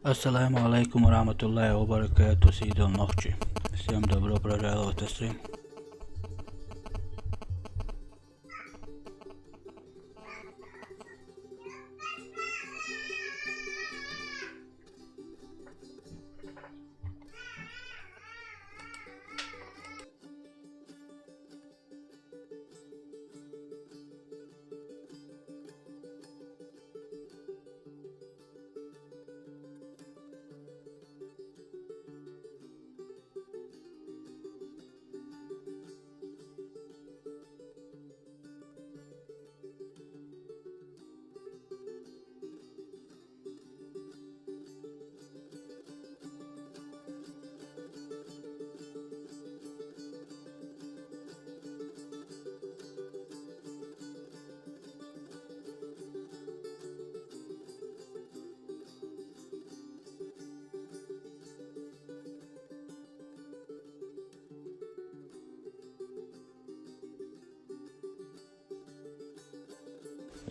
Ассаламу алейкум ва баракату, Сидел Нохчи. Всем добро пожаловать в стрим.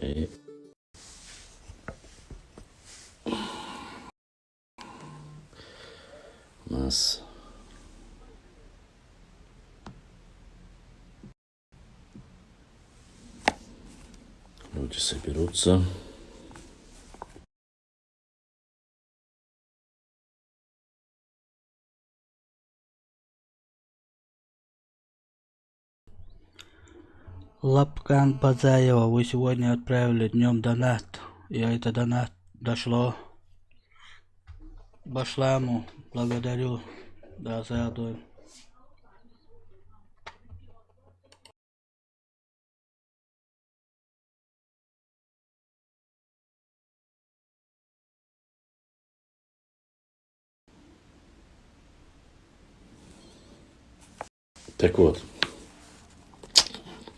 И у нас люди соберутся. Лапкан Базаева, вы сегодня отправили днем донат. И это донат дошло. Башламу, благодарю. Да, зарадую. Так вот,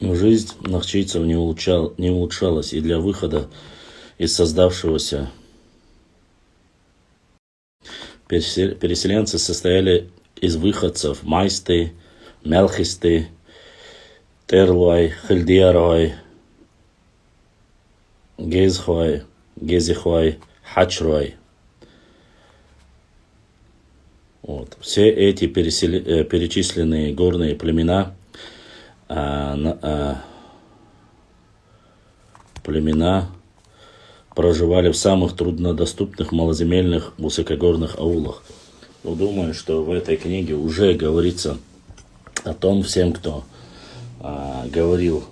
жизнь нахчийцев не улучшалась, и для выхода из создавшегося переселенцы состояли из выходцев Майсты, Мелхисты, Терлуай, Хильдиарой, Гезхуай, Гезихуай, Хачруай. Вот. Все эти перечисленные горные племена проживали в самых труднодоступных малоземельных высокогорных аулах. Но думаю, что в этой книге уже говорится о том всем, кто говорил,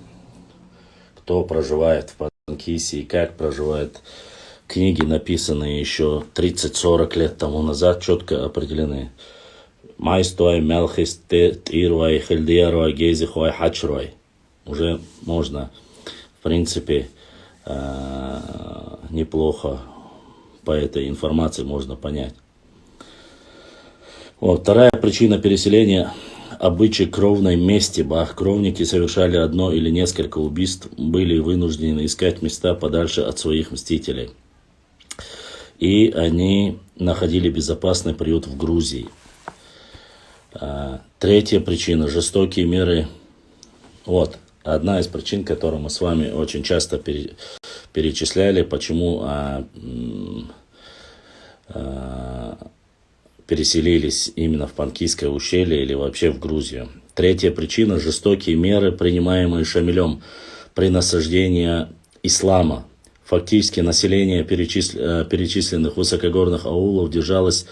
кто проживает в Панкисе и как проживает. Книги, написанные еще 30-40 лет тому назад, четко определены. Майстой, Мелхис, Тируай, Хильдиаруай, Гезихуай, Хачруай. Уже можно, в принципе, неплохо по этой информации можно понять. Вот. Вторая причина переселения – обычай кровной мести. Кровники совершали одно или несколько убийств, были вынуждены искать места подальше от своих мстителей. И они находили безопасный приют в Грузии. Третья причина – жестокие меры. Вот, одна из причин, которую мы с вами очень часто перечисляли, почему переселились именно в Панкийское ущелье или вообще в Грузию. Третья причина – жестокие меры, принимаемые Шамилем при насаждении ислама. Фактически население перечисленных высокогорных аулов держалось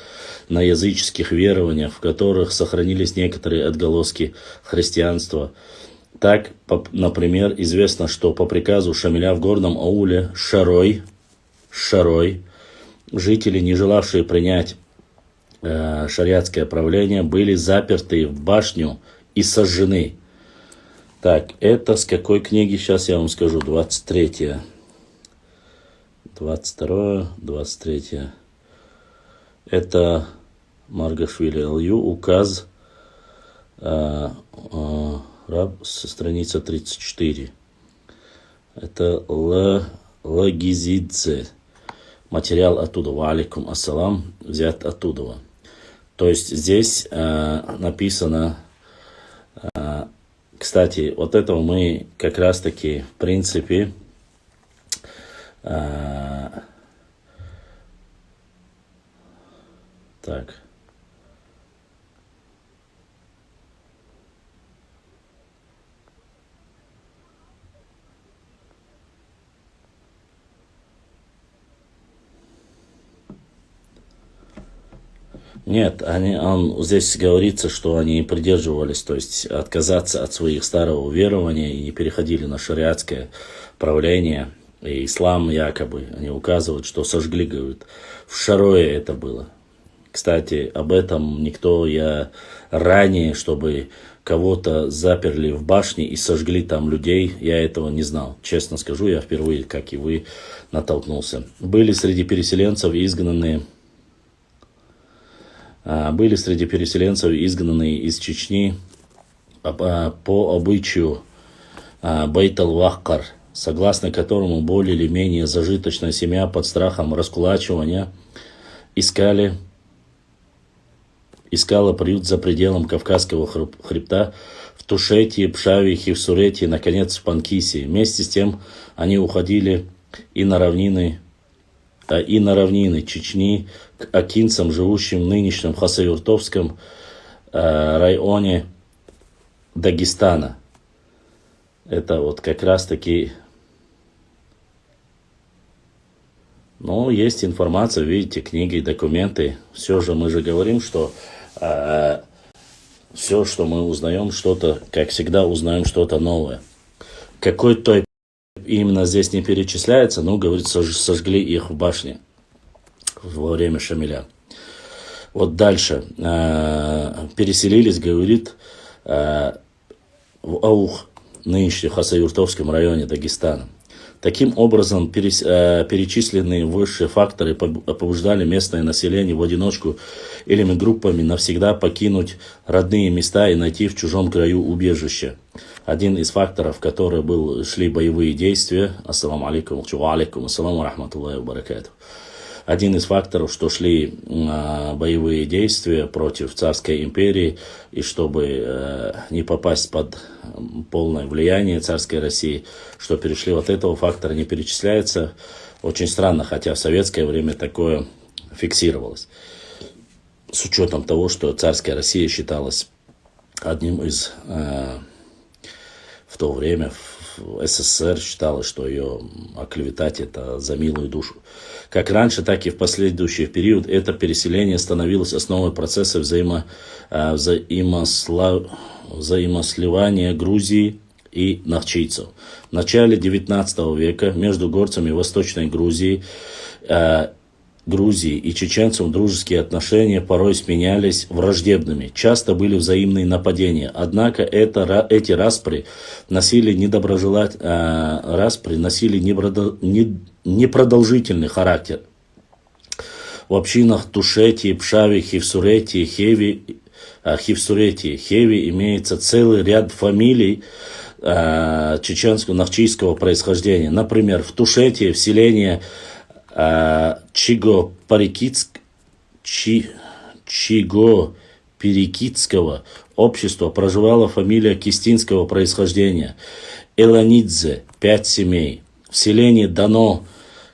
на языческих верованиях, в которых сохранились некоторые отголоски христианства. Так, например, известно, что по приказу Шамиля в горном ауле Шарой, жители, не желавшие принять шариатское правление, были заперты в башню и сожжены. Так, это с какой книги? Сейчас я вам скажу. 23-я. 22, 23. Это Маргашвили Алью, указ, страница 34. Это Лагизидзе. Материал оттуда. Ва алейкум ассалам, взят оттуда. То есть здесь написано, кстати, вот этого мы как раз таки, в Так. Нет, здесь говорится, что они придерживались, то есть отказаться от своих старого верования и не переходили на шариатское правление. И ислам якобы, они указывают, что сожгли, говорят, в Шарое это было. Кстати, об этом я ранее, чтобы кого-то заперли в башне и сожгли там людей, я этого не знал. Честно скажу, я впервые, как и вы, натолкнулся. Были среди переселенцев изгнанные из Чечни по обычаю Бейт-аль-Ваккар, согласно которому более или менее зажиточная семья под страхом раскулачивания искала приют за пределом Кавказского хребта в Тушете, Пшаве, Хивсурете и, наконец, в Панкисе. Вместе с тем они уходили и на равнины Чечни к акинцам, живущим в нынешнем Хасавюртовском районе Дагестана. Это вот как раз таки... Но есть информация, видите, книги, документы. Все же мы же говорим, что все, что мы узнаем, что-то, как всегда, узнаем что-то новое. Какой-то именно здесь не перечисляется, но, говорится, сожгли их в башне во время Шамиля. Вот дальше. Переселились, говорит, в Аух, нынешнем Хасавюртовском районе Дагестана. Таким образом, перечисленные высшие факторы побуждали местное население в одиночку или группами навсегда покинуть родные места и найти в чужом краю убежище. Один из факторов, который шли боевые действия, ассаламу алейкум, ассаламу рахматуллахи ва баракатух. Один из факторов, что шли боевые действия против царской империи, и чтобы не попасть под полное влияние царской России, что перешли, вот этого фактора не перечисляется. Очень странно, хотя в советское время такое фиксировалось. С учетом того, что царская Россия считалась одним из... В то время в СССР считалось, что ее оклеветать это за милую душу. Как раньше, так и в последующий период это переселение становилось основой процесса взаимосливания Грузии и нахчийцев. В начале XIX века между горцами Восточной Грузии и чеченцам дружеские отношения порой сменялись враждебными. Часто были взаимные нападения. Однако эти распри носили непродолжительный характер. В общинах Тушете, Пшаве, Хивсурете, Хеви имеется целый ряд фамилий чеченско-нахчийского происхождения. Например, в Тушете, в селении Чиго-Перекитского общества проживала фамилия кистинского происхождения Эланидзе, 5 семей. В селении Дано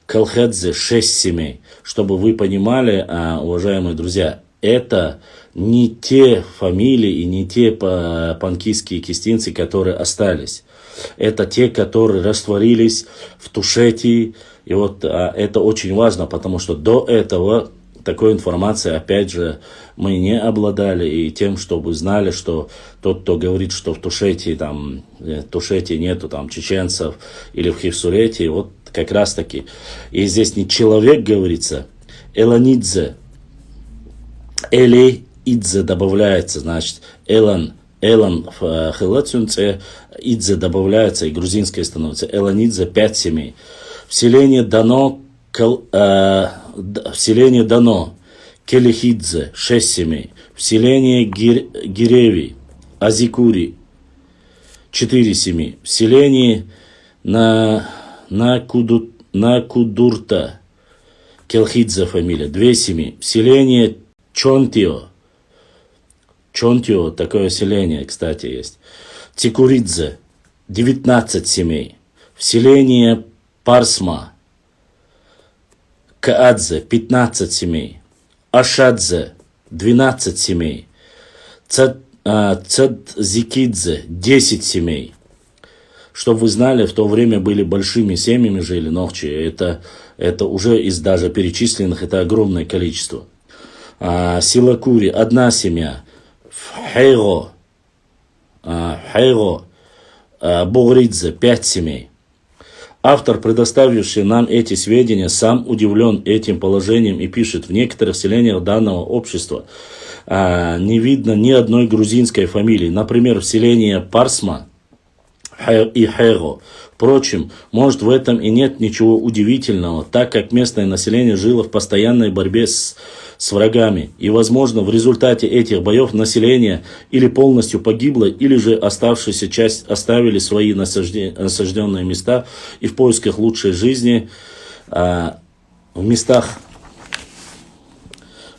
Калхедзе 6 семей. Чтобы вы понимали, уважаемые друзья, это не те фамилии и не те панкистские кистинцы, которые остались. Это те, которые растворились в Тушете. И вот это очень важно, потому что до этого такой информацией, опять же, мы не обладали. И тем, чтобы знали, что тот, кто говорит, что в Тушете нету там чеченцев или в Хивсурете, вот как раз таки. И здесь не человек говорится, Эланидзе, Идзе добавляется, значит, Элан в Хелацюнце, Идзе добавляется, и грузинское становится, Эланидзе 5 семей. В селении Дано Келихидзе 6 семей. В селении Гиреви Азикури 4 семьи. В селении Накудурта Келхидзе фамилия 2 семьи. В селении Чонтио, такое селение, кстати, есть. Цикуридзе 19 семей. В селении Парсма Каадзе 15 семей. Ашадзе 12 семей. Цадзикидзе 10 семей. Чтобы вы знали, в то время были большими семьями, жили Нохчи. Это уже из даже перечисленных, это огромное количество. Силакури 1 семья. Хайго Бугридзе 5 семей. Автор, предоставивший нам эти сведения, сам удивлен этим положением и пишет: в некоторых селениях данного общества не видно ни одной грузинской фамилии. Например, в селении Парсма и Хайго. Впрочем, может, в этом и нет ничего удивительного, так как местное население жило в постоянной борьбе с врагами. И, возможно, в результате этих боев население или полностью погибло, или же оставшаяся часть оставили свои насажденные места и в поисках лучшей жизни в местах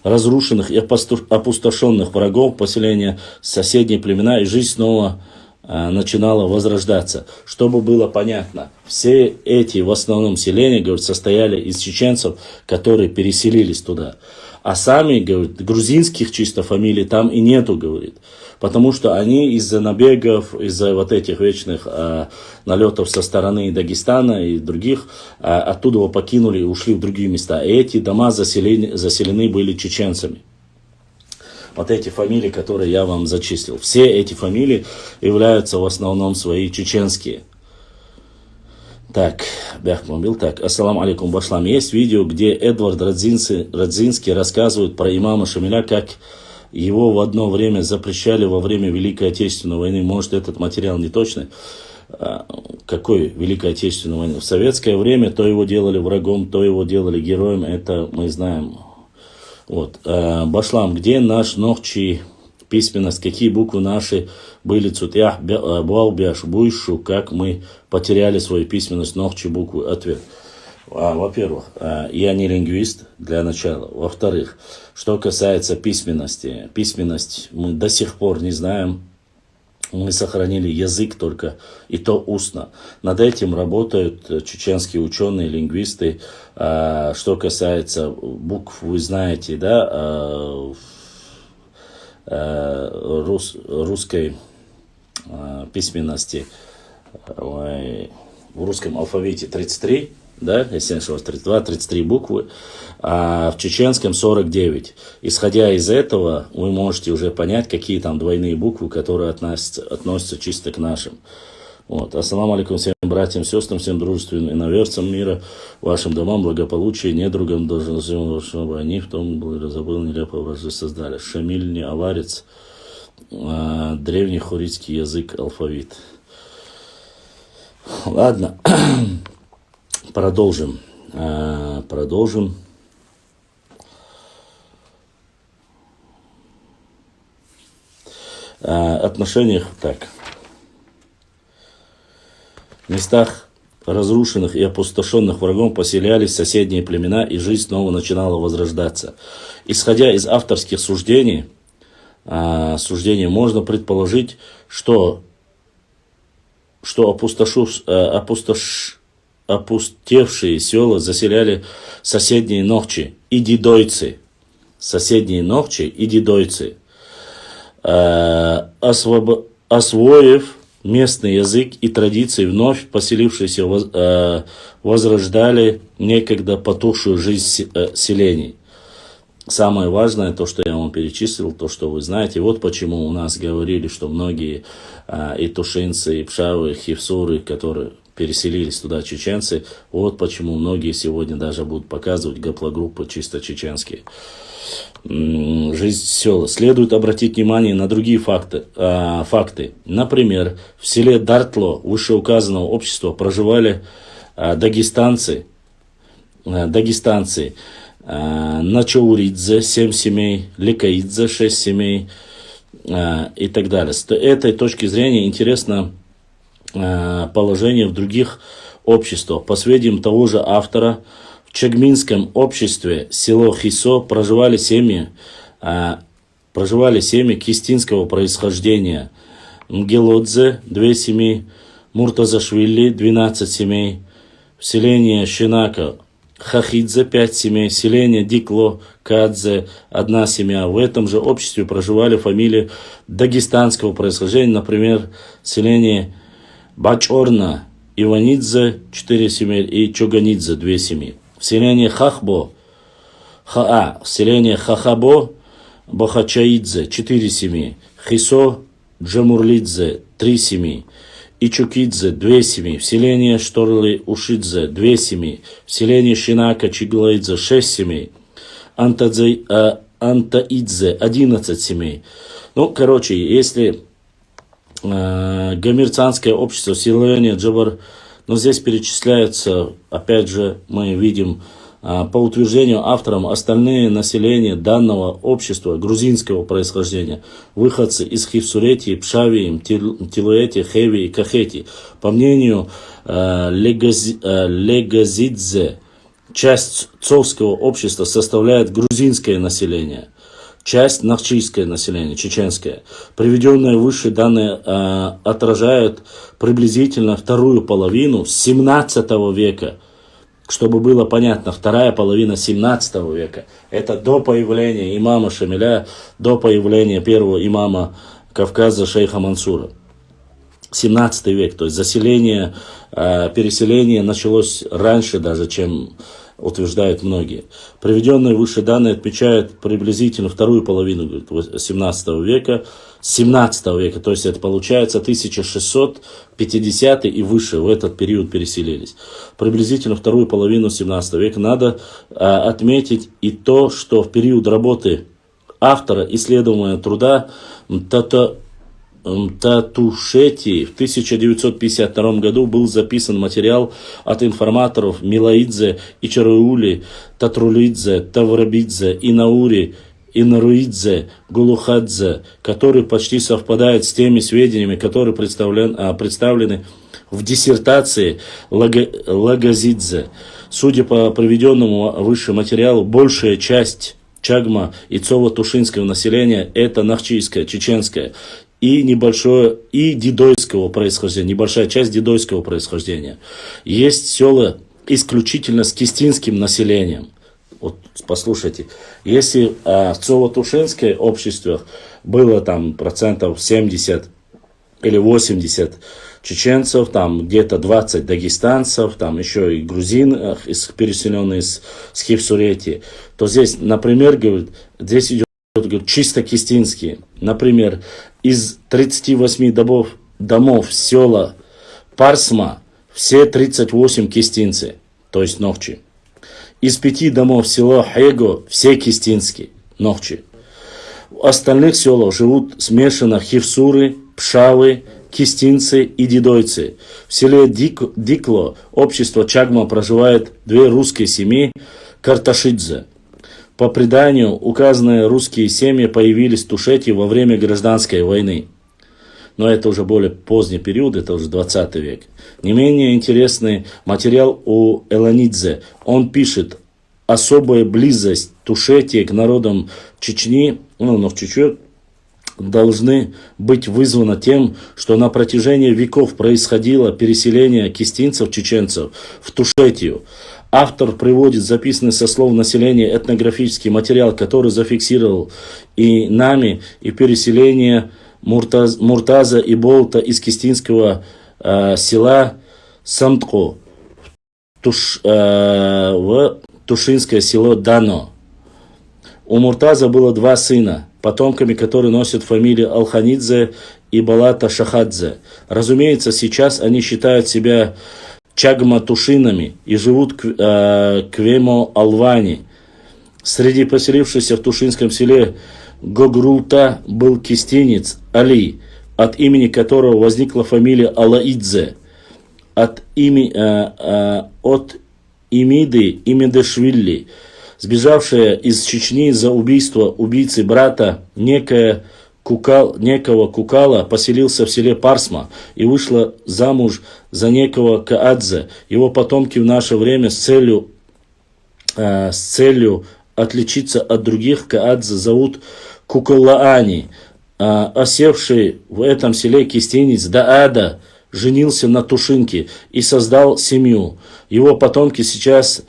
разрушенных и опустошенных врагов поселения соседние племена, и жизнь снова начинала возрождаться. Чтобы было понятно, все эти в основном селения, говорят, состояли из чеченцев, которые переселились туда. А сами, говорит, грузинских чисто фамилий там и нету, говорит. Потому что они из-за набегов, из-за вот этих вечных налетов со стороны Дагестана и других, оттуда покинули и ушли в другие места. И эти дома заселены были чеченцами. Вот эти фамилии, которые я вам зачислил. Все эти фамилии являются в основном свои чеченские. Так, Бяхмобил, так, ассаламу алейкум, башлам. Есть видео, где Эдвард Радзинский рассказывает про имама Шамиля, как его в одно время запрещали во время Великой Отечественной войны. Может, этот материал не точный. Какой Великой Отечественной войны? В советское время то его делали врагом, то его делали героем. Это мы знаем. Вот. Башлам, где наш Нохчи письменность, какие буквы наши были цутях, буалбяш, буйшу, как мы потеряли свою письменность, Нохчи буквы? Ответ. Во-первых, я не лингвист, для начала. Во-вторых, что касается письменности, письменность мы до сих пор не знаем. Мы сохранили язык только, и то устно. Над этим работают чеченские ученые, лингвисты. Что касается букв, вы знаете, да, русской письменности, в русском алфавите 33, да, если не ошибаюсь, 32, 33 буквы, а в чеченском 49. Исходя из этого, вы можете уже понять, какие там двойные буквы, которые относятся чисто к нашим. Вот. Ассаламу алейкум всем братьям, сестрам, всем дружественным иноверцам мира, вашим домам, благополучия, недругам, должен, чтобы они в том забыл нелепо вражды создали. Шамиль не аварец, древний хуритский язык, алфавит. Ладно. Продолжим. Отношениях так. В местах разрушенных и опустошенных врагом поселялись соседние племена, и жизнь снова начинала возрождаться. Исходя из авторских суждений, можно предположить, что опустевшие села заселяли соседние Нохчи и дидойцы. Освоив местный язык и традиции, вновь поселившиеся возрождали некогда потухшую жизнь селений. Самое важное, то, что я вам перечислил, то, что вы знаете. Вот почему у нас говорили, что многие и тушинцы, и пшавы, и хивсуры, которые переселились туда, чеченцы, вот почему многие сегодня даже будут показывать гаплогруппы чисто чеченские. Жизнь села. Следует обратить внимание на другие факты. Например, в селе Дартло вышеуказанного общества проживали дагестанцы, Начауридзе 7 семей, Лекаидзе 6 семей и так далее. С этой точки зрения интересно положение в других обществах. По сведениям того же автора, в Чагминском обществе село Хисо проживали семьи кистинского происхождения. Мгелодзе 2 семьи, Муртазашвили 12 семей. В селении Шинака Хахидзе 5 семей, селение Дикло, Кадзе 1 семья. В этом же обществе проживали фамилии дагестанского происхождения, например, селение Бачорна, Иванидзе 4 семьи и Чоганидзе 2 семьи. В селении селение Хахабо, Бахачаидзе 4 семьи, Хисо, Джамурлидзе 3 семьи, Ичукидзе 2 семьи, в селении Шторли Ушидзе 2 семьи, в селении Шинака Чиглаидзе 6 семей, Антаидзе 11 семей. Ну, короче, если гамирцанское общество, селение Джабар, но здесь перечисляются, опять же, мы видим, по утверждению авторам, остальные населения данного общества грузинского происхождения, выходцы из Хивсуретии, Пшавии, Тилуэти, Хеви и Кахети. По мнению Легазидзе, часть цовского общества составляет грузинское население, часть нахчийское население, чеченское. Приведенные выше данные отражают приблизительно вторую половину 17 века. Чтобы было понятно, вторая половина 17 века. Это до появления имама Шамиля, до появления первого имама Кавказа шейха Мансура. 17 век, то есть заселение, переселение началось раньше даже, чем утверждают многие. Приведенные выше данные отмечают приблизительно вторую половину 17 века, то есть это получается 1650 и выше в этот период переселились. Приблизительно вторую половину 17 века. Надо отметить и то, что в период работы автора исследуемого труда Татушети в 1952 году был записан материал от информаторов Милаидзе, Ичарули, Татрулидзе, Таврабидзе, Инаури, Инаруидзе, Гулухадзе, который почти совпадает с теми сведениями, которые представлены в диссертации Лагазидзе. Судя по приведенному выше материалу, большая часть Чагма и Цово-Тушинского населения это нахчийское, чеченское и небольшое, и дидойского происхождения, небольшая часть дидойского происхождения. Есть села исключительно с кистинским населением. Вот послушайте, если в Цово-Тушинское обществе было там процентов 70 или 80 чеченцев, там где-то 20 дагестанцев, там еще и грузин, переселенные с Хивсурети, то здесь, например, говорит, здесь идет чисто кистинские. Например, из 38 домов села Парсма все 38 кистинцы, то есть нохчи. Из 5 домов села Хего все кистинские, нохчи. В остальных селах живут смешанно хивсуры, пшавы, кистинцы и дидойцы. В селе Дикло общество Чагма проживает 2 русские семьи Карташидзе. По преданию, указанные русские семьи появились в Тушете во время гражданской войны. Но это уже более поздний период, это уже 20 век. Не менее интересный материал у Эланидзе. Он пишет, особая близость Тушетии к народам Чечни, в Чечне, должны быть вызваны тем, что на протяжении веков происходило переселение кистинцев-чеченцев в Тушетию. Автор приводит записанный со слов населения этнографический материал, который зафиксировал и нами, и переселение Муртаза и Болта из кистинского села Самтко в Тушинское село Дано. У Муртаза было 2 сына, потомками которые носят фамилии Алханидзе и Балата Шахадзе. Разумеется, сейчас они считают себя Чагма-тушинами и живут Квемо-Алвани. Среди поселившихся в Тушинском селе Гогрулта был кистинец Али, от имени которого возникла фамилия Алаидзе, от Имиды Имидешвили, сбежавшая из Чечни за убийство убийцы брата некого Кукала, поселился в селе Парсма и вышла замуж за некого Каадзе. Его потомки в наше время с целью отличиться от других Каадзе зовут Кукалаани. Осевший в этом селе кистинец Даада женился на Тушинке и создал семью. Его потомки сейчас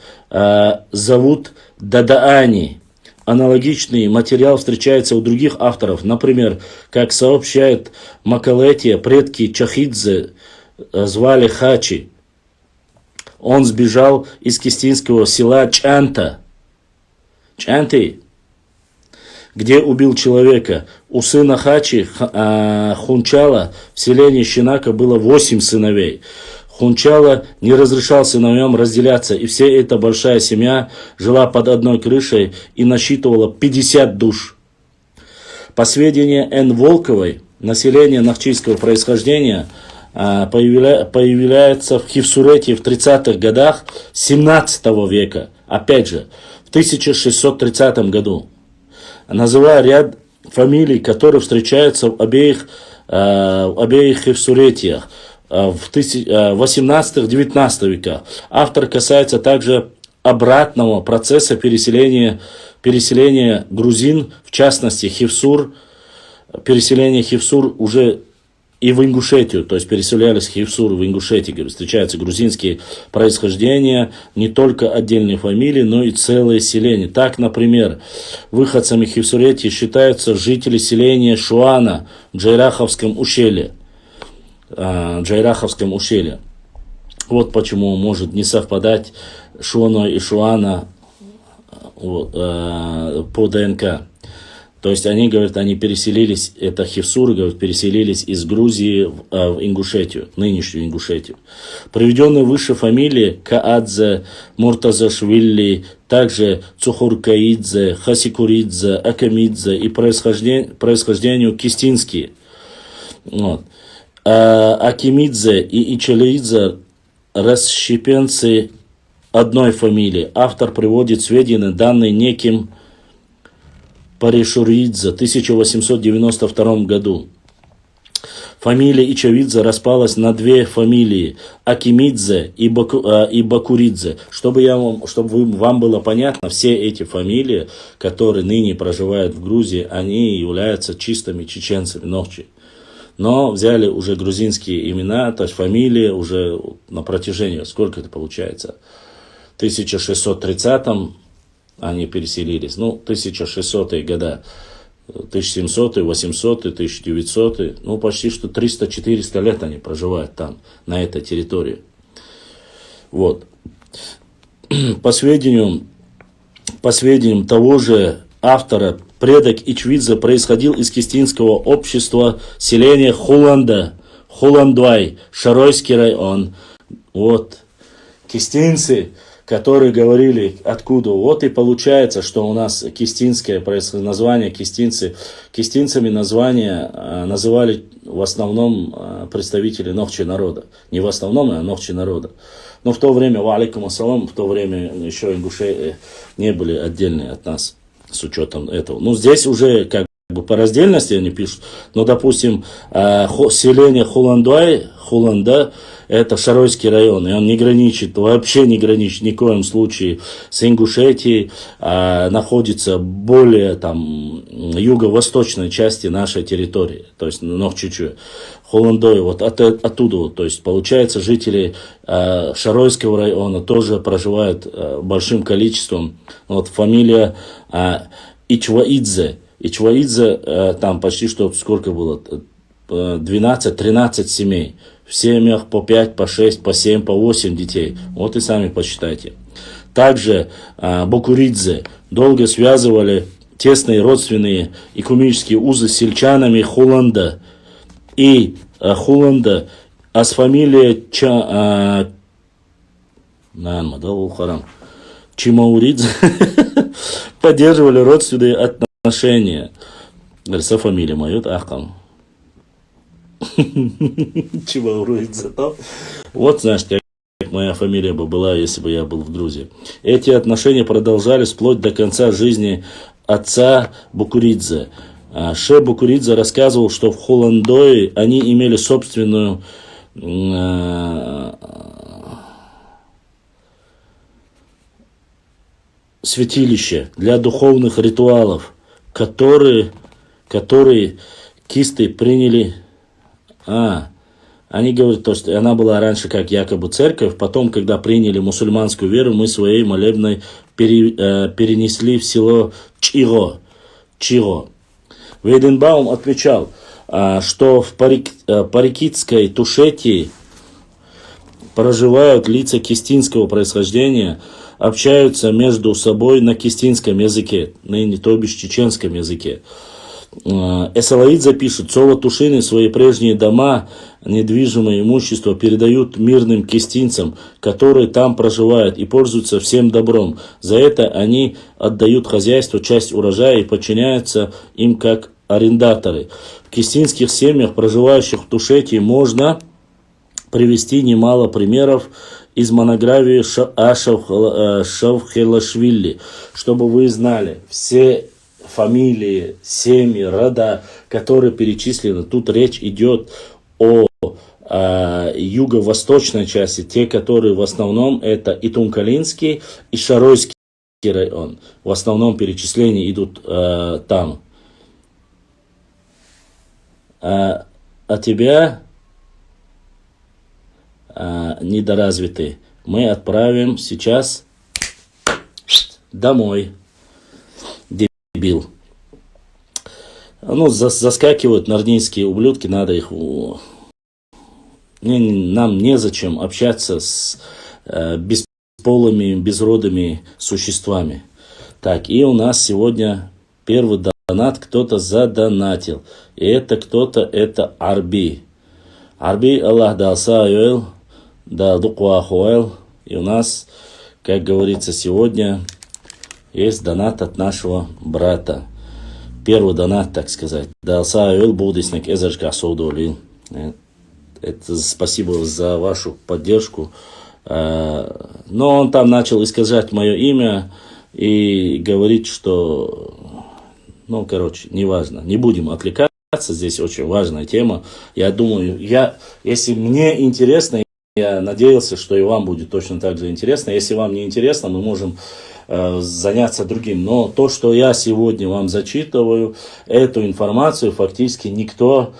зовут Дадаани. Аналогичный материал встречается у других авторов. Например, как сообщает Макалетия, предки Чахидзе звали Хачи. Он сбежал из кистинского села Чанти, где убил человека. У сына Хачи, Хунчала, в селении Щенака было 8 сыновей. Хунчала не разрешал сыновьям разделяться, и вся эта большая семья жила под одной крышей и насчитывала 50 душ. По сведениям Н. Волковой, население нахчийского происхождения появляется в Хивсурете в 30-х годах 17 века, опять же, в 1630 году, называя ряд фамилий, которые встречаются в обеих Хивсуретиях в 18-19 веках. Автор касается также обратного процесса переселения грузин, в частности переселение Хивсур уже и в Ингушетию, то есть переселялись Хивсур в Ингушетию, встречаются грузинские происхождения, не только отдельные фамилии, но и целые селения. Так, например, выходцами Хивсуретии считаются жители селения Шуана в Джайраховском ущелье. Вот почему может не совпадать Шуано и Шуана по ДНК. То есть они говорят, они переселились, это Хивсуры, говорят, переселились из Грузии в Ингушетию, нынешнюю Ингушетию. Приведенные выше фамилии Каадзе, Муртазашвили, также Цухуркаидзе, Хасикуридзе, Акамидзе и происхождению кистинские. Вот. Акимидзе и Ичалиидзе расщепенцы одной фамилии. Автор приводит сведения, данные неким Паришуридзе в 1892 году. Фамилия Ичавидзе распалась на две фамилии – Акимидзе и Бакуридзе. Чтобы вам было понятно, все эти фамилии, которые ныне проживают в Грузии, они являются чистыми чеченцами, нохчи. Но взяли уже грузинские имена, то есть фамилии уже на протяжении, сколько это получается, в 1630-м они переселились, 1600-е года, 1700-е, 800-е, 1900-е, почти что 300-400 лет они проживают там, на этой территории. Вот. По сведениям того же автора, предок Ичвидзе происходил из кистинского общества селения Хуландвай, Шаройский район. Вот. Кистинцы, которые говорили откуда. Вот и получается, что у нас кистинское название, кистинцами называли в основном представители нохчи народа. Не в основном, а нохчи народа. Но в то время, валейкум ассалам, в то время еще ингуши не были отдельные от нас с учетом этого. Здесь уже как бы по раздельности они пишут. Но, допустим, селение Хуланда, это Шаройский район, и он вообще не граничит ни в коем случае с Ингушетией, находится более юго-восточной части нашей территории, то есть чуть-чуть. Хуландой, вот оттуда, то есть получается жители Шаройского района тоже проживают большим количеством. Вот фамилия Ичваидзе, там почти что сколько было, 12-13 семей. В семьях по 5, по 6, по 7, по 8 детей. Вот и сами посчитайте. Также Бакуридзе долго связывали тесные родственные экуменические узы с сельчанами Хуланда. И Хуланда, а с фамилией Чимауридзе поддерживали родственные отношения. Со фамилией мою, Ахкам. Чимауридзе. Вот, знаешь, как моя фамилия бы была, если бы я был в Грузии. Эти отношения продолжались вплоть до конца жизни отца Бакуридзе. Ше Бакуридзе рассказывал, что в Хуландое они имели собственную святилище для духовных ритуалов, которые кисты приняли. Они говорят, то, что она была раньше как якобы церковь, потом, когда приняли мусульманскую веру, мы своей молебной перенесли в село Чиро. Вейденбаум отмечал, что в Парикитской Тушетии проживают лица кистинского происхождения, общаются между собой на кистинском языке, ныне то бишь чеченском языке. Эсалаидзе пишет, Цоло-Тушины свои прежние дома, недвижимое имущество передают мирным кистинцам, которые там проживают и пользуются всем добром. За это они отдают хозяйству часть урожая и подчиняются им как арендаторы. В кистинских семьях, проживающих в Тушетии, можно привести немало примеров из монографии Шавхелашвили, чтобы вы знали все фамилии, семьи, рода, которые перечислены. Тут речь идет о юго-восточной части, те, которые в основном это и Тункалинский, и Шаройский район. В основном перечисления идут там. А тебя, недоразвитый, мы отправим сейчас домой. Дебил. Ну, заскакивают норнийские ублюдки, надо их... Нам незачем общаться с бесполыми, безродными существами. Так, и у нас сегодня первый донат, кто-то задонатил. И это кто-то, это Арби. Арби, Аллах дал саюэл, дал дукуахуэл. И у нас, как говорится, сегодня есть донат от нашего брата. Первый донат, так сказать. Дал саюэл, будиснек эзершка соудолил. Это спасибо за вашу поддержку. Но он там начал искажать мое имя и говорить, что... Ну, короче, неважно. Не будем отвлекаться. Здесь очень важная тема. Я думаю, если мне интересно, я надеялся, что и вам будет точно так же интересно. Если вам не интересно, мы можем заняться другим. Но то, что я сегодня вам зачитываю, эту информацию фактически никто,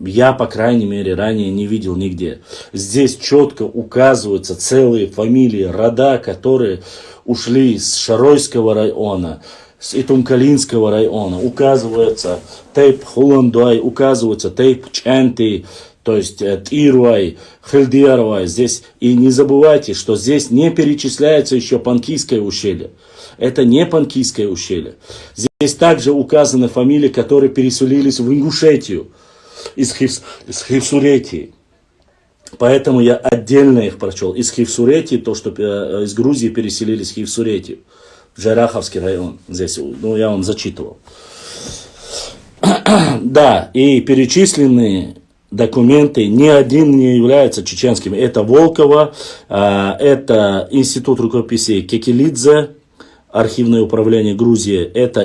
я, по крайней мере, ранее не видел нигде. Здесь четко указываются целые фамилии, рода, которые ушли с Шаройского района, с Итумкалинского района. Указывается Тейп Хуландуай, указывается Тейп Чанти, то есть Тирвай, Хельдиарвай. Здесь, и не забывайте, что здесь не перечисляется еще Панкийское ущелье. Это не Панкийское ущелье. Здесь также указаны фамилии, которые переселились в Ингушетию из Хивсуретии. Поэтому я отдельно их прочел. Из Хивсуретии, то, что из Грузии переселились в Хивсуретию, в Джайраховский район. Здесь, ну, я вам зачитывал. Да, и перечисленные документы, ни один не является чеченским. Это Волково, это Институт рукописей Кекелидзе, архивное управление Грузии, это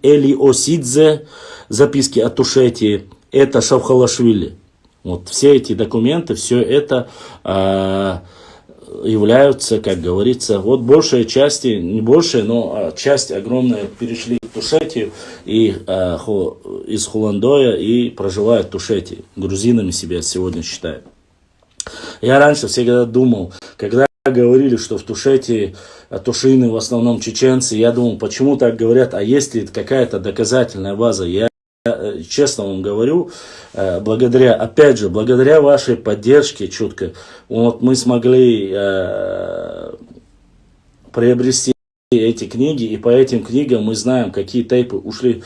Элиосидзе, записки о Тушетии, это Шавхалашвили. Вот все эти документы, все это являются, как говорится, вот большая часть, не большая, но часть огромная перешли в Тушетию и из Хуландоя и проживают в Тушетии. Грузинами себя сегодня считают. Я раньше всегда думал, когда говорили, что в Тушетии тушины в основном чеченцы, я думал, почему так говорят, а есть ли какая-то доказательная база? Я честно вам говорю, опять же, благодаря вашей поддержке, чутко, вот мы смогли приобрести эти книги, и по этим книгам мы знаем, какие тейпы ушли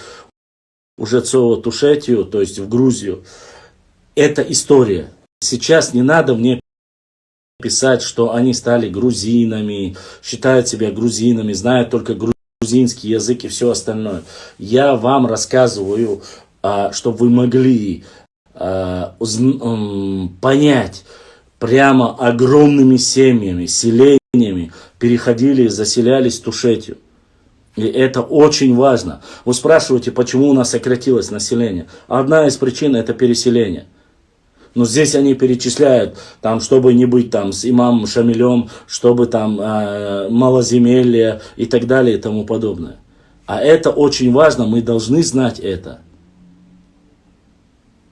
уже в Тушетию, то есть в Грузию. Это история. Сейчас не надо мне писать, что они стали грузинами, считают себя грузинами, знают только грузинский язык и все остальное. Я вам рассказываю, чтобы вы могли понять, прямо огромными семьями, селениями переходили, заселялись в Тушетию. И это очень важно. Вы спрашиваете, почему у нас сократилось население. Одна из причин это переселение. Но здесь они перечисляют, там, чтобы не быть там, с имамом Шамилем, чтобы там малоземелье и так далее и тому подобное. А это очень важно, мы должны знать это.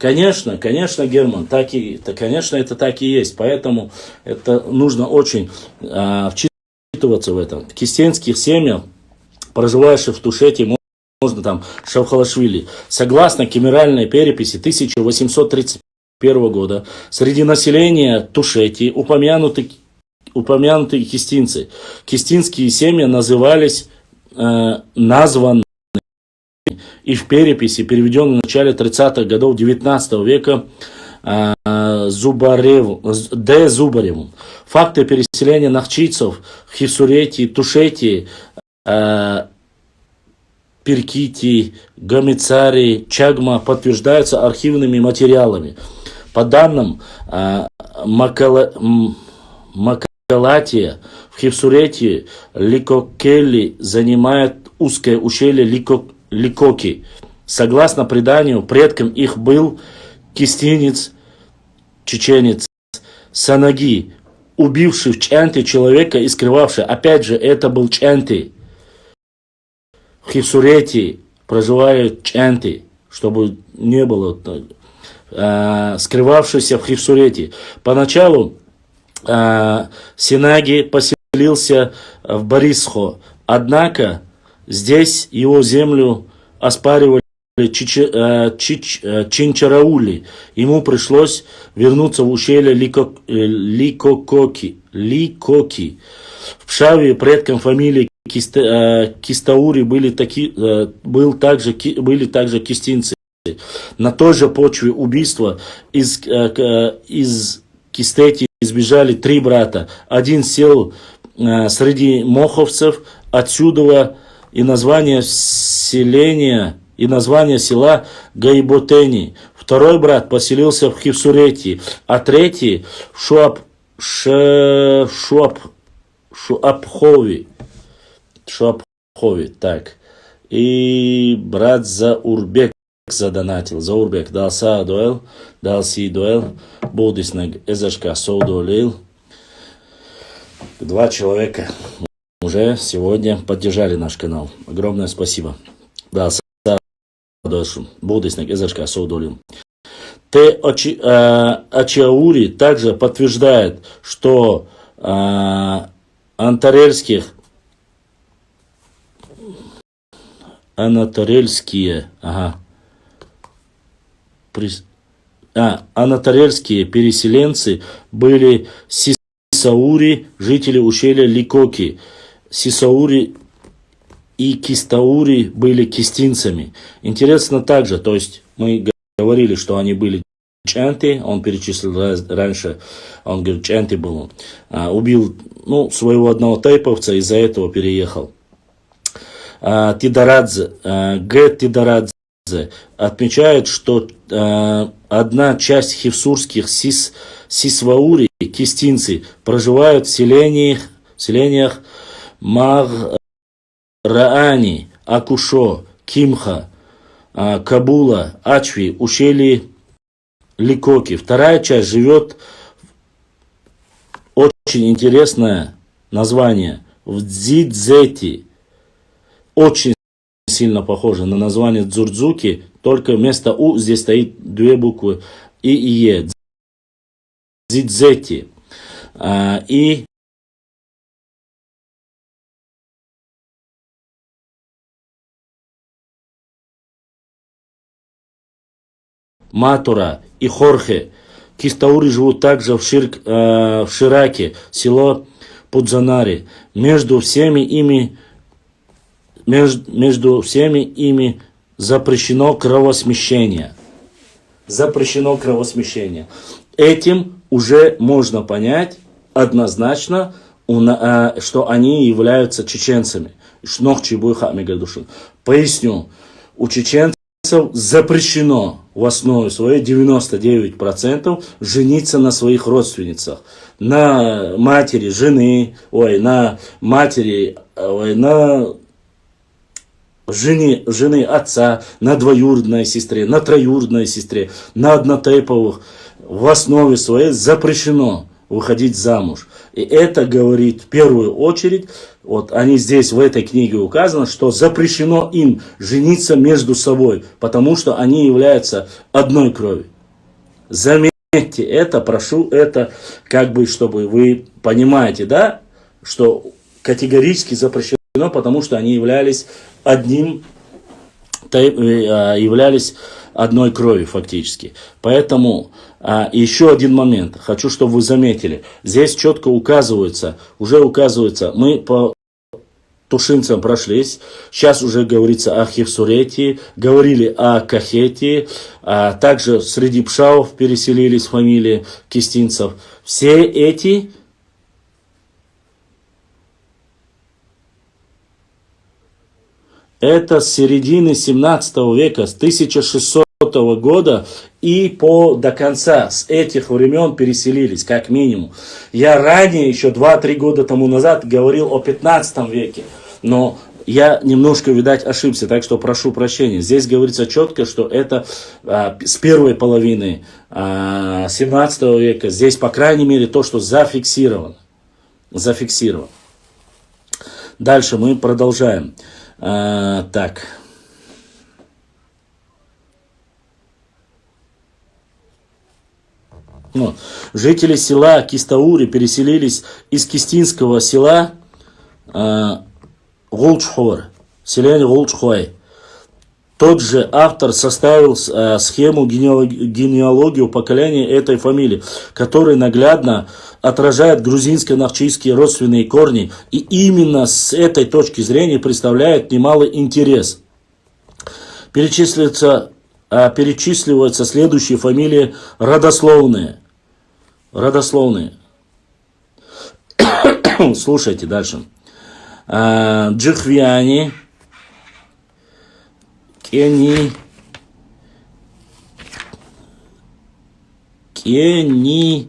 Конечно, конечно, Герман, конечно, это так и есть. Поэтому это нужно очень вчитываться в это. В крестьянских семьях, проживающих в Тушете, можно там Шавхалашвили, согласно кемеральной переписи 1831 года, среди населения Тушети упомянуты кистинцы. Кистинские семьи назывались названы и в переписи, переведенной в начале 30-х годов 19 века Зубаревым. Факты переселения нахчийцев в Хисурети, Тушети, Перкити, Гамицари, Чагма подтверждаются архивными материалами. По данным Макалатия, в Хивсурете Ликокели занимает узкое ущелье Ликоки. Согласно преданию, предком их был кистинец, чеченец Санаги, убивший в Чанте человека и скрывавший. Опять же, это был Чанты. В Хивсурете проживают Чанты, чтобы не было скрывавшийся в Хивсурете. Поначалу Синаги поселился в Борисхо, однако здесь его землю оспаривали Чинчараули. Ему пришлось вернуться в ущелье Ликоки. В Пшаве предком фамилии Кистаури были также кистинцы. На той же почве убийства из Кистети избежали 3 брата. Один сел среди моховцев, отсюда и название села Гайботени. Второй брат поселился в Хивсурете, а третий в Шуапхови. Так. И брат Заурбек задонатил. Заурбек далса дуэл, далси дуэл, будиснаг эзашка соудолил. 2 человека уже сегодня поддержали наш канал. Огромное спасибо. Далса дуэл, будиснаг эзашка соудолил. Ачаури также подтверждает, что анатарельские переселенцы были Сисаури, жители ущелья Ликоки. Сисаури и Кистаури были кистинцами. Интересно также, то есть мы говорили, что они были Чанты, он перечислил раньше, он говорит, Чанты был, убил своего одного тайповца, из-за этого переехал. Тидарадзе отмечает, что одна часть хивсурских сисваури, кистинцы, проживают в селениях Маграани, Акушо, Кимха, Кабула, Ачви, ущелье Ликоки. Вторая часть живет, очень интересное название, в Дзидзети. Очень сильно похоже на название Дзурдзуки, только вместо У здесь стоит 2 буквы И и Е. Дзидзети. И Матура и Хорхе. Кистаури живут также в Шираке, село Пудзанари. Между всеми ими запрещено кровосмещение. Запрещено кровосмещение. Этим уже можно понять однозначно, что они являются чеченцами. Поясню. У чеченцев запрещено в основе своей 99% жениться на своих родственницах. На матери жены, на жены отца, на двоюродной сестре, на троюродной сестре, на однотейповых. В основе своей запрещено выходить замуж. И это говорит в первую очередь, они здесь в этой книге указано, что запрещено им жениться между собой, потому что они являются одной крови. Заметьте это, прошу это, как бы, чтобы вы понимаете, да, что категорически запрещено, потому что они являлись являлись одной кровью фактически. Поэтому еще один момент, хочу, чтобы вы заметили. Здесь четко указывается, мы по тушинцам прошлись, сейчас уже говорится о Хевсурете, говорили о Кахете, также среди пшавов переселились фамилии кистинцев. Все эти это с середины 17 века, с 1600 года и до конца с этих времен переселились, как минимум. Я ранее, еще 2-3 года тому назад, говорил о 15 веке, но я немножко, видать, ошибся, так что прошу прощения. Здесь говорится четко, что это с первой половины 17 века. Здесь, по крайней мере, то, что зафиксировано. Дальше мы продолжаем. Так. Жители села Кистаури переселились из кистинского села Голчхор, селение Голчхой. Тот же автор составил схему генеалогию поколения этой фамилии, которая наглядно отражает грузинско-навчийские родственные корни и именно с этой точки зрения представляет немалый интерес. Перечисливаются следующие фамилии родословные. Слушайте дальше. Джихвиани, Кениани,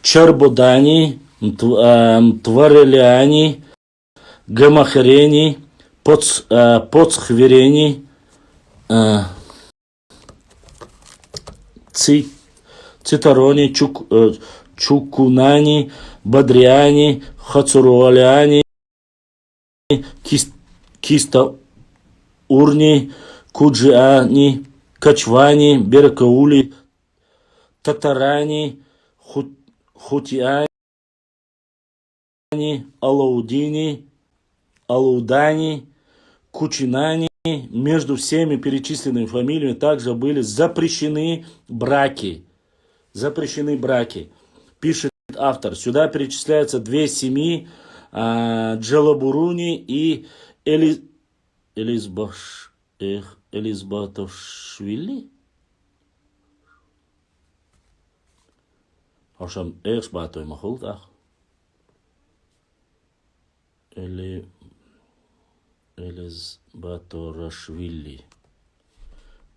Чарбодани, Твареляни, Гамахарени, Поцхверени, Цитарони, Чукунани, Бадриани, Хацуруаляни, Кистаурни, Куджиани, Качвани, Беркаули, Татарани, Хутиани, Алаудани, Кучинани. Между всеми перечисленными фамилиями также были запрещены браки. Пишет автор. Сюда перечисляются две семьи, Джалабуруни и Элизбатовшвили. Ошам Эршбатой Махултах. Элизбаторашвили,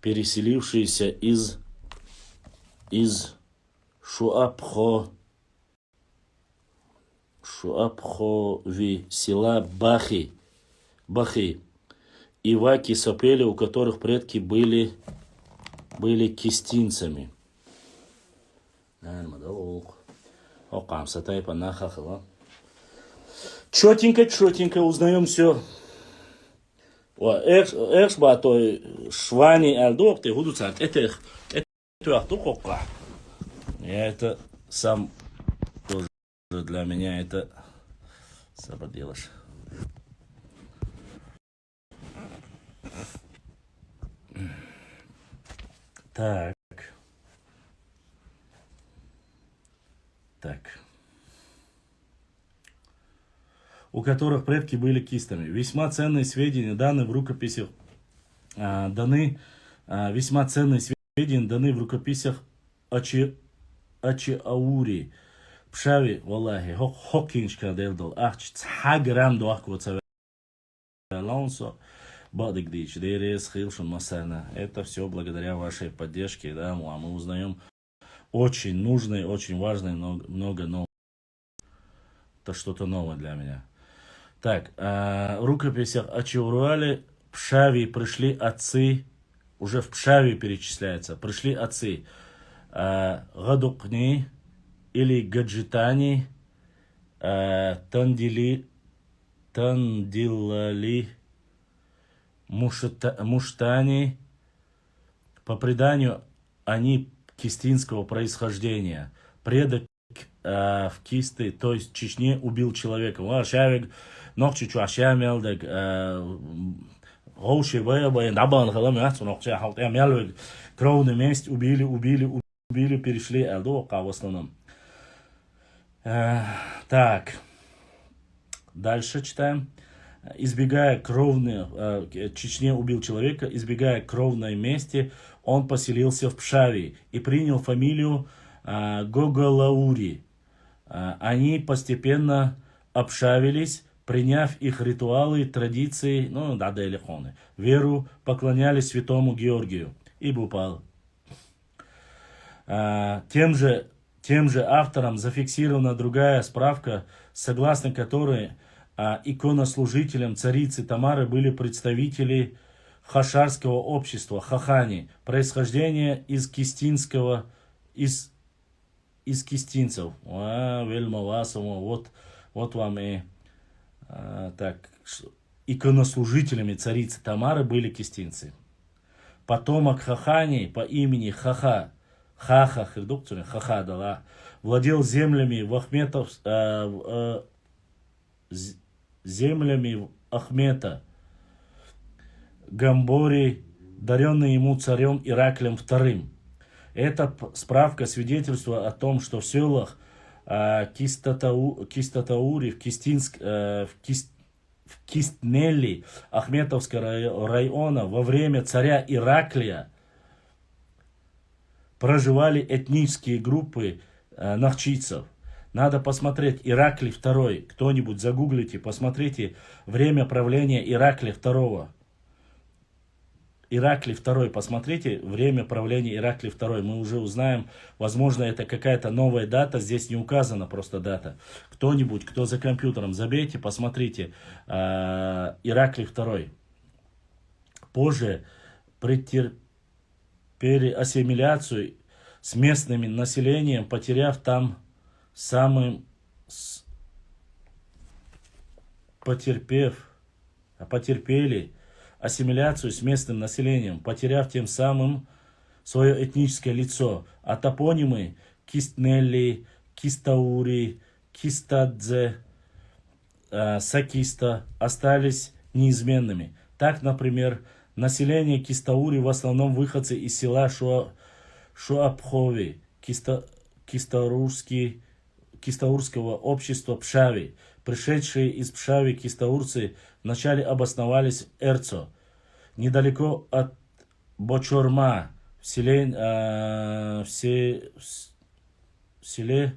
переселившиеся из Шуапхови села Бахи, Иваки Сапели, у которых предки были кистинцами. Четенько узнаем все. Экшбатой швани альдок, ты гуду царт. Это ахтукока. Я это сам тоже для меня это делаешь. Так. У которых предки были кистами. Весьма ценные сведения даны в рукописях Ачиаури. Пшави, валлахи, хокинчка делдал. Ахч цхаграм дуахквоца Алонсо. Бадыгдич, Дерес, Хилшин, Масана. Это все благодаря вашей поддержке, да, мы узнаем очень нужное, очень важное, много нового. Это что-то новое для меня. Так, в рукописях Ачиуруали Пшави пришли отцы, уже в Пшави перечисляется, пришли отцы Гадукни или Гаджитани, Тандилали, Муштани, По преданию, они кистинского происхождения. Предок в Кисты, то есть Чечне, убил человека. Шавик, ногчичу ашамелдек, Гоуши, Вэбэ, Набан, Халамяцу, Ногча, Халтямялвик, кровный месть, убили, перешли Элдока в основном. Так, дальше читаем. Избегая Чечне убил человека, избегая кровной мести, он поселился в Пшаве и принял фамилию Гоголаури. Они постепенно обшавились, приняв их ритуалы, традиции, веру, поклонялись святому Георгию и Бупал. Тем же автором зафиксирована другая справка, согласно которой иконослужителем царицы Тамары были представители хашарского общества, хахани, происхождение из кистинцев. Вот вам и так, иконослужителями царицы Тамары были кистинцы. Потомок хахани по имени Хаха владел землями Ахмета, Гамбори, даренный ему царем Ираклием II. Эта справка свидетельствует о том, что в селах Кистатаури, в Кистнелли Ахметовского района во время царя Ираклия проживали этнические группы нахчийцев. Надо посмотреть Ираклий II. Кто-нибудь загуглите, посмотрите время правления Ираклия II. Ираклий II, посмотрите время правления Ираклия II. Мы уже узнаем, возможно, это какая-то новая дата. Здесь не указана просто дата. Кто-нибудь, кто за компьютером, забейте, посмотрите. Ираклий II. Позже претерпели ассимиляцию с местным населением, потеряв там потерпели ассимиляцию с местным населением, потеряв тем самым свое этническое лицо. А топонимы Кистнелли, Кистаури, Кистадзе, Сакиста остались неизменными. Так, например, население Кистаури в основном выходцы из села Шуапхови, Кистаурского общества Пшави. Пришедшие из Пшави кистаурцы вначале обосновались в Эрцо, недалеко от Бочорма, в селе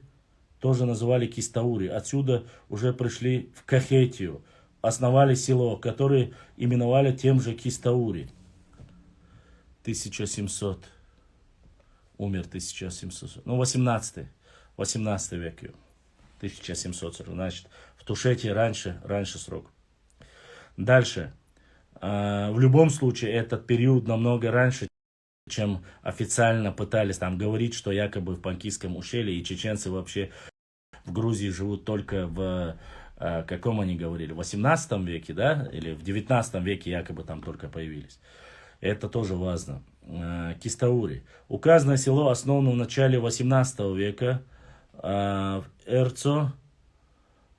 тоже называли Кистаури. Отсюда уже пришли в Кахетию, основали село, которое именовали тем же Кистаури. 1700. Умер 1700. 18 век. 1700. Значит, в Тушете раньше срок. Дальше. В любом случае, этот период намного раньше, чем официально пытались там говорить, что якобы в Панкийском ущелье и чеченцы вообще в Грузии живут только в, каком они говорили, в 18 веке, да, или в 19 веке якобы там только появились. Это тоже важно. Кистаури. Указанное село основано в начале 18 века в Эрцо,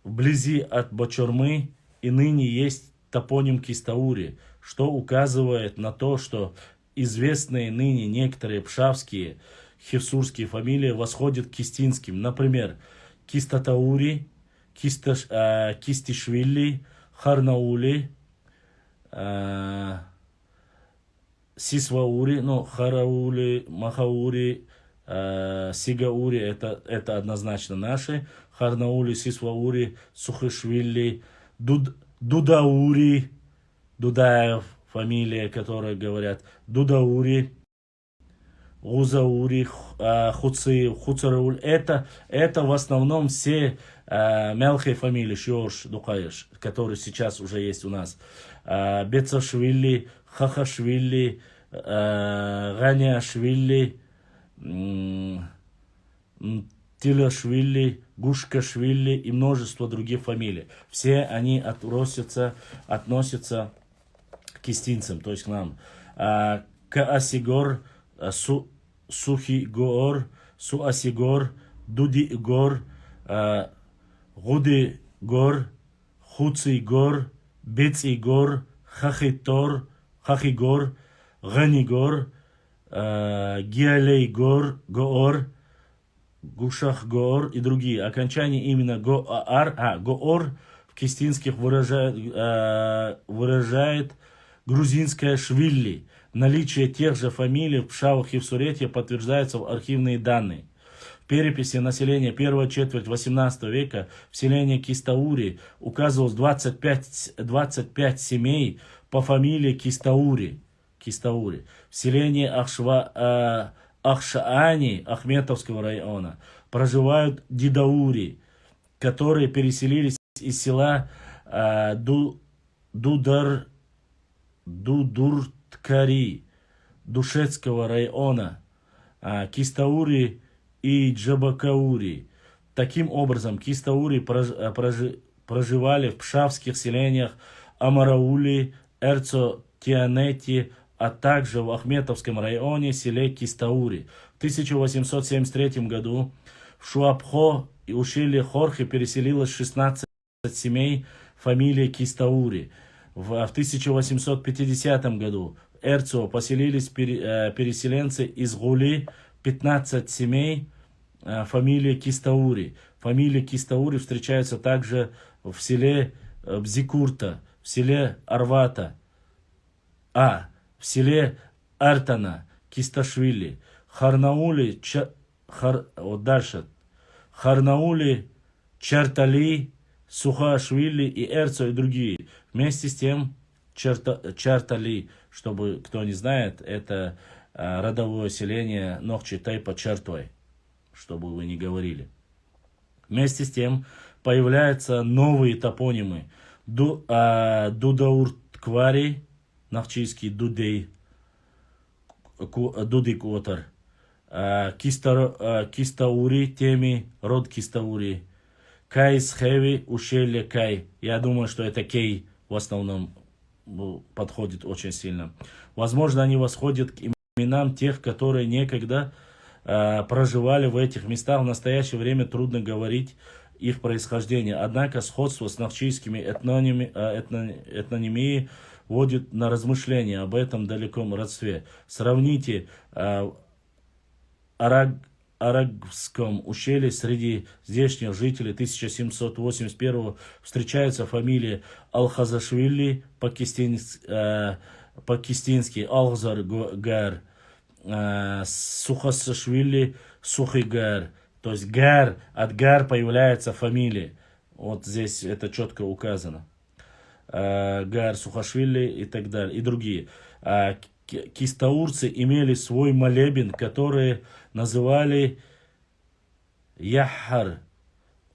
вблизи от Бочормы, и ныне есть топоним Кистаури, что указывает на то, что известные ныне некоторые пшавские херсурские фамилии восходят к кистинским. Например, Кистатаури, Кистишвили, Харнаули, Сисваури, Хараули, Махаури, Сигаури, это однозначно наши. Харнаули, Сисваури, Сухишвили, Дудаури, Дудаев, фамилия, которая говорят, Дудаури, Гузаури, Хуцарауль. Это в основном все мелкие фамилии, Шиош, Дукаеш, которые сейчас уже есть у нас. Бецашвили, Хахашвили, Ганяшвили, Тилашвили, Гушкашвили и множество других фамилий. Все они относятся к кистинцам, то есть к нам. Каасигор, Сухигор, Суасигор, Дудигор, Гудигор, Хуцигор, Бецигор, Хахигор, Ганигор, Гиалейгор, Гоор, Гушахгоор и другие. Окончание именно Гоор в кистинских выражает грузинская Швилли. Наличие тех же фамилий в Пшавах и в Сурете подтверждается в архивные данные. В переписи населения первой четверти 18 века в селении Кистаури указывалось 25 семей по фамилии Кистаури. В селении Ахшаани Ахметовского района проживают дидаури, которые переселились из села Дудурткари Душецкого района, Кистаури и Джабакаури. Таким образом, Кистаури проживали в пшавских селениях Амараули, Эрцо-Тианети, а также в Ахметовском районе селе Кистаури. В 1873 году в Шуабхо и ущелье Хорхе переселилось 16 семей фамилии Кистаури. В 1850 году в Эрцо поселились переселенцы из Гули, 15 семей фамилии Кистаури. Фамилия Кистаури встречается также в селе Бзикурта, в селе Арвата, в селе Артана, Кисташвили, Харнаули, Харнаули, Чартали, Сухашвили и Эрцо и другие. Вместе с тем, Чартали, чтобы кто не знает, это родовое селение Нохчитай под чертой, чтобы вы не говорили. Вместе с тем появляются новые топонимы. Дудауртквари, Нахчийский Дудей, Дудикотар, Кистаури, Теми, род Кистаури, Кайсхеви, ущелье Кай. Я думаю, что это Кей в основном подходит очень сильно. Возможно, они восходят к именам тех, которые некогда проживали в этих местах. В настоящее время трудно говорить их происхождение. Однако сходство с нахчийскими этнонимией вводит на размышления об этом далеком родстве. Сравните Арагвском ущелье среди здешних жителей 1781 встречаются фамилии Алхазашвили, пакистинский Алхзар-Гар, Сухасашвили, Сухигар. То есть Гар, от Гар появляется фамилия. Вот здесь это четко указано. Гар, Сухашвили и так далее, и другие. Кистаурцы имели свой молебен, который называли Яхар.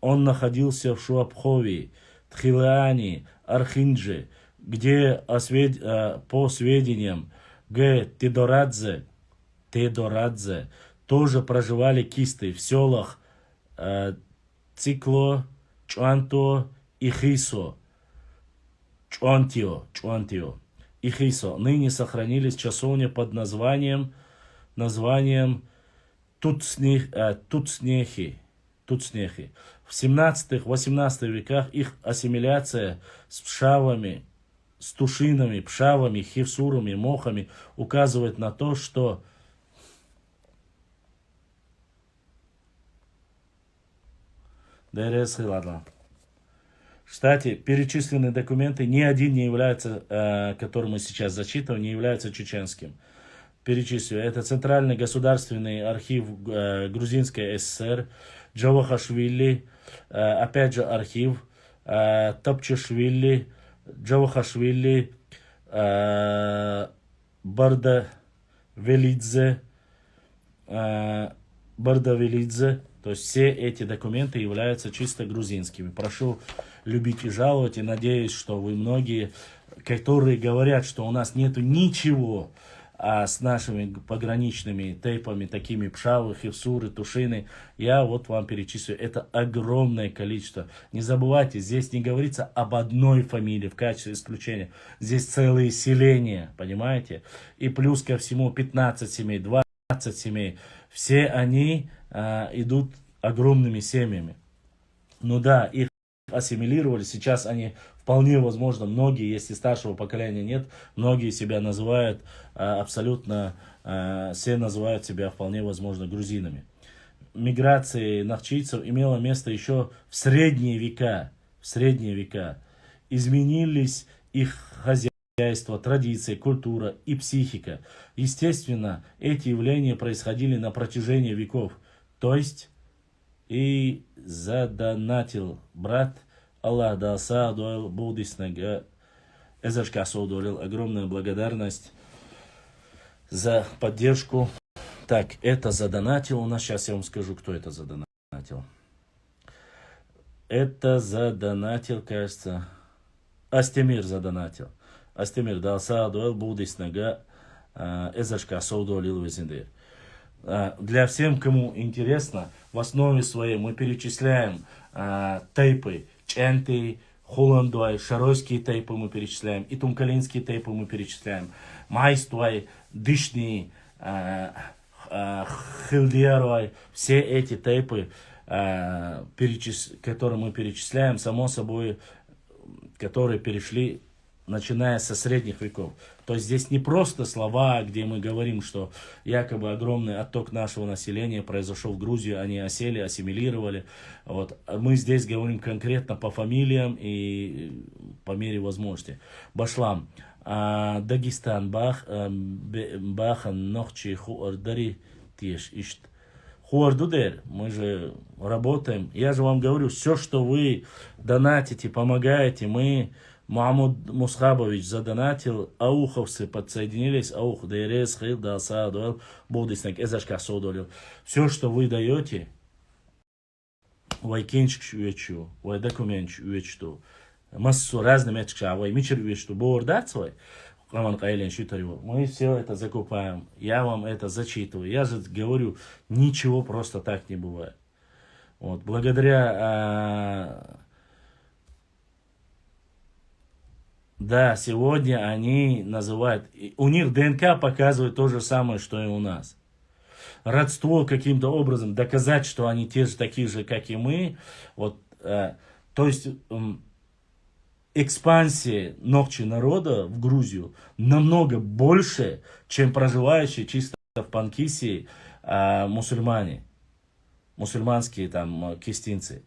Он находился в Шуабхове, Тхилаане, Архиндже, где, по сведениям Тедорадзе, тоже проживали кисты в селах Цикло, Чуанто и Хисо. Чуантио и Хисо. Ныне сохранились часовни под названием Туцнехи. В 17-18 веках их ассимиляция с пшавами, с тушинами, пшавами, хивсурами, мохами указывает на то, что кстати, перечисленные документы, ни один не является, который мы сейчас зачитываем, не является чеченским. Перечислю. Это Центральный государственный архив Грузинской ССР, Джавахашвили, опять же архив, Топчешвили, Джавахашвили, Бардавелидзе. То есть все эти документы являются чисто грузинскими. Прошу любить и жаловать, и надеюсь, что вы многие, которые говорят, что у нас нету ничего с нашими пограничными тейпами, такими пшавы, хивсуры, тушины, я вот вам перечислю. Это огромное количество. Не забывайте, здесь не говорится об одной фамилии в качестве исключения. Здесь целые селения, понимаете? И плюс ко всему 15 семей, 20 15 семей. Все они идут огромными семьями. Ну да, их ассимилировали, сейчас они вполне возможно, многие, если старшего поколения нет, многие себя называют абсолютно, все называют себя вполне возможно грузинами. Миграция нахчийцев имела место еще в средние века. В средние века. Изменились их хозяйство, традиции, культура и психика. Естественно, эти явления происходили на протяжении веков. То есть и задонатил брат, Аллах дался, дойл будиснага, эзашка соудолил. Огромная благодарность за поддержку. Так, это задонатил у нас. Сейчас я вам скажу, кто это задонатил. Это задонатил, кажется, Астемир задонатил. Астемир дался, дойл будиснага, эзашка соудолил везендер. Для всем, кому интересно, в основе своей мы перечисляем тейпы, ченты, холландуай, шаройские тейпы мы перечисляем, и тумкалинские тейпы мы перечисляем, майстуай, дышни, хилдиаруай, все эти тейпы, которые мы перечисляем, само собой, которые перешли, начиная со средних веков. То есть здесь не просто слова, где мы говорим, что якобы огромный отток нашего населения произошел в Грузию, они осели, ассимилировали. Вот. Мы здесь говорим конкретно по фамилиям и по мере возможности. Башлам. Дагестан. Бахан нохчи хуардари теш ишт. Хуардудер. Мы же работаем. Я же вам говорю, все, что вы донатите, помогаете, мы... Мухаммад Мусхабович задонатил, ауховцы подсоединились, аух, дерес, хил, даса, дуэл, будиснак, эзашка соудолил. Все, что вы даете, вайкенчик увечу, вай документч увечу, массу разным этикша, вай мичер увечу, бордат свой, мы все это закупаем, я вам это зачитываю, я же говорю, ничего просто так не бывает. Вот, благодаря... Да, сегодня они называют, у них ДНК показывает то же самое, что и у нас. Родство каким-то образом, доказать, что они те же, такие же, как и мы. Вот, то есть экспансия ногчи народа в Грузию намного больше, чем проживающие чисто в Панкисии мусульмане, мусульманские там кистинцы.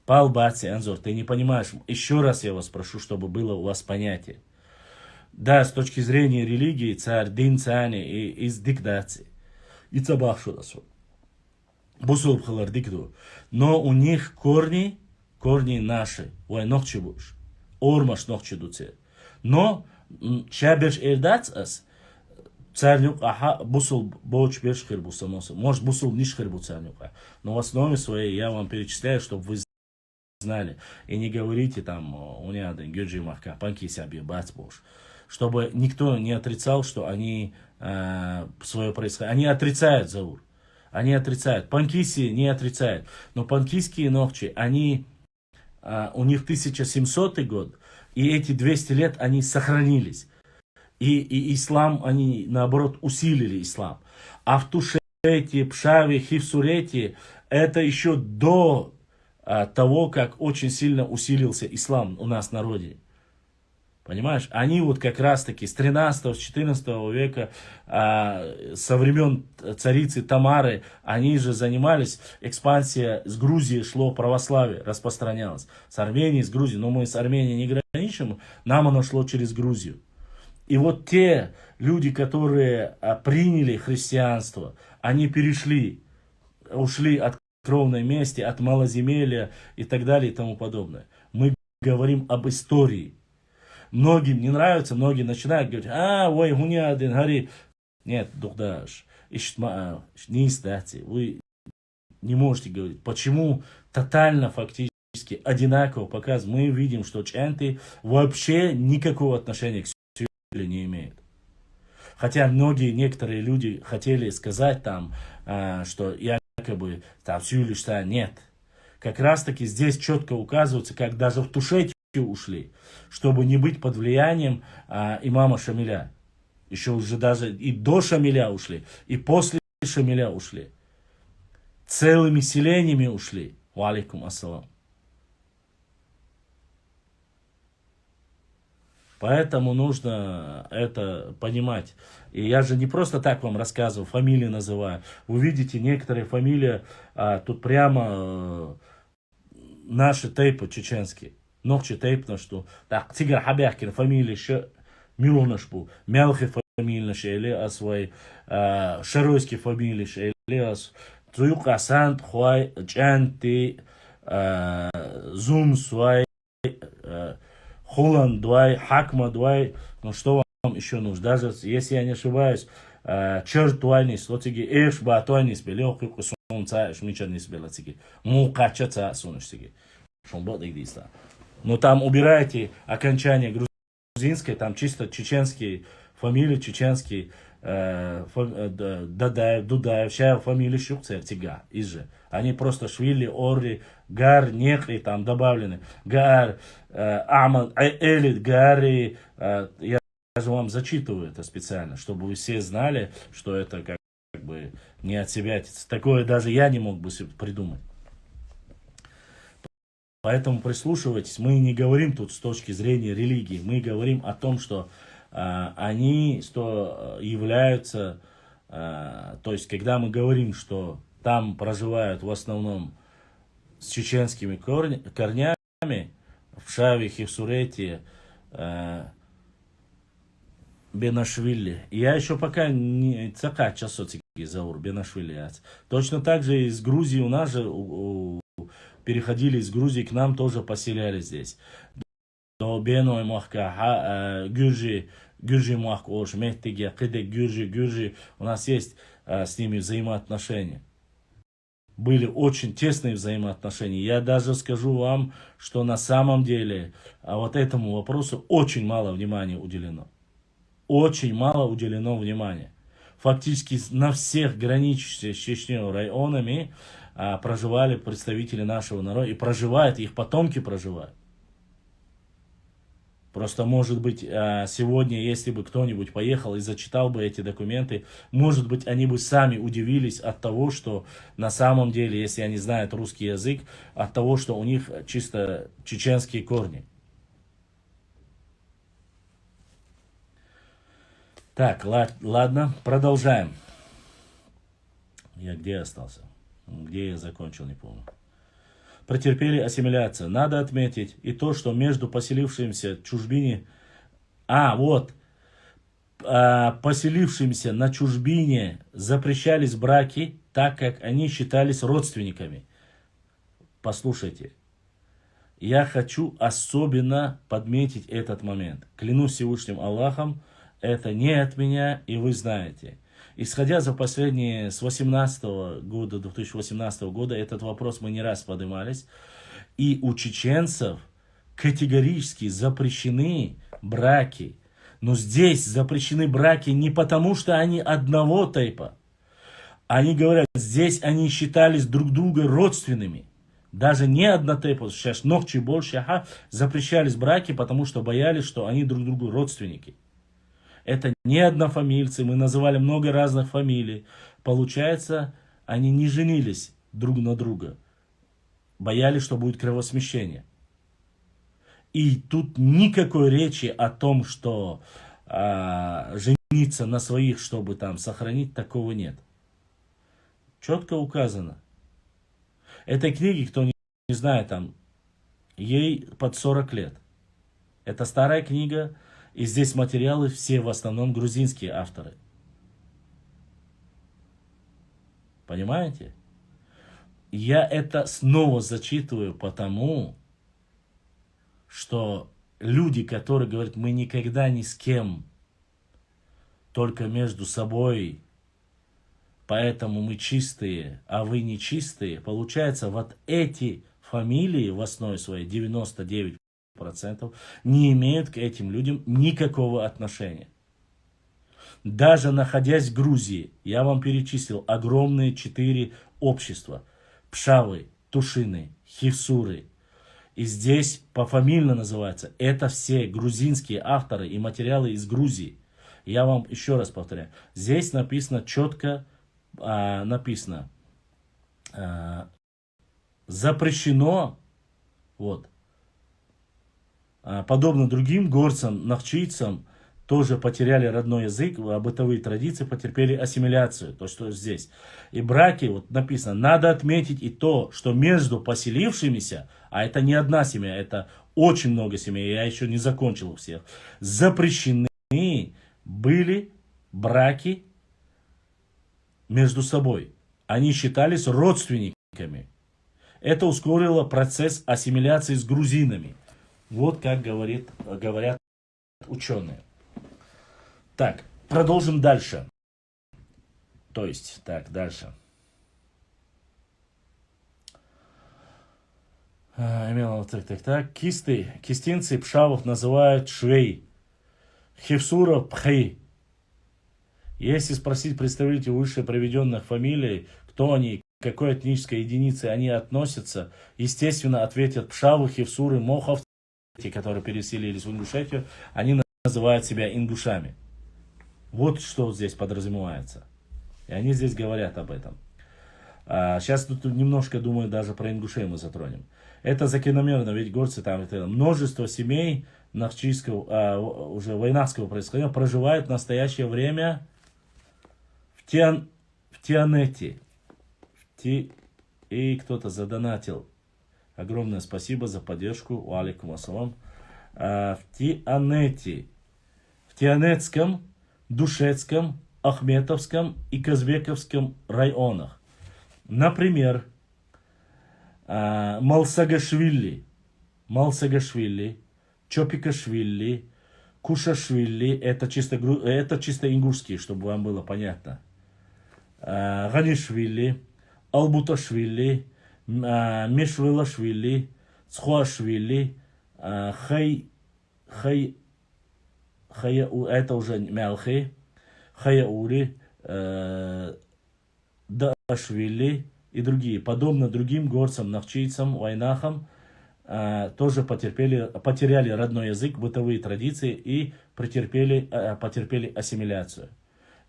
Пал Баци, Анзор, ты не понимаешь, еще раз я вас прошу, чтобы было у вас понятие. Да, с точки зрения религии, царь, дин, цани, и из диктации. И цабахшу дасу. Бусулбхалар дикту. Но у них корни наши. Ой, ногчи будешь. Ормаш ногчи дуце. Но, чабеш эрдац ас, царь нюк, аха, бусул боч беш хирбуса носа. Может, бусул ниш хирбу царь нюка. Но в основе своей я вам перечисляю, чтобы вы знали. И не говорите там, у меня гюджи махка, панки себе бац бош. Чтобы никто не отрицал, что они свое происхождение. Они отрицают Заур. Они отрицают. Панкиси не отрицают. Но панкийские ногчи, они, у них 1700 год, и эти 200 лет они сохранились. И ислам, они наоборот усилили ислам. А в Тушете, Пшаве, Хивсурете, это еще до того, как очень сильно усилился ислам у нас в народе. Понимаешь? Они вот как раз таки с 13-14 века, со времен царицы Тамары, они же занимались, экспансия с Грузии шло православие, распространялось. С Арменией, с Грузией, но мы с Арменией не граничим, нам оно шло через Грузию. И вот те люди, которые приняли христианство, они перешли, ушли от кровной мести, от малоземелья и так далее и тому подобное. Мы говорим об истории. Многим не нравится, многие начинают говорить, ой, гуня один гори. Нет, духдаш, не истати. Вы не можете говорить. Почему тотально, фактически, одинаково показывают? Мы видим, что ченты вообще никакого отношения к сюле не имеют. Хотя некоторые люди хотели сказать там, что якобы там сюле что нет. Как раз таки здесь четко указывается, как даже в Тушете ушли, чтобы не быть под влиянием имама Шамиля. Еще уже даже и до Шамиля ушли, и после Шамиля ушли. Целыми селениями ушли. Ва алейкум ассалам. Поэтому нужно это понимать. И я же не просто так вам рассказываю, фамилии называю. Вы видите, некоторые фамилии, тут прямо наши тейпы чеченские. Ногчи тейп на что. Так, Тигр Хабяхкин, фамилия еще Милонаш был. Мелхи фамилия или асвай. Шаройский фамилия или ас. Туюк Асант, Хуай, Чанти, Зум, Суай, Хулан, Дуай, Хакма, Дуай. Ну что вам еще нужно? Даже если я не ошибаюсь, Черт Дуайнис, Лотиги, Эш, Батуайнис, Белех, Солнца, Шмичернис, Белатиги. Мукачаца, Сунштиги. Шумбот, Игдиста. Но там убирайте окончание грузинское, там чисто чеченские фамилии, чеченские. Дадаев, Дудаев, вся фамилия Шукцев, Тига, Изже. Они просто Швили, Орри, Гар, Нехри там добавлены. Гар, Амад, Элит, Гарри. Я же вам зачитываю это специально, чтобы вы все знали, что это как бы не от себя. Такое даже я не мог бы придумать. Поэтому прислушивайтесь. Мы не говорим тут с точки зрения религии. Мы говорим о том, что они что являются, то есть когда мы говорим, что там проживают в основном с чеченскими корнями, в Шаве, Хевсурете, Бенашвили. Я еще пока не цака часоцики заур Бенашвили. Точно так же из Грузии у нас же переходили из Грузии к нам, тоже поселялись здесь. До Беной Махка, Гюржи Махка, Ош, Мехтиги, Кидек, Гюржи. У нас есть с ними взаимоотношения. Были очень тесные взаимоотношения. Я даже скажу вам, что на самом деле вот этому вопросу очень мало внимания уделено. Очень мало уделено внимания. Фактически на всех граничащих с Чечней районами проживали представители нашего народа. И проживают, их потомки проживают. Просто, может быть, сегодня, если бы кто-нибудь поехал и зачитал бы эти документы, может быть, они бы сами удивились от того, что на самом деле, если они знают русский язык, от того, что у них чисто чеченские корни. Так, ладно, продолжаем. Я где остался? Где я закончил, не помню. Претерпели ассимиляцию. Надо отметить и то, что между поселившимися в чужбине... поселившимся на чужбине запрещались браки, так как они считались родственниками. Послушайте. Я хочу особенно подметить этот момент. Клянусь Всевышним Аллахом, это не от меня, и вы знаете. Исходя за последние, с 2018 года, этот вопрос мы не раз поднимались. И у чеченцев категорически запрещены браки. Но здесь запрещены браки не потому, что они одного типа. Они говорят, здесь они считались друг друга родственными. Даже не однотипа, сейчас ногчи больше, запрещались браки, потому что боялись, что они друг другу родственники. Это не однофамильцы, мы называли много разных фамилий. Получается, они не женились друг на друга. Боялись, что будет кровосмещение. И тут никакой речи о том, что жениться на своих, чтобы там сохранить, такого нет. Четко указано. Этой книге, кто не знает, там, ей под 40 лет. Это старая книга. И здесь материалы все в основном грузинские авторы. Понимаете? Я это снова зачитываю потому, что люди, которые говорят, мы никогда ни с кем, только между собой, поэтому мы чистые, а вы не чистые, получается, вот эти фамилии в основе своей, 99%, не имеют к этим людям никакого отношения. Даже находясь в Грузии, я вам перечислил огромные 4 общества. Пшавы, Тушины, Хевсуры. И здесь пофамильно называется. Это все грузинские авторы и материалы из Грузии. Я вам еще раз повторяю. Здесь написано четко написано, запрещено, вот, подобно другим горцам, нахчийцам, тоже потеряли родной язык, бытовые традиции, потерпели ассимиляцию, то, что здесь. И браки, вот написано, надо отметить и то, что между поселившимися, а это не одна семья, это очень много семей, я еще не закончил всех, запрещены были браки между собой. Они считались родственниками. Это ускорило процесс ассимиляции с грузинами. Вот как говорят ученые. Так, продолжим дальше. То есть, так, дальше. Кистинцы пшавов называют швей. Хевсуров пхей. Если спросить представителей выше приведенных фамилий, кто они, к какой этнической единице они относятся, естественно, ответят пшавы, хевсуры, моховцы, которые переселились в Ингушетию, они называют себя ингушами. Вот что здесь подразумевается. И они здесь говорят об этом. Сейчас тут немножко, думаю, даже про ингушей мы затронем. Это закономерно, ведь горцы там, это множество семей нахчийского, уже войнавского происхождения проживают в настоящее время в Тианете. И кто-то задонатил. Огромное спасибо за поддержку. Алейкум ассалам. В Тианете. В Тианетском, Душецком, Ахметовском и Казбековском районах. Например, Малсагашвили, Чопикашвили, Кушашвили, это чисто ингушские, чтобы вам было понятно. Ганишвили, Албуташвили, Мешвилашвили, Цхуашвили, это уже Мялхи, Хаяури, Дашвили и другие. Подобно другим горцам, нахчийцам, вайнахам, тоже потеряли родной язык, бытовые традиции и потерпели ассимиляцию.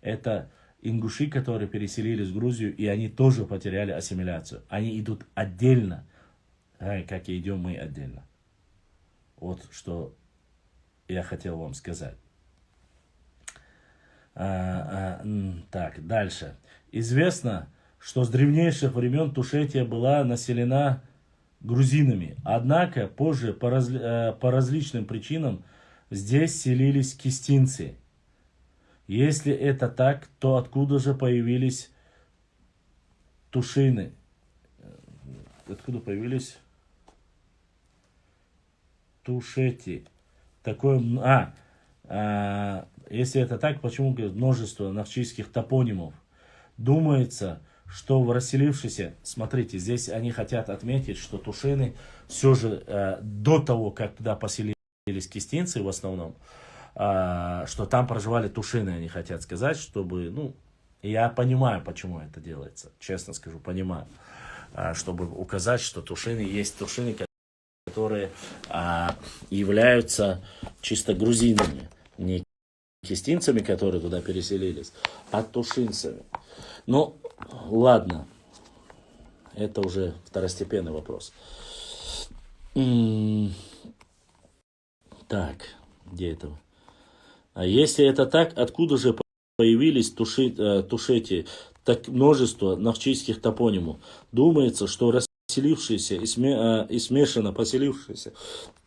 Это ингуши, которые переселились в Грузию, и они тоже потеряли ассимиляцию. Они идут отдельно, как и идем мы отдельно. Вот что я хотел вам сказать. Так, дальше. Известно, что с древнейших времен Тушетия была населена грузинами. Однако позже по различным причинам здесь селились кистинцы. Если это так, то откуда же появились тушины? Откуда появились тушети? Если это так, почему множество нахчийских топонимов? Думается, что в расселившиеся, смотрите, здесь они хотят отметить, что тушины все же до того, как туда поселились кистинцы в основном, что там проживали тушины, они хотят сказать, чтобы, я понимаю, почему это делается, честно скажу, понимаю, чтобы указать, что тушины есть тушины, которые являются чисто грузинами, не кистинцами, которые туда переселились, а тушинцами. Ну, ладно, это уже второстепенный вопрос. Так, где это? А если это так, откуда же появились тушети, так множество нахчийских топонимов? Думается, что расселившиеся и смешанно поселившиеся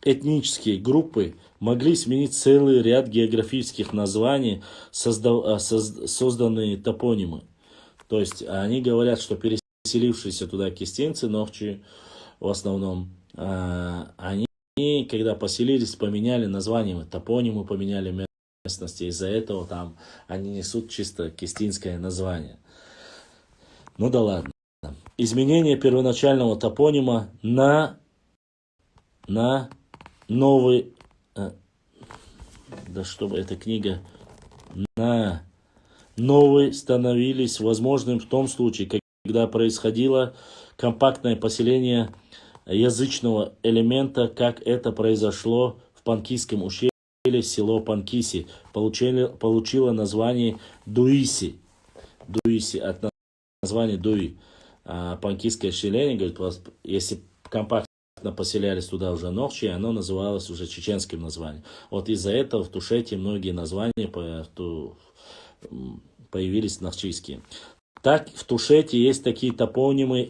этнические группы могли сменить целый ряд географических названий, созданные топонимы. То есть они говорят, что переселившиеся туда кистинцы, нохчи в основном, они, когда поселились, поменяли название, топонимы поменяли местности, из-за этого там они несут чисто кистинское название. Ну да ладно. Изменение первоначального топонима на новый, чтобы эта книга, на новый становились возможным в том случае, когда происходило компактное поселение язычного элемента, как это произошло в Панкисском ущелье. Село Панкиси получило название Дуиси от название Дуи, панкистское селение, говорит, если компактно поселялись туда уже ногчи, оно называлось уже чеченским названием. Вот из-за этого в Тушете многие названия появились нахчийские. Так, в Тушете есть такие топонимы,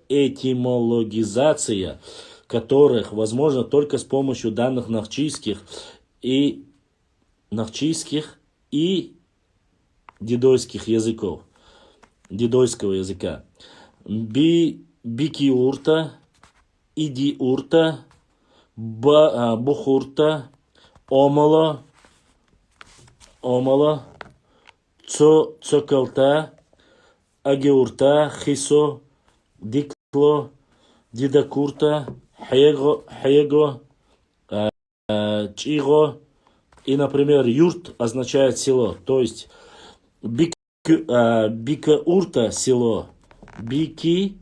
этимологизация которых возможно только с помощью данных нахчийских и дидойских языков, дидойского языка. Бикиурта, идиурта, бухурта, омало, цоколта, агиурта, хисо, дикло, дидакурта, хего, чиго. И, например, юрт означает село. То есть бикаурта село, бики,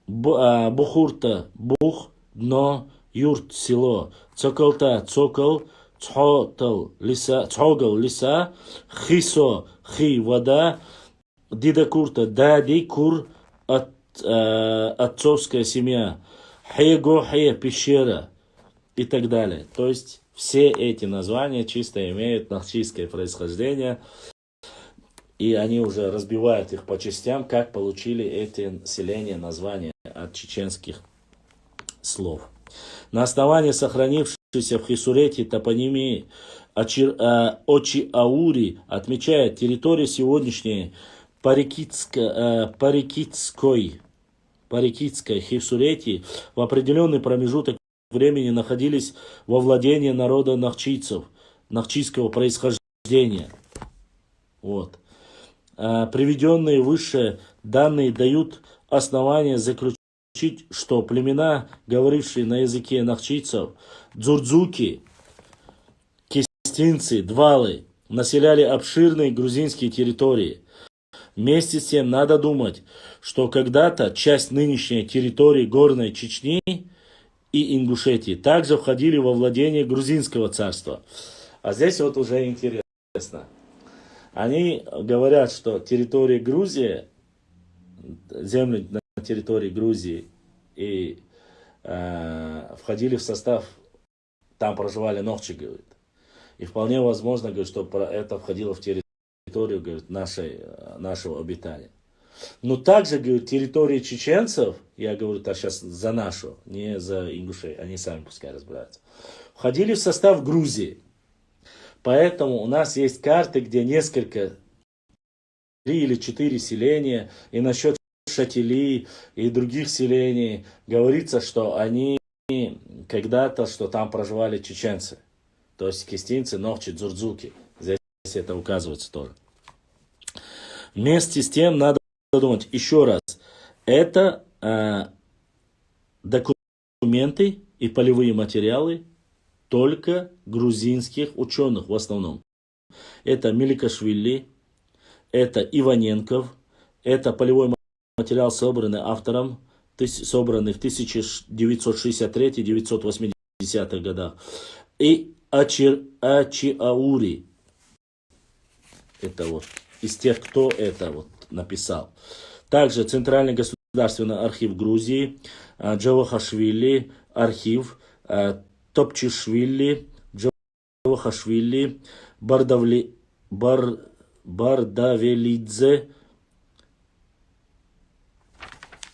бухурта бух, дно, юрт село, цоколта цокол, цогал лиса, хисо хи вода, дидакурта дади кур, отцовская семья, хего пещера и так далее. То есть все эти названия чисто имеют нахчийское происхождение, и они уже разбивают их по частям, как получили эти селения названия от чеченских слов. На основании сохранившейся в Хисурете топонимии Очи-Аури отмечает территорию сегодняшней Парикитской Хисурети в определенный промежуток времени находились во владении народа нахчийцев, нахчийского происхождения. Вот. Приведенные выше данные дают основание заключить, что племена, говорившие на языке нахчийцев, дзурдзуки, кистинцы, двалы, населяли обширные грузинские территории. Вместе с тем надо думать, что когда-то часть нынешней территории Горной Чечни и Ингушетии также входили во владение грузинского царства. А здесь вот уже интересно. Они говорят, что территория Грузии, земли на территории Грузии и входили в состав, там проживали ногчи, говорит. И вполне возможно, говорит, что это входило в территорию, говорит, нашего обитания. Но также, говорит, территории чеченцев, я говорю так сейчас за нашу, не за ингушей, они сами пускай разбираются, входили в состав Грузии. Поэтому у нас есть карты, где несколько, 3 или 4 селения, и насчет Шатили и других селений говорится, что они когда-то, что там проживали чеченцы. То есть кистинцы, ногчи, дзурдзуки. Здесь это указывается тоже. Вместе с тем надо думать еще раз. Это документы и полевые материалы только грузинских ученых в основном. Это Меликашвили, это Иваненков, это полевой материал, собранный автором, собранный в 1963-1980 годах. И Очи-Аури. Это вот из тех, кто это вот написал. Также Центральный государственный архив Грузии, Джавахашвили, архив, Топчишвили, Джавахашвили, Бардавелидзе.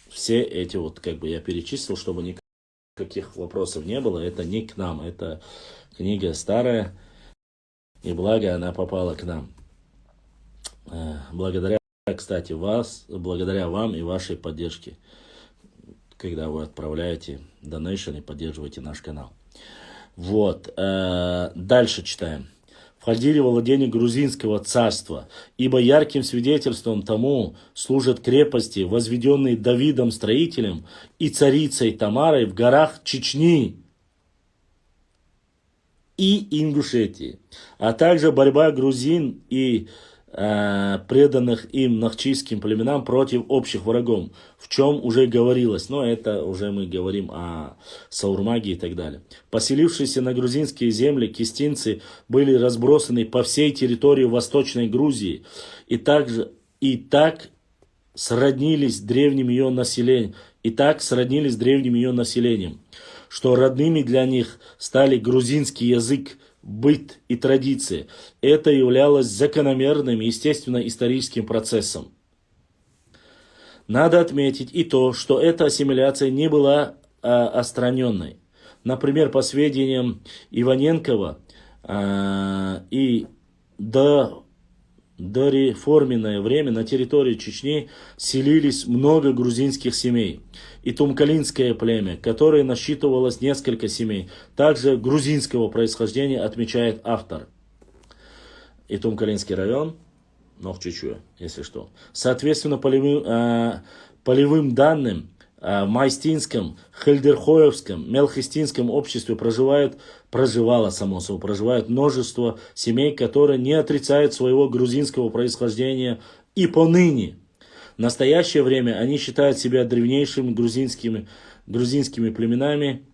Все эти вот, как бы я перечислил, чтобы никаких вопросов не было. Это не к нам, это книга старая, и благо она попала к нам. Благодаря, кстати, благодаря вам и вашей поддержке, когда вы отправляете донейшн и поддерживаете наш канал. Вот, дальше читаем. Входили во владение грузинского царства, ибо ярким свидетельством тому служат крепости, возведенные Давидом строителем и царицей Тамарой в горах Чечни и Ингушетии, а также борьба грузин и преданных им нахчийским племенам против общих врагов, в чем уже говорилось, но это уже мы говорим о Саурмаге и так далее. Поселившиеся на грузинские земли кистинцы были разбросаны по всей территории Восточной Грузии, и также и так сроднились древним ее населением, что родными для них стали грузинский язык, быт и традиции. Это являлось закономерным, естественно, историческим процессом. Надо отметить и то, что эта ассимиляция не была отстраненной. Например, по сведениям Иваненкова, и до реформенное время на территории Чечни селились много грузинских семей. И тумкалинское племя, которое насчитывалось несколько семей, также грузинского происхождения, отмечает автор. И тумкалинский район, Нохчичуя, если что. Соответственно, полевым данным, в Майстинском, Хельдерхоевском, Мелхистинском обществе проживает множество семей, которые не отрицают своего грузинского происхождения и поныне. В настоящее время они считают себя древнейшими грузинскими племенами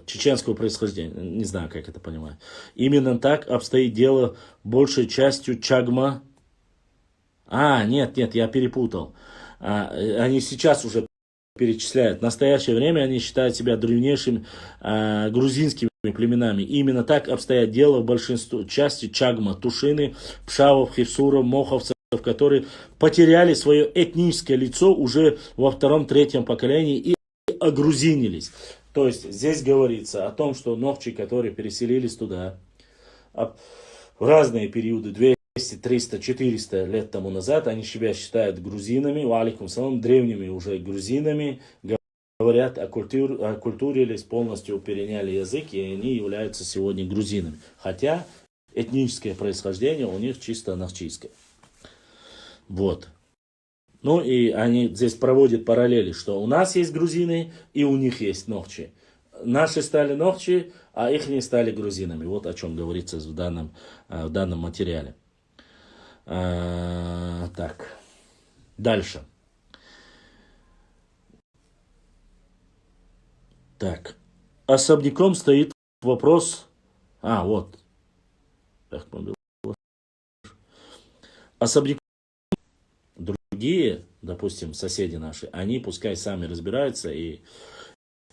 чеченского происхождения. Не знаю, как это понимать. Именно так обстоит дело большей частью Чагма. Нет, я перепутал. Они сейчас уже перечисляют. В настоящее время они считают себя древнейшими грузинскими племенами. Именно так обстоят дела в большинстве части Чагма, Тушины, Пшавов, Хевсуров, Моховцев, которые потеряли свое этническое лицо уже во втором-третьем поколении и огрузинились. То есть здесь говорится о том, что нохчи, которые переселились туда в разные периоды, 200, 300, 400 лет тому назад, они себя считают грузинами, валикум салам, древними уже грузинами, говорят о культуре, полностью переняли язык, и они являются сегодня грузинами. Хотя этническое происхождение у них чисто нохчийское. Вот. Ну и они здесь проводят параллели, что у нас есть грузины и у них есть нохчи. Наши стали нохчи, а их не стали грузинами. Вот о чем говорится в данном материале. Так, дальше. Так, особняком стоит вопрос... вот. Так, особняком другие, допустим, соседи наши, они пускай сами разбираются, и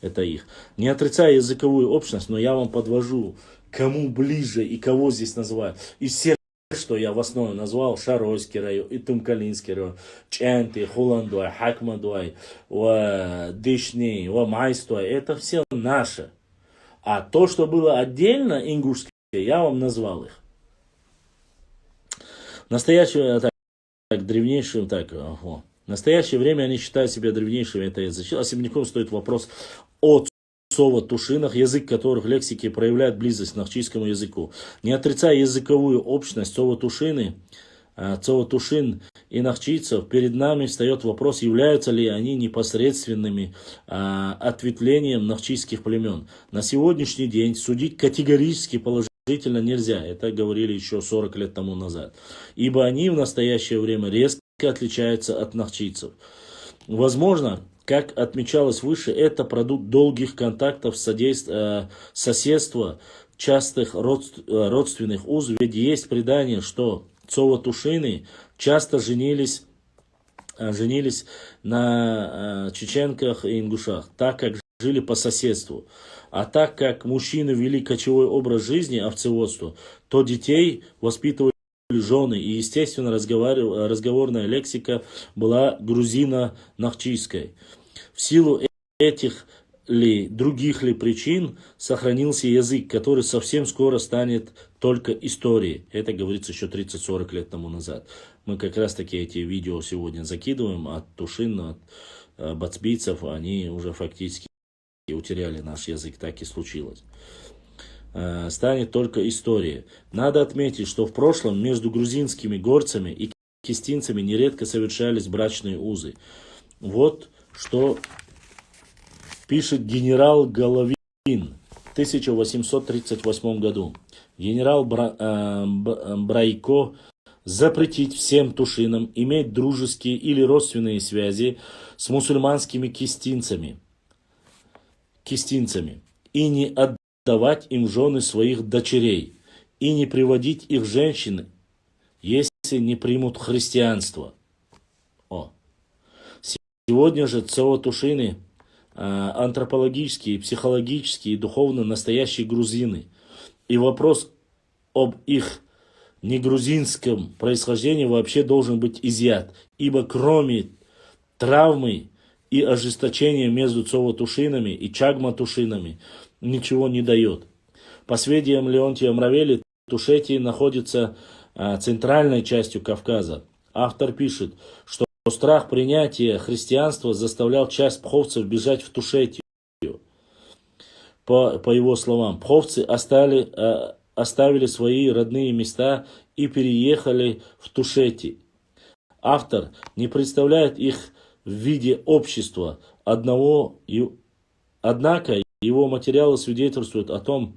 это их. Не отрицая языковую общность, но я вам подвожу, кому ближе и кого здесь называют. Из всех, что я в основе назвал, Шаройский район, и Тумкалинский район, Ченты, Хуландуай, Хакмадуай, Дышни, Майстуай, это все наше. А то, что было отдельно ингушское, я вам назвал их. В настоящее время они считают себя древнейшими, это я зачитал. Особняком стоит вопрос о цово-тушинах, язык которых в лексике проявляет близость к нохчийскому языку. Не отрицая языковую общность цово-тушин и нохчийцев, перед нами встает вопрос, являются ли они непосредственными ответвлением нохчийских племен. На сегодняшний день судить категорически положительно нельзя, это говорили еще 40 лет тому назад, ибо они в настоящее время резко отличаются от нохчийцев. Возможно, как отмечалось выше, это продукт долгих контактов, соседства, частых родственных уз, ведь есть предание, что цово-тушины часто женились на чеченках и ингушах, так как жили по соседству. А так как мужчины вели кочевой образ жизни, овцеводство, то детей воспитывали жены, и, естественно, разговорная лексика была грузино-нохчийской. В силу этих других причин сохранился язык, который совсем скоро станет только историей. Это говорится еще 30-40 лет тому назад. Мы как раз таки эти видео сегодня закидываем от тушин, от бацбийцев, они уже фактически утеряли наш язык, так и случилось. Станет только историей. Надо отметить, что в прошлом между грузинскими горцами и кистинцами нередко совершались брачные узы. Вот что пишет генерал Головин в 1838 году. Генерал Брайко запретить всем тушинам иметь дружеские или родственные связи с мусульманскими кистинцами и не отдавать им в жены своих дочерей, и не приводить их женщин если не примут христианство. О. Сегодня же Цово-Тушины антропологически, психологически и духовно настоящие грузины. И вопрос об их негрузинском происхождении вообще должен быть изъят. Ибо кроме травмы и ожесточения между Цово-Тушинами и Чагма-Тушинами ничего не дает. По сведениям Леонтия Мравели, Тушети находится центральной частью Кавказа. Автор пишет, что страх принятия христианства заставлял часть пховцев бежать в Тушетию. По его словам, пховцы оставили свои родные места и переехали в Тушети. Автор не представляет их в виде общества одного, однако его материалы свидетельствуют о том,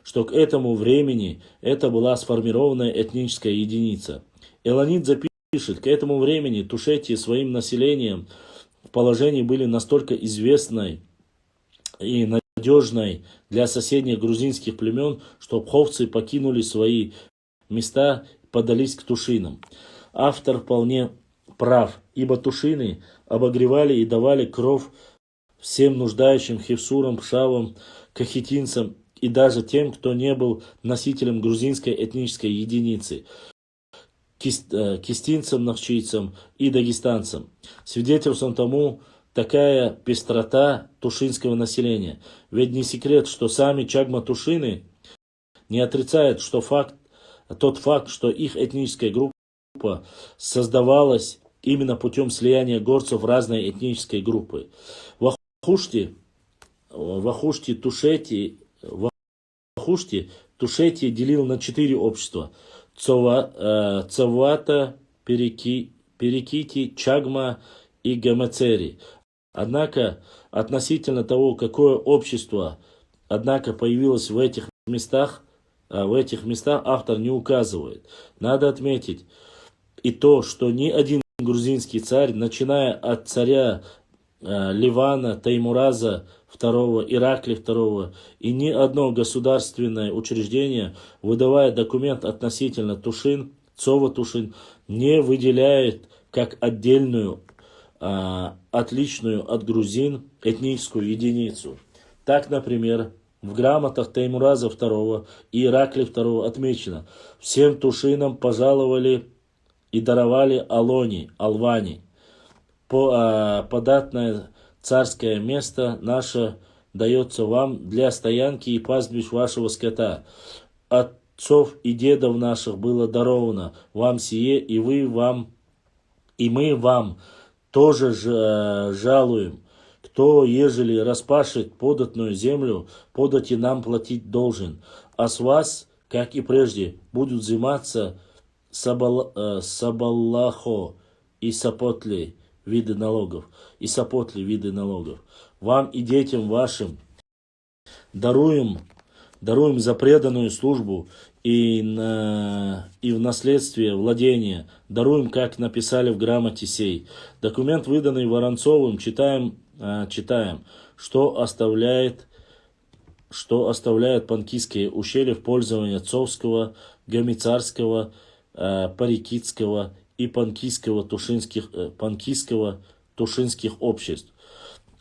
что к этому времени это была сформированная этническая единица. Эланидзе пишет, к этому времени Тушети своим населением в положении были настолько известной и надежной для соседних грузинских племен, что пховцы покинули свои места и подались к тушинам. Автор вполне прав, ибо тушины обогревали и давали кров всем нуждающим хевсурам, пшавам, кахетинцам и даже тем, кто не был носителем грузинской этнической единицы, кистинцам, нахчийцам и дагестанцам. Свидетельством тому такая пестрота тушинского населения. Ведь не секрет, что сами Чагма-Тушины не отрицают, что тот факт, что их этническая группа создавалась именно путем слияния горцев разной этнической группы. В Ахушти Тушети делил на 4 общества: Цовата, Перекити, Чагма и Гамацери. Однако, относительно того, какое общество, появилось в этих местах, автор не указывает. Надо отметить и то, что ни один грузинский царь, начиная от царя Ливана, Таймураза II, Иракли II, и ни одно государственное учреждение, выдавая документ относительно Тушин, Цово-Тушин, не выделяет как отдельную, отличную от грузин этническую единицу. Так, например, в грамотах Таймураза II и Иракли II отмечено: всем тушинам пожаловали и даровали алвани. Податное царское место наше дается вам для стоянки и пастбищ вашего скота. Отцов и дедов наших было даровано вам сие, и мы вам тоже жалуем. Кто, ежели распашет податную землю, подати нам платить должен. А с вас, как и прежде, будут взиматься сабаллахо и сапотли виды налогов. Вам и детям вашим даруем за преданную службу и в наследствие владения. Даруем, как написали в грамоте сей. Документ, выданный Воронцовым, читаем, что оставляет Панкийское ущелье в пользование Цовского, Гамицарского, Парикитского и Панкийского тушинских обществ.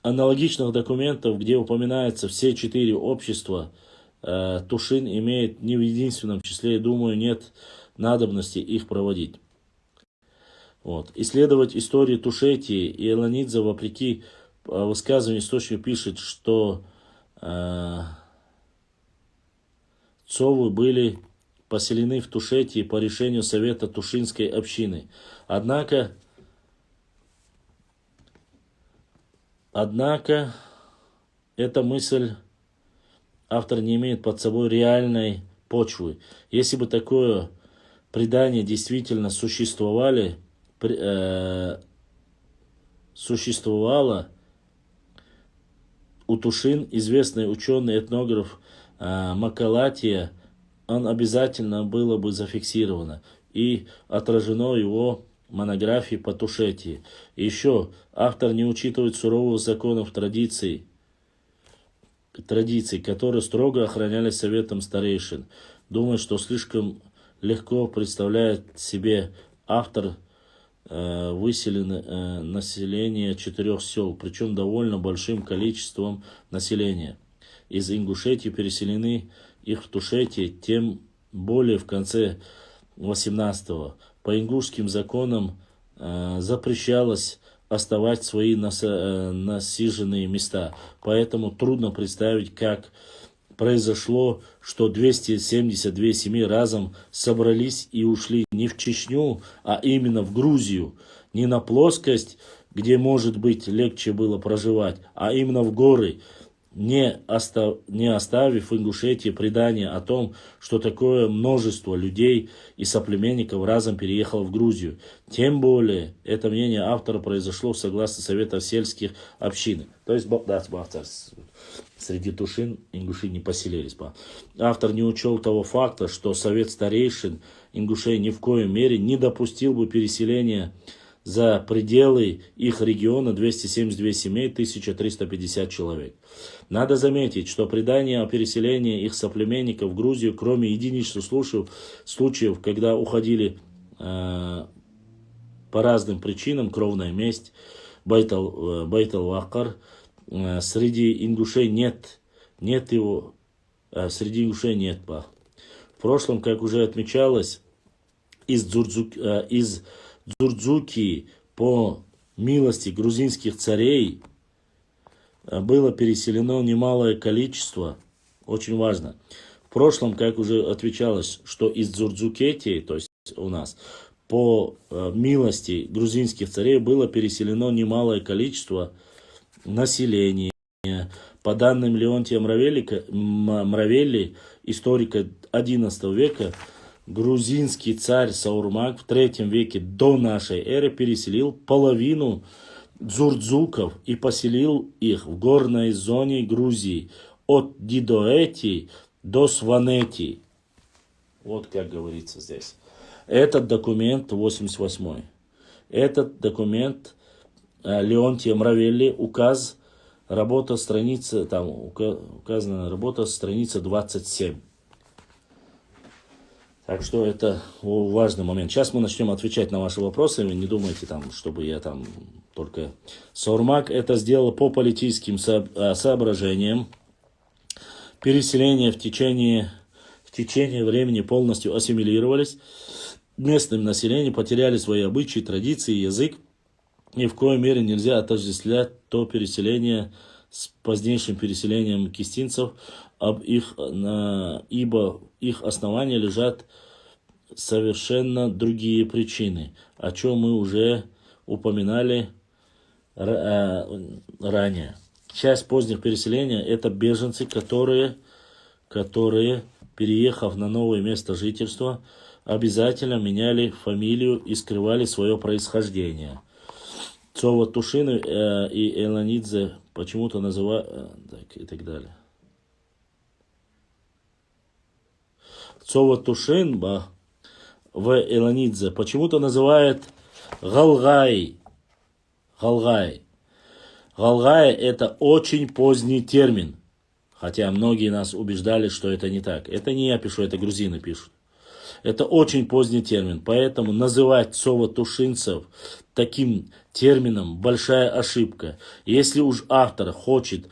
Аналогичных документов, где упоминаются все 4 общества, Тушин имеет не в единственном числе, и, думаю, нет надобности их проводить. Исследовать историю Тушетии и Эланидзе, вопреки высказыванию источника, пишет, что Цовы были поселены в Тушетии по решению Совета Тушинской общины. Однако эта мысль автор не имеет под собой реальной почвы. Если бы такое предание действительно существовало, у Тушин известный ученый-этнограф Макалатия, он обязательно было бы зафиксировано и отражено его монографии по Тушетии. Еще автор не учитывает суровых законов традиций, которые строго охранялись Советом старейшин. Думаю, что слишком легко представляет себе автор выселено население 4 сел, причем довольно большим количеством населения. Из Ингушетии переселены их в Тушетии, тем более в конце 18-го. По ингушским законам запрещалось оставать свои насиженные места. Поэтому трудно представить, как произошло, что 272 семьи разом собрались и ушли не в Чечню, а именно в Грузию. Не на плоскость, где, может быть, легче было проживать, а именно в горы, не оставив в Ингушетии предание о том, что такое множество людей и соплеменников разом переехало в Грузию. Тем более, это мнение автора произошло согласно советов сельских общин. То есть, среди тушин ингуши не поселились. Автор не учел того факта, что совет старейшин ингушей ни в коем мере не допустил бы переселения за пределы их региона 272 семей, 1350 человек. Надо заметить, что предание о переселении их соплеменников в Грузию, кроме единичных случаев, когда уходили по разным причинам, кровная месть, байтал-вакар, среди ингушей нет его, среди ингушей нет. В прошлом, как уже отмечалось, из Дзурдзуки по милости грузинских царей было переселено немалое количество, очень важно. В прошлом, как уже отмечалось, что из Дзурдзукетии, то есть у нас, по милости грузинских царей было переселено немалое количество населения. По данным Леонтия Мравелли, историка XI века, грузинский царь Саурмак в III веке до нашей эры переселил половину дзурдзуков и поселил их в горной зоне Грузии от Дидоэти до Сванети. Вот как говорится здесь. Этот документ 88-й. Этот документ Леонтия Мравелли, указ, работа страница, там указана работа страница 27. Так что это важный момент. Сейчас мы начнем отвечать на ваши вопросы. Вы не думайте, чтобы я только... Саурмак это сделал по политическим соображениям. Переселения в течение времени полностью ассимилировались. Местным населением потеряли свои обычаи, традиции, язык. Ни в коей мере нельзя отождествлять то переселение с позднейшим переселением кистинцев, ибо их основания лежат совершенно другие причины, о чем мы уже упоминали ранее. Часть поздних переселений – это беженцы, которые, переехав на новое место жительства, обязательно меняли фамилию и скрывали свое происхождение. Цова-Тушин и Эланидзе почему-то называют... и так далее. Цова-Тушин в Эланидзе почему-то называют Галгай. Галгай это очень поздний термин. Хотя многие нас убеждали, что это не так. Это не я пишу, это грузины пишут. Это очень поздний термин. Поэтому называть цова-тушинцев таким термином большая ошибка. Если уж автор хочет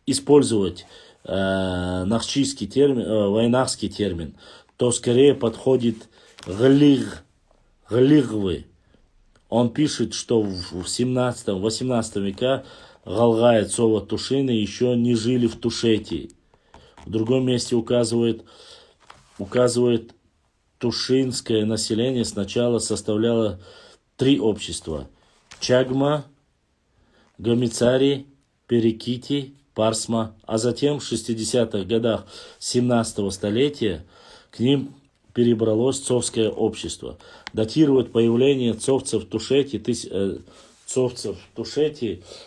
использовать нахчийский термин, вайнахский термин, то скорее подходит галигвы. Он пишет, что в 17-18 века Галгай, Цова-Тушины еще не жили в Тушетии. В другом месте указывает тушинское население сначала составляло 3 общества: Чагма, Гамицари, Перекити, Парсма, а затем в 60-х годах 17-го столетия к ним перебралось цовское общество. Датировать появление цовцев в Тушетии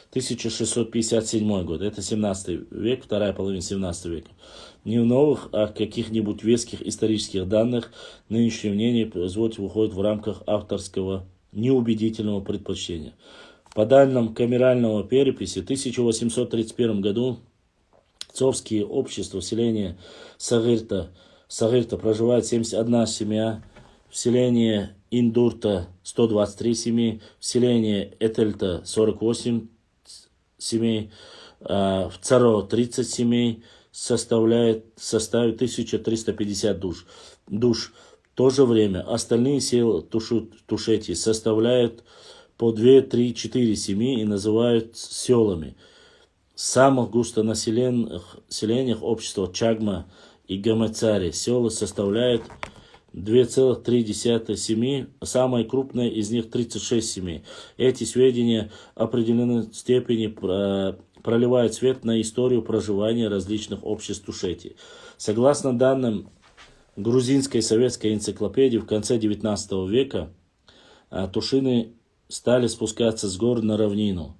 1657 год. Это 17 век, вторая половина 17 века. Не в новых, а каких-нибудь веских исторических данных нынешнее мнение, позвольте, выходит в рамках авторского неубедительного предпочтения. По данным камерального переписи, в 1831 году цовские общества селения Сагырта проживает 71 семья, в селении Индурта 123 семьи, в селении Этельта 48 семей, в Царо 30 семей, составит 1350 душ. В то же время остальные села Тушети составляют по 2, 3, 4 семьи и называют селами. В самых густонаселенных селениях общества Чагма и Гамацари села составляют 2,3 семьи, самая крупная из них 36 семей. Эти сведения в определенной степени проливают свет на историю проживания различных обществ Тушети. Согласно данным грузинской советской энциклопедии, в конце 19 века тушины стали спускаться с гор на равнину,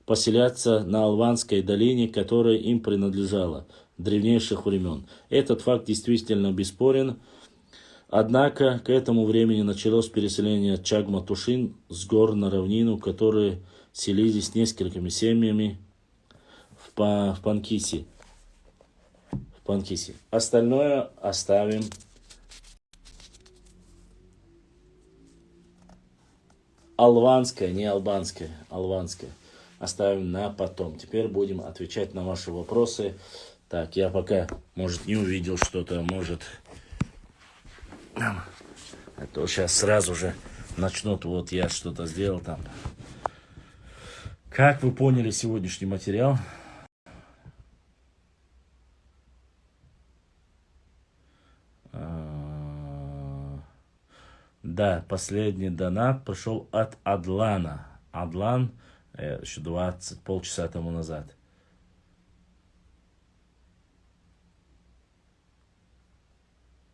поселяться на Алванской долине, которая им принадлежала древнейших времен. Этот факт действительно бесспорен. Однако к этому времени началось переселение Чагма-Тушин с гор на равнину, которые селились несколькими семьями в Панкиси. Остальное оставим. Алванское, не албанское, алванское. Оставим на потом. Теперь будем отвечать на ваши вопросы. Так, я пока, может, не увидел что-то, может... А то сейчас сразу же начнут, вот я что-то сделал там. Как вы поняли сегодняшний материал? Да, последний донат пришел от Адлана. Адлан еще полчаса тому назад.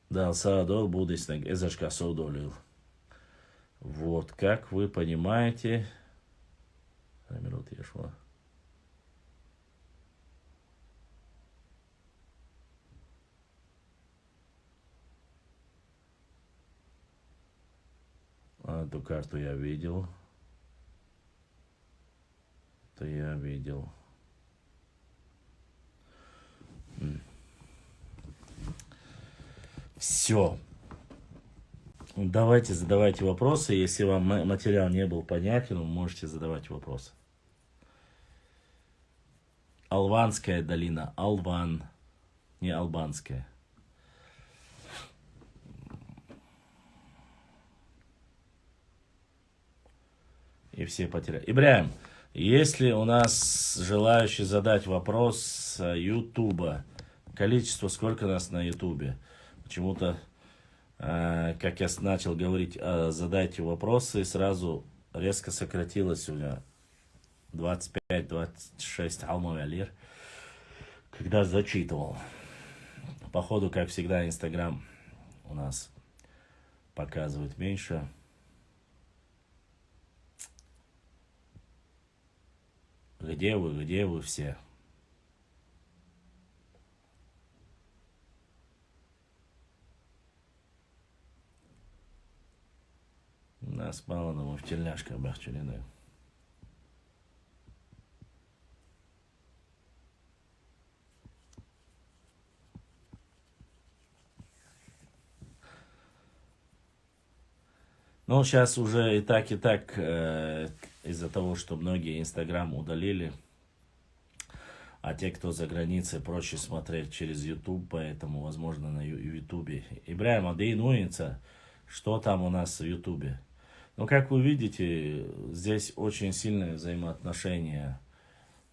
Да, Саадол Будиснег, Эзашка Саудолил. Вот, как вы понимаете... Минут я шла. Эту карту я видел. Это я видел. Все. Давайте задавайте вопросы. Если вам материал не был понятен, вы можете задавать вопросы. Алванская долина. Алван. Не албанская. И все потеряли. Ибрahim, если у нас желающий задать вопрос с Ютуба, количество сколько нас на Ютубе? Почему-то, как я начал говорить, задайте вопросы, сразу резко сократилось у меня 25-26 алмавалир, когда зачитывал. Походу, как всегда, Инстаграм у нас показывает меньше. Где вы все? Нас мало, но мы в тельняшках бахчулины. Ну, сейчас уже и так, из-за того, что многие Инстаграм удалили, а те, кто за границей, проще смотреть через Ютуб, поэтому, возможно, на Ютубе. Ибрahim, адейнуется, что там у нас в Ютубе? Ну, как вы видите, здесь очень сильное взаимоотношение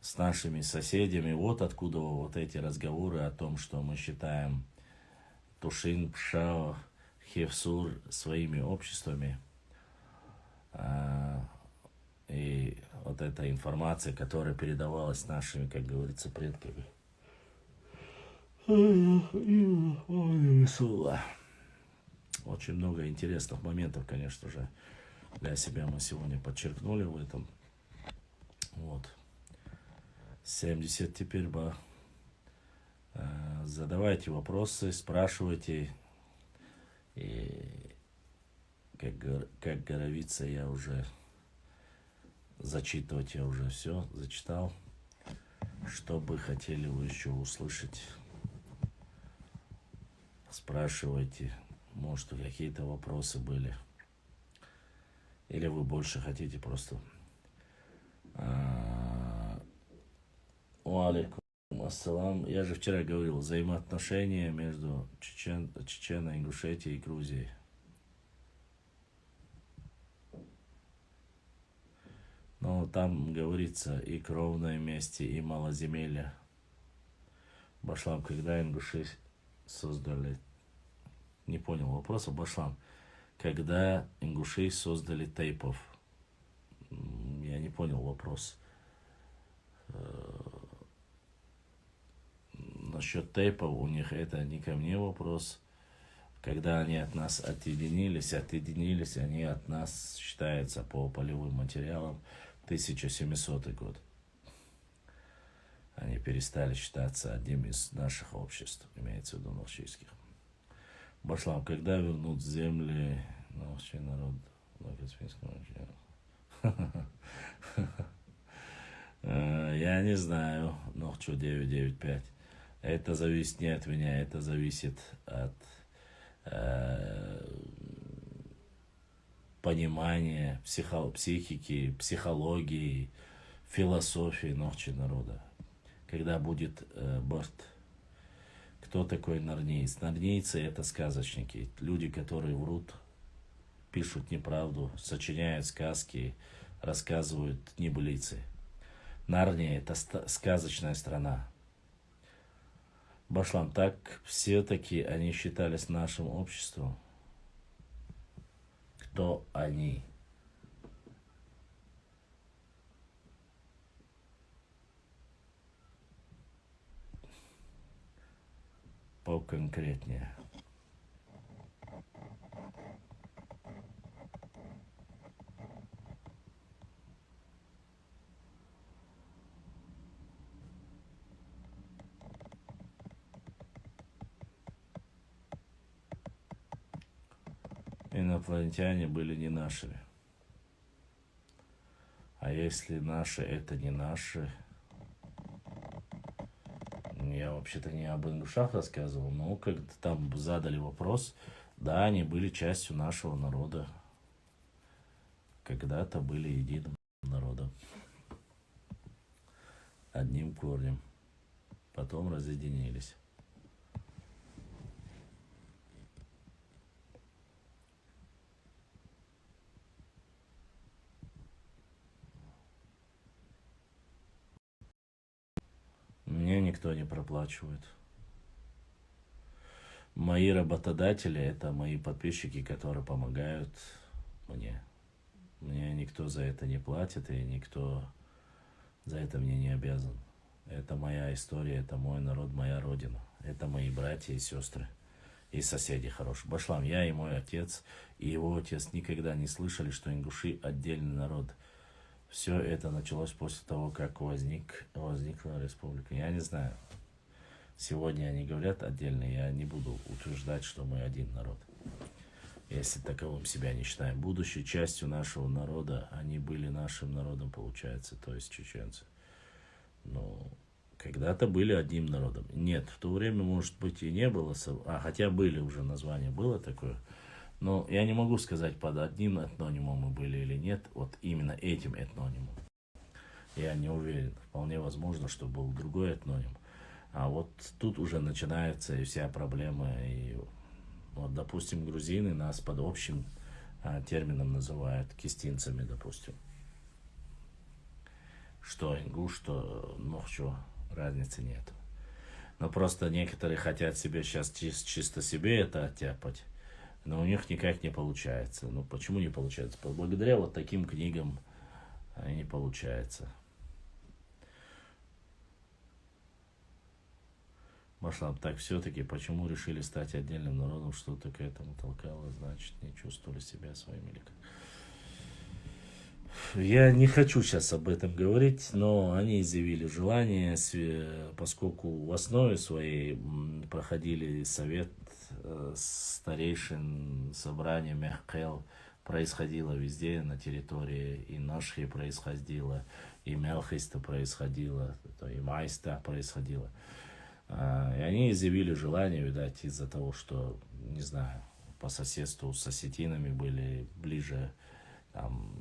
с нашими соседями. Вот откуда вот эти разговоры о том, что мы считаем Тушин, Пшао, Хевсур своими обществами. И вот эта информация, которая передавалась нашими, как говорится, предками. Очень много интересных моментов, конечно же, для себя мы сегодня подчеркнули в этом. Вот. 70 теперь бы. Задавайте вопросы, спрашивайте. И как говорится, я уже зачитывать я уже все зачитал. Что бы хотели вы еще услышать? Спрашивайте. Может, какие-то вопросы были. Или вы больше хотите просто... Уалейкум ассалам. Я же вчера говорил, взаимоотношения между Чеченой, Ингушетией и Грузией. Но там говорится и кровное вместе, и малоземелье. Башлам, когда ингуши создали... Не понял вопроса, Башлам. Когда ингуши создали тайпов? Я не понял вопрос. Насчет тейпов у них это не ко мне вопрос. Когда они от нас отъединились, они от нас считаются по полевым материалам 1700 год. Они перестали считаться одним из наших обществ, имеется в виду нахчийских. Башлам, когда вернут земли нахчий народ? Я не знаю, Нохчу 995. Это зависит не от меня, это зависит от понимания психики, психологии, философии Нохчи народа. Когда будет борт. Кто такой нарниец? Нарнийцы — это сказочники, люди, которые врут, пишут неправду, сочиняют сказки, рассказывают небылицы. Нарния — это сказочная страна. Башлам, так все-таки они считались нашим обществом. Кто они? Поконкретнее. Инопланетяне были не нашими. А если наши это не наши, я вообще-то не об ингушах рассказывал, но когда там задали вопрос, да, они были частью нашего народа. Когда-то были единым народом. Одним корнем. Потом разъединились. Мне никто не проплачивает. Мои работодатели — это мои подписчики, которые помогают мне. Мне никто за это не платит, и никто за это мне не обязан. Это моя история, это мой народ, моя родина. Это мои братья и сестры. И соседи хорошие. Башлам, я и мой отец, и его отец никогда не слышали, что ингуши — отдельный народ. Все это началось после того, как возникла республика. Я не знаю. Сегодня они говорят отдельно, я не буду утверждать, что мы один народ. Если таковым себя не считаем. Будущей частью нашего народа, они были нашим народом, получается, то есть чеченцы. Но когда-то были одним народом. Нет, в то время, может быть, и не было, хотя были уже названия, было такое. Но я не могу сказать, под одним этнонимом мы были или нет, вот именно этим этнонимом. Я не уверен. Вполне возможно, что был другой этноним. А вот тут уже начинается и вся проблема. И вот, допустим, грузины нас под общим термином называют кистинцами, допустим. Что ингуш, что нохчо, разницы нет. Но просто некоторые хотят себе сейчас чисто себе это оттяпать. Но у них никак не получается. Ну, почему не получается? Благодаря вот таким книгам не получается. Башлам, так все-таки, почему решили стать отдельным народом? Что-то к этому толкало, значит, не чувствовали себя своими или как? Я не хочу сейчас об этом говорить, но они изъявили желание, поскольку в основе своей проходили совет старейшин, собрание Мехкел происходило везде на территории, и Нашхи происходило, и Мелхиста происходило, и Майста происходило. И они изъявили желание, видать, из-за того, что, не знаю, по соседству с осетинами были ближе, там,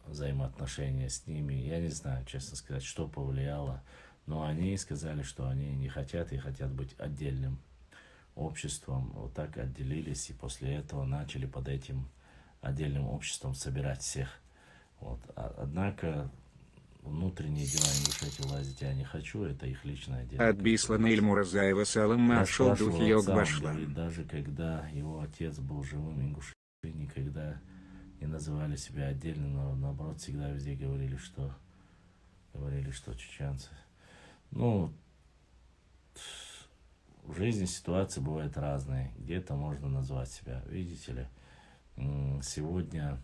взаимоотношения с ними. Я не знаю, честно сказать, что повлияло, но они сказали, что они не хотят и хотят быть отдельным обществом. Вот так отделились, и после этого начали под этим отдельным обществом собирать всех. Вот. Однако внутренние дела Ингушетии лазить я не хочу, это их личное дело. От Бислана Ильмуразаева салам Я маршал спрашивал духи йог отца, он башлам. говорит, даже когда его отец был живым, ингуши никогда не называли себя отдельно, но наоборот всегда везде говорили, что чеченцы. Ну, в жизни ситуации бывают разные. Где-то можно назвать себя, видите ли. Сегодня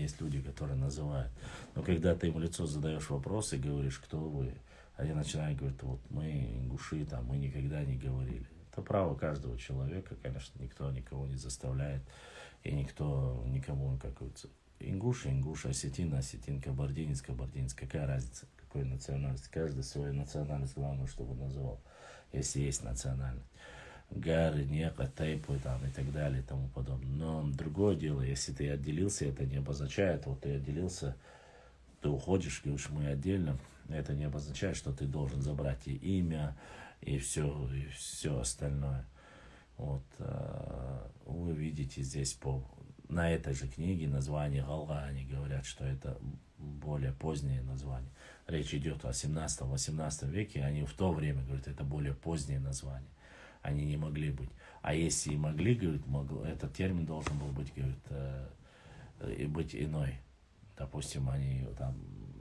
есть люди, которые называют. Но когда ты им в лицо задаешь вопрос и говоришь, кто вы, они начинают говорить, вот мы ингуши, там, мы никогда не говорили. Это право каждого человека, конечно, никто никого не заставляет, и никто никому какой-то... Ингуш, осетин, кабардинец, какая разница, какой национальность? Каждый свою национальность, главное, чтобы называл, если есть национальность. Гары, нека, тейпы там, и так далее и тому подобное. Но другое дело, если ты отделился, это не обозначает, вот ты отделился, ты уходишь, говоришь, мы отдельно, это не обозначает, что ты должен забрать и имя, и все остальное. Вот, вы видите здесь на этой же книге название Галга, они говорят, что это более позднее название. Речь идет о 17-18 веке, они в то время говорят, это более позднее название. Они не могли быть. А если и могли, говорит, этот термин должен был быть, говорит, и быть иной. Допустим, они там,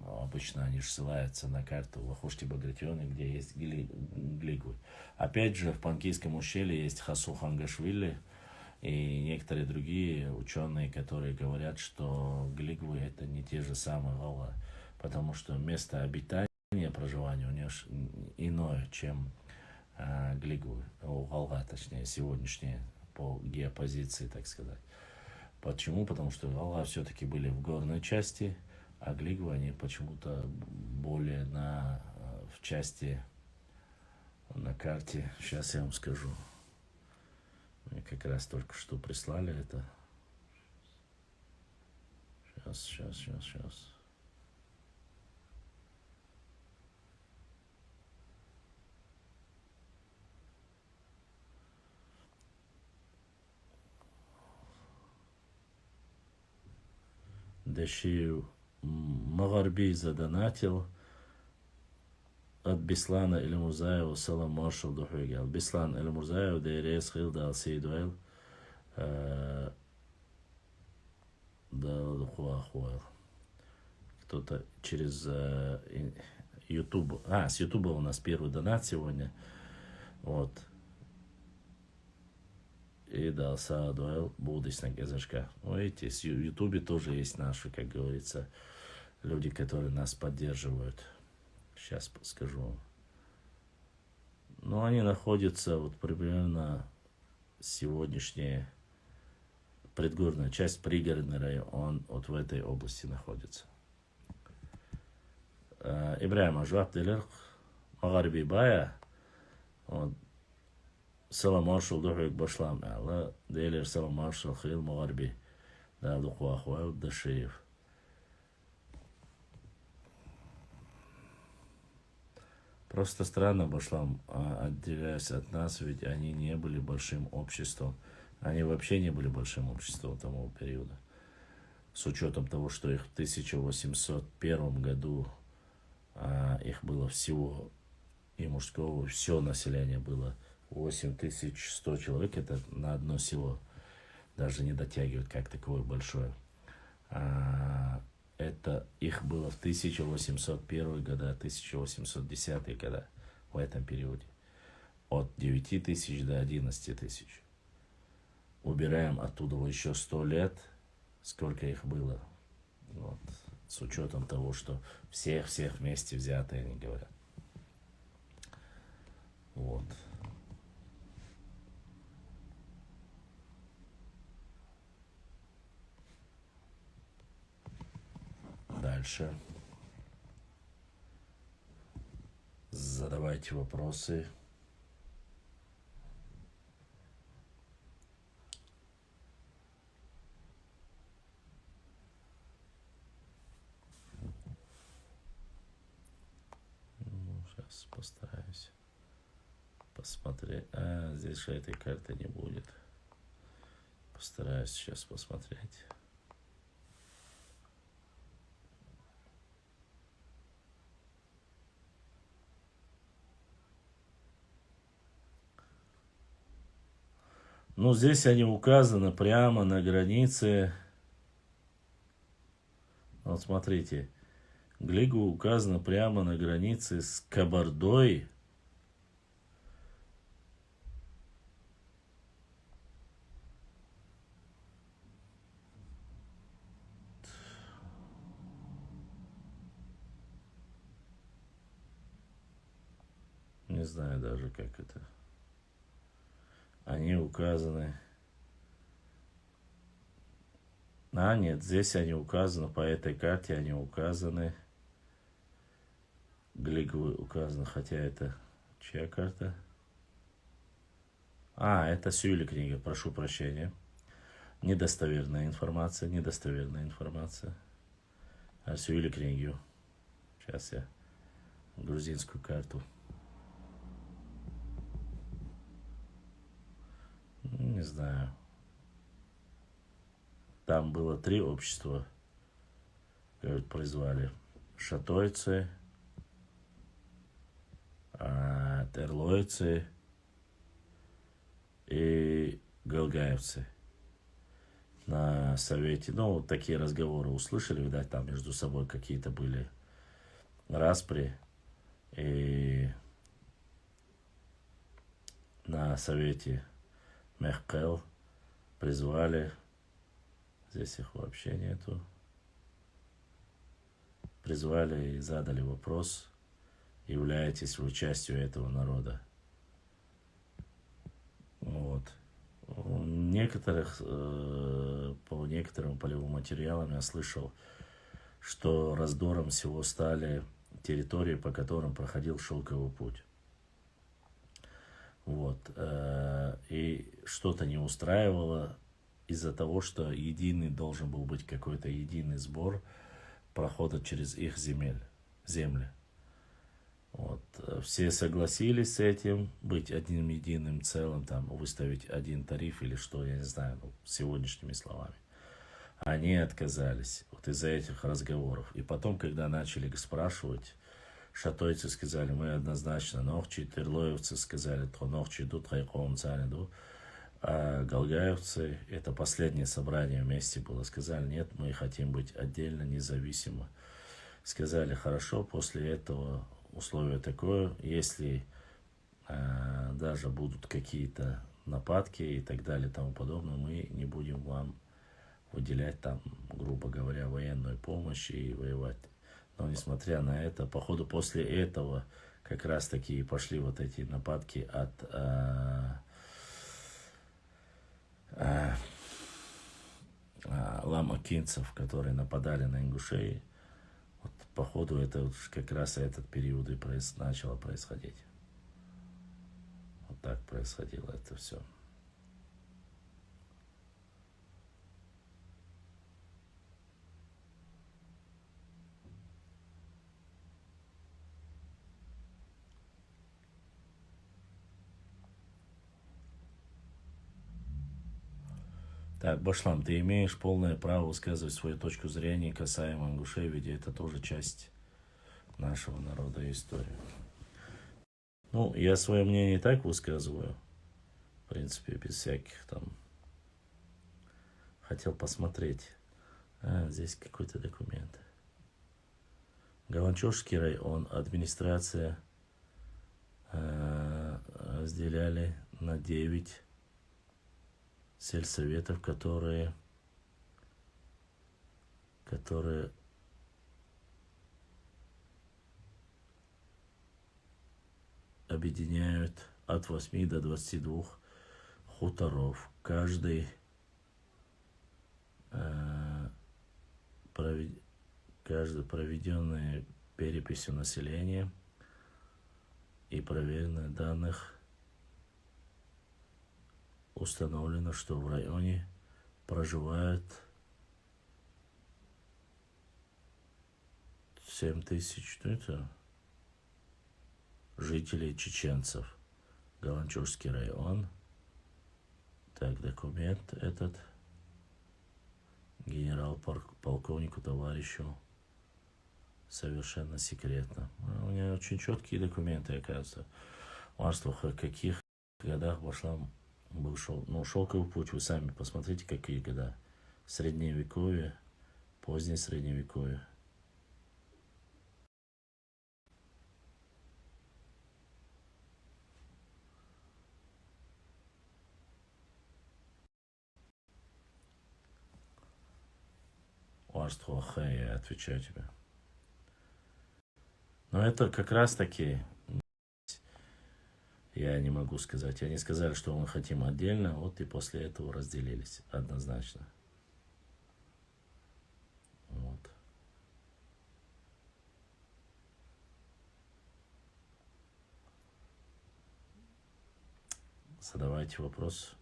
обычно они же ссылаются на карту Лахушти-Багратионы, где есть глигвы. Опять же, в Панкийском ущелье есть Хасу Хангашвили и некоторые другие ученые, которые говорят, что глигвы это не те же самые Галга, потому что место обитания, проживания у них иное, чем глигвы, Галга, точнее, сегодняшние по геопозиции, так сказать. Почему? Потому что Галга все-таки были в горной части, а глигвы они почему-то более в части на карте. Сейчас я вам скажу. Мне как раз только что прислали это. Сейчас. Дашию Магарби задонатил от Беслана Эльмурзаева салам маршал духугал. Беслан Эльмурзаев дейрес хилда алсейдуэл да хуахуэл. Кто-то через YouTube. С YouTube у нас первый донат сегодня. Вот. И дал Саадуэл будущего ГЗШК. Видите, в Ютубе тоже есть наши, как говорится, люди, которые нас поддерживают. Сейчас скажу. Но они находятся вот примерно сегодняшняя предгорная часть, пригородный район, он вот в этой области находится. Ибраим Ажваб Делер, Магарби Бая, вот, Салам маршал духук башлам алла, Делер салам маршал хил Магарби, да духуахуа Дашиев. Просто странно, Башлам, отделяясь от нас, ведь они не были большим обществом. Они вообще не были большим обществом того периода. С учетом того, что их в 1801 году их было всего, и мужского, все население было 8100 человек. Это на одно село. Даже не дотягивает как таковое большое. Это их было в 1801 года, 1810 года, в этом периоде. От 9 тысяч до 11 тысяч. Убираем оттуда еще 100 лет, сколько их было. Вот. С учетом того, что всех вместе взятые, они говорят. Вот. Дальше. Задавайте вопросы. Сейчас постараюсь посмотреть. Здесь же этой карты не будет. Постараюсь сейчас посмотреть. Ну, здесь они указаны прямо на границе. Вот смотрите. Глигу указано прямо на границе с Кабардой. Не знаю даже, как это. Они указаны. Нет, здесь они указаны, по этой карте они указаны. Глигу указано, хотя это чья карта? Это Сюли книга, прошу прощения. Недостоверная информация. Сюли книгу. Сейчас я грузинскую карту. Не знаю. Там было 3 общества, как призвали. Шатойцы, терлойцы и галгаевцы. На совете, вот такие разговоры услышали, видать, там между собой какие-то были распри. И на совете Мехкел призвали, здесь их вообще нету, призвали и задали вопрос: являетесь вы частью этого народа? Вот. По некоторым полевым материалам я слышал, что раздором всего стали территории, по которым проходил шелковый путь. Вот. И что-то не устраивало из-за того, что должен был быть какой-то единый сбор прохода через их земли. Вот. Все согласились с этим, быть одним единым целым, там, выставить один тариф или что, я не знаю, сегодняшними словами. Они отказались вот из-за этих разговоров. И потом, когда начали спрашивать, шатойцы сказали: мы однозначно нохчи, терлоевцы сказали: то нохчи идут, хайком цариду. А галгаевцы, это последнее собрание вместе было, сказали: нет, мы хотим быть отдельно, независимо. Сказали: хорошо, после этого условие такое, если даже будут какие-то нападки и так далее и тому подобное, мы не будем вам выделять там, грубо говоря, военную помощь и воевать. Но несмотря на это, походу после этого как раз таки и пошли вот эти нападки от ламакинцев, которые нападали на ингушей. Вот, походу это вот как раз этот период и начало происходить. Вот так происходило это все. Так, Башлам, ты имеешь полное право высказывать свою точку зрения касаемо ингушей, ведь это тоже часть нашего народа и истории. Я свое мнение и так высказываю, в принципе, без всяких там. Хотел посмотреть. Здесь какой-то документ. Галанчошский район, администрация разделяли на 9 сельсоветов, которые объединяют от 8 до 22 хуторов. Каждый проведенные переписью населения и проверенных данных установлено, что в районе проживает 7000, жителей чеченцев. Галанчужский район. Так, документ этот. Генерал-полковнику товарищу. Совершенно секретно. У меня очень четкие документы, оказывается. Марство, в каких годах был шелковый путь. Вы сами посмотрите, какие года. Средневековье, позднее средневековье. Марство, я отвечаю тебе. Но это как раз таки, я не могу сказать. Они сказали, что мы хотим отдельно, вот и после этого разделились однозначно. Вот. Задавайте вопрос.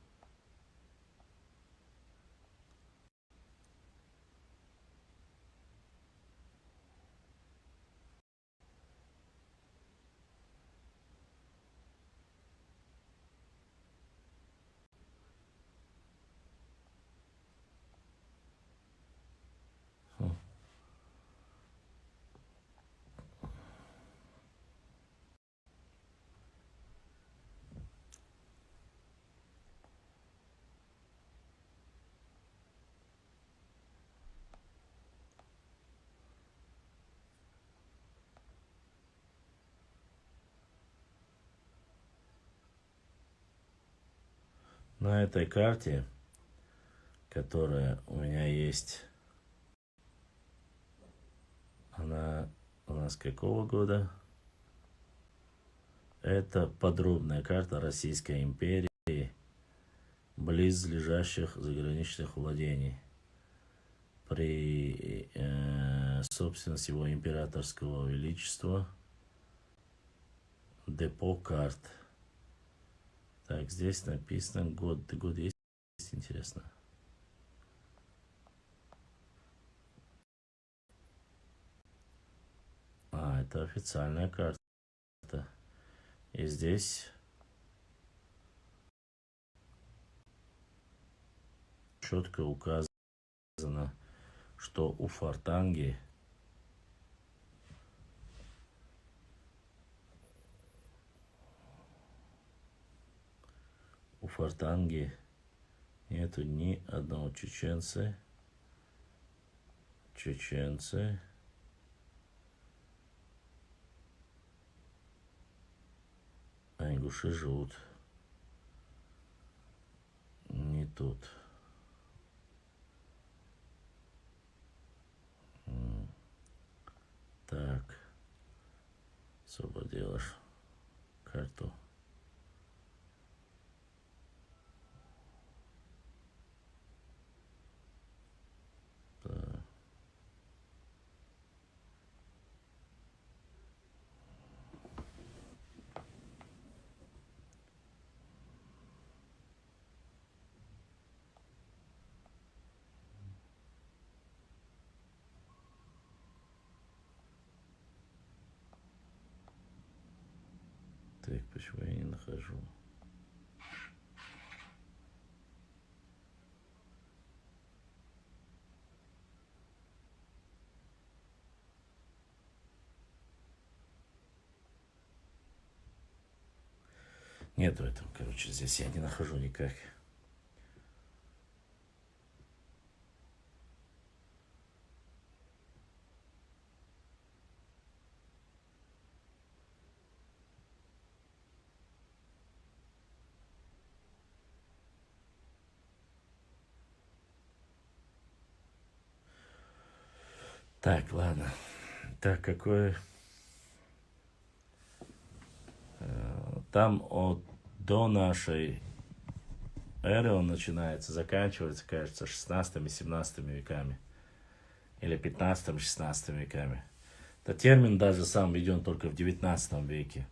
На этой карте, которая у меня есть, она у нас какого года? Это подробная карта Российской империи, близлежащих заграничных владений. При собственности его императорского величества. Депо карт. Так, здесь написано год. Год есть, интересно. Это официальная карта. И здесь четко указано, что у Фортанги нету ни одного чеченца. А ингуши живут не тут. Так, освободишь карту. Так, почему я не нахожу? Нету этого, короче, здесь я не нахожу никак. Так, ладно. Так, какой... Там до нашей эры он начинается, заканчивается, кажется, 16 и 17 веками. Или 15-16 веками. Это термин даже сам введен только в 19 веке.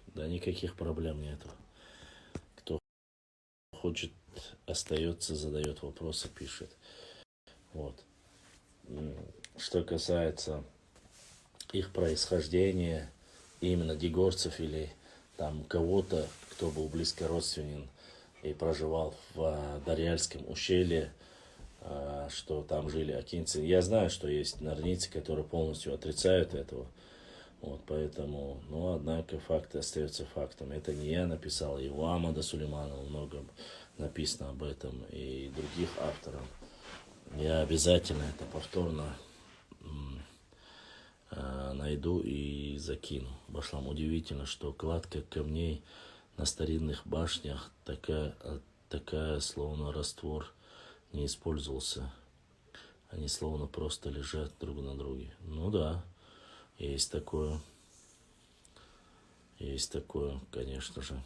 Да никаких проблем нету. Кто хочет, остается, задает вопросы, пишет. Вот. Что касается их происхождения, именно дегорцев или там кого-то, кто был близко родственен и проживал в Дарьяльском ущелье, что там жили акинцы. Я знаю, что есть норнийцы, которые полностью отрицают этого. Вот, поэтому, однако, факт остается фактом. Это не я написал, и у Амада Сулейманова много написано об этом, и других авторов. Я обязательно это повторно найду и закину. Башлам, удивительно, что кладка камней на старинных башнях такая, словно раствор не использовался. Они словно просто лежат друг на друге. Ну да, есть такое, конечно же,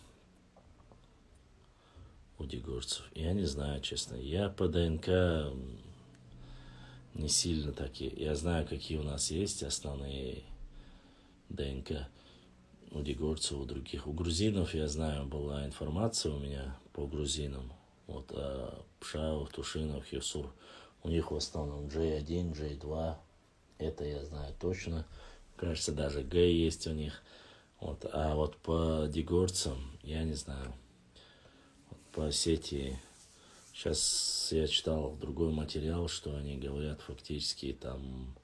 у дегорцев. Я не знаю, честно. Я по ДНК не сильно такие. Я знаю, какие у нас есть основные ДНК у дегорцев, у других. У грузинов, я знаю, была информация у меня по грузинам. Вот Пшав, Тушинов, Хевсур. У них в основном J1, J2. Это я знаю точно. Кажется, даже Г есть у них. Вот. А вот по дегорцам, я не знаю. Вот по Осетии. Сейчас я читал другой материал, что они говорят фактически там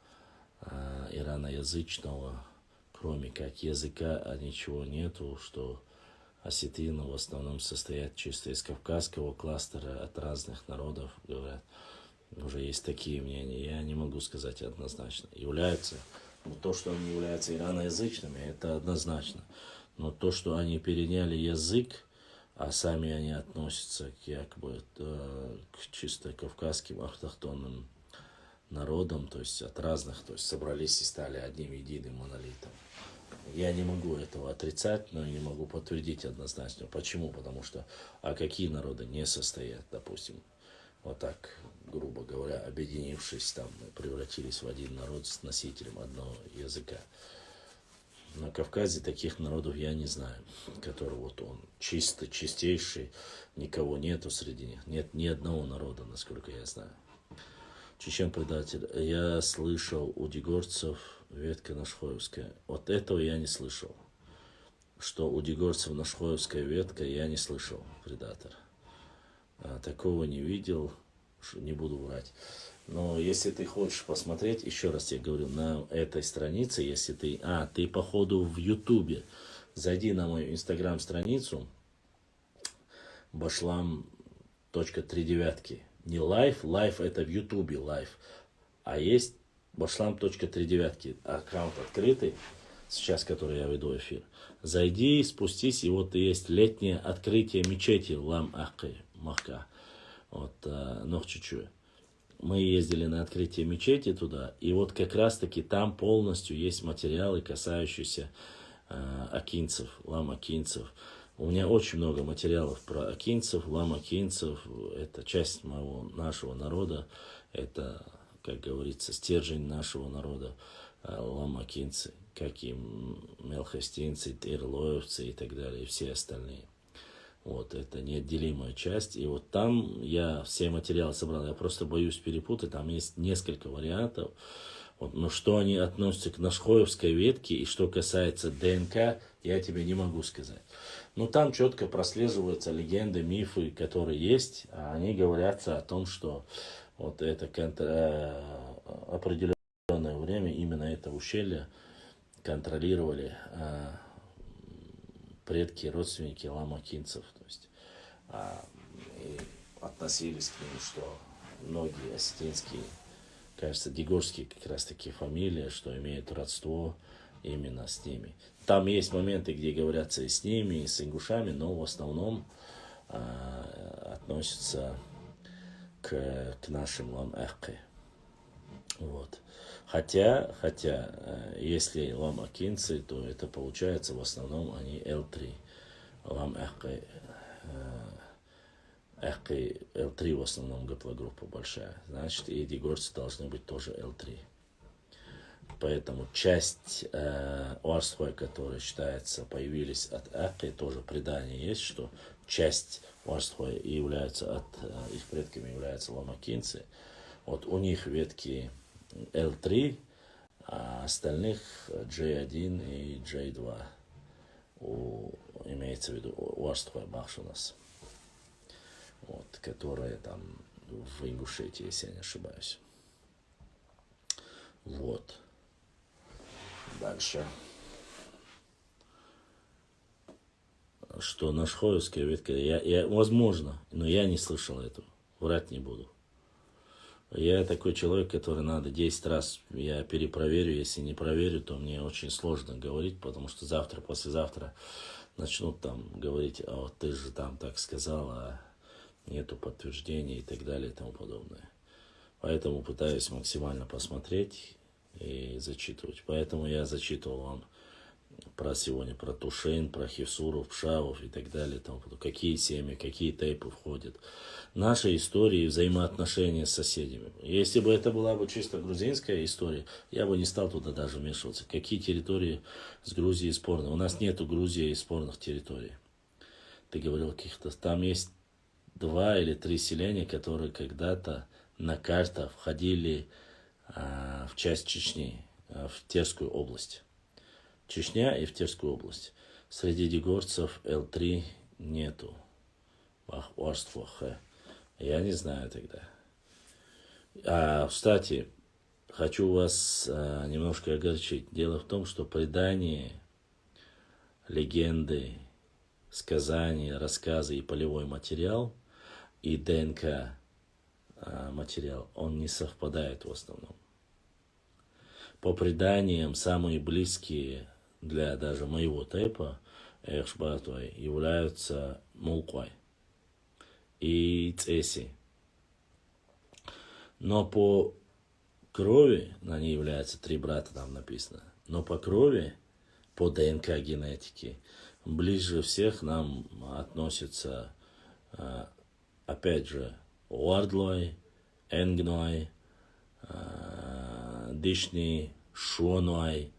ираноязычного, кроме как языка, ничего нету, что осетины в основном состоят чисто из кавказского кластера, от разных народов, говорят. Уже есть такие мнения. Я не могу сказать однозначно. Являются, то, что они являются ираноязычными, это однозначно. Но то, что они переняли язык, а сами они относятся якобы к чисто кавказским автохтонным народам, то есть от разных, то есть собрались и стали одним единым монолитом. Я не могу этого отрицать, но и не могу подтвердить однозначно. Почему? Потому что, какие народы не состоят, допустим, вот так, грубо говоря, объединившись там, превратились в один народ с носителем одного языка. На Кавказе таких народов я не знаю, который вот он чистейший, никого нету среди них. Нет ни одного народа, насколько я знаю. Чечен-предатель. Я слышал у дегорцев ветка Нашхоевская. Вот этого я не слышал. Что у дегорцев Нашхоевская ветка, я не слышал, предатор. Такого не видел, не буду врать. Но если ты хочешь посмотреть, еще раз тебе говорю, на этой странице, если ты... ты походу в Ютубе. Зайди на мою инстаграм-страницу bashlam.39. Не лайф это в Ютубе лайф. А есть bashlam.39. Аккаунт открытый, сейчас, который я веду эфир. Зайди, спустись, и вот есть летнее открытие мечети Лам-Ахкы, Махка. Вот, Нохчичуя. Мы ездили на открытие мечети туда, и вот как раз-таки там полностью есть материалы, касающиеся акинцев, лам-акинцев. У меня очень много материалов про акинцев, лам-акинцев. Это часть нашего народа. Это, как говорится, стержень нашего народа, лам-акинцы, как и мелхостинцы, терлоевцы и так далее, и все остальные. Вот, это неотделимая часть. И вот там я все материалы собрал. Я просто боюсь перепутать. Там есть несколько вариантов. Вот, но что они относятся к Нашхоевской ветке и что касается ДНК, я тебе не могу сказать. Но там четко прослеживаются легенды, мифы, которые есть. А они говорят о том, что вот это определенное время именно это ущелье контролировали предки, родственники ламакинцев, то есть и относились к ним, что многие осетинские, кажется, дегорские как раз таки фамилии, что имеют родство именно с ними. Там есть моменты, где говорятся и с ними, и с ингушами, но в основном относятся к нашим лам-эхке. Вот. Хотя, если лам-акинцы, то это получается в основном они L3. Лам-эхке, L3 в основном гаплогруппа большая. Значит, и дегорцы должны быть тоже L3. поэтому часть Уарствоя, которая считается, появились от Акки, тоже предание есть, что часть Уарствоя являются их предками являются ламакинцы. Вот у них ветки L3, а остальных J1 и J2. Имеется в виду Уарствоя Бахшунас. Вот, которые там в Ингушетии, если я не ошибаюсь. Вот. Дальше. Что нашхоевская ветка, возможно, но я не слышал этого. Врать не буду. Я такой человек, который надо 10 раз, я перепроверю, если не проверю, то мне очень сложно говорить, потому что завтра, послезавтра начнут там говорить, а вот ты же там так сказал, а нету подтверждений и так далее и тому подобное. Поэтому пытаюсь максимально посмотреть и зачитывать. Поэтому я зачитывал вам про сегодня, про Тушейн, про Хевсуров, Пшавов и так далее. Там, какие семьи, какие тейпы входят. Наши истории, взаимоотношения с соседями. Если бы это была бы чисто грузинская история, я бы не стал туда даже вмешиваться. Какие территории с Грузией спорные? У нас нету Грузии и спорных территорий. Ты говорил каких-то... Там есть 2 или 3 селения, которые когда-то на картах входили в часть Чечни, в Терскую область. Чечня и в Терскую область. Среди дегорцев L3 нету. Я не знаю тогда. Кстати, хочу вас немножко огорчить. Дело в том, что предания, легенды, сказания, рассказы и полевой материал, и ДНК материал, он не совпадает в основном. По преданиям, самые близкие для даже моего тейпа Эхшбатуай являются Мулквай и Цеси. Но по крови, они являются 3 брата, там написано, но по крови, по ДНК генетике, ближе всех нам относятся, опять же, Уардлой, Энгной, Дишни, Шуонуай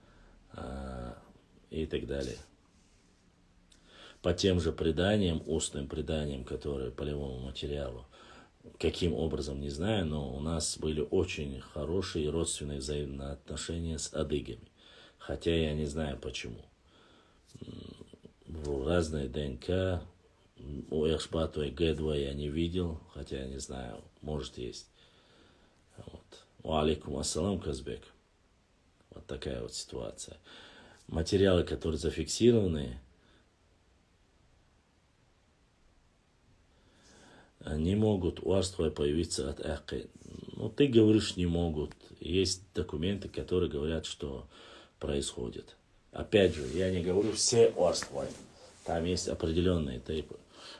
и так далее. По тем же преданиям, устным преданиям, которые по полевому материалу, каким образом, не знаю, но у нас были очень хорошие родственные взаимоотношения с адыгами. Хотя я не знаю почему. В разные ДНК, у Эхшбату и Гэдва я не видел, хотя я не знаю, может есть. Вот. Алейкум ассалам, Казбек. Вот такая вот ситуация. Материалы, которые зафиксированы, не могут у Арства появиться от Ахки. Ну, ты говоришь, не могут. Есть документы, которые говорят, что происходит. Опять же, я не говорю все Арства. Там есть определенные тейпы.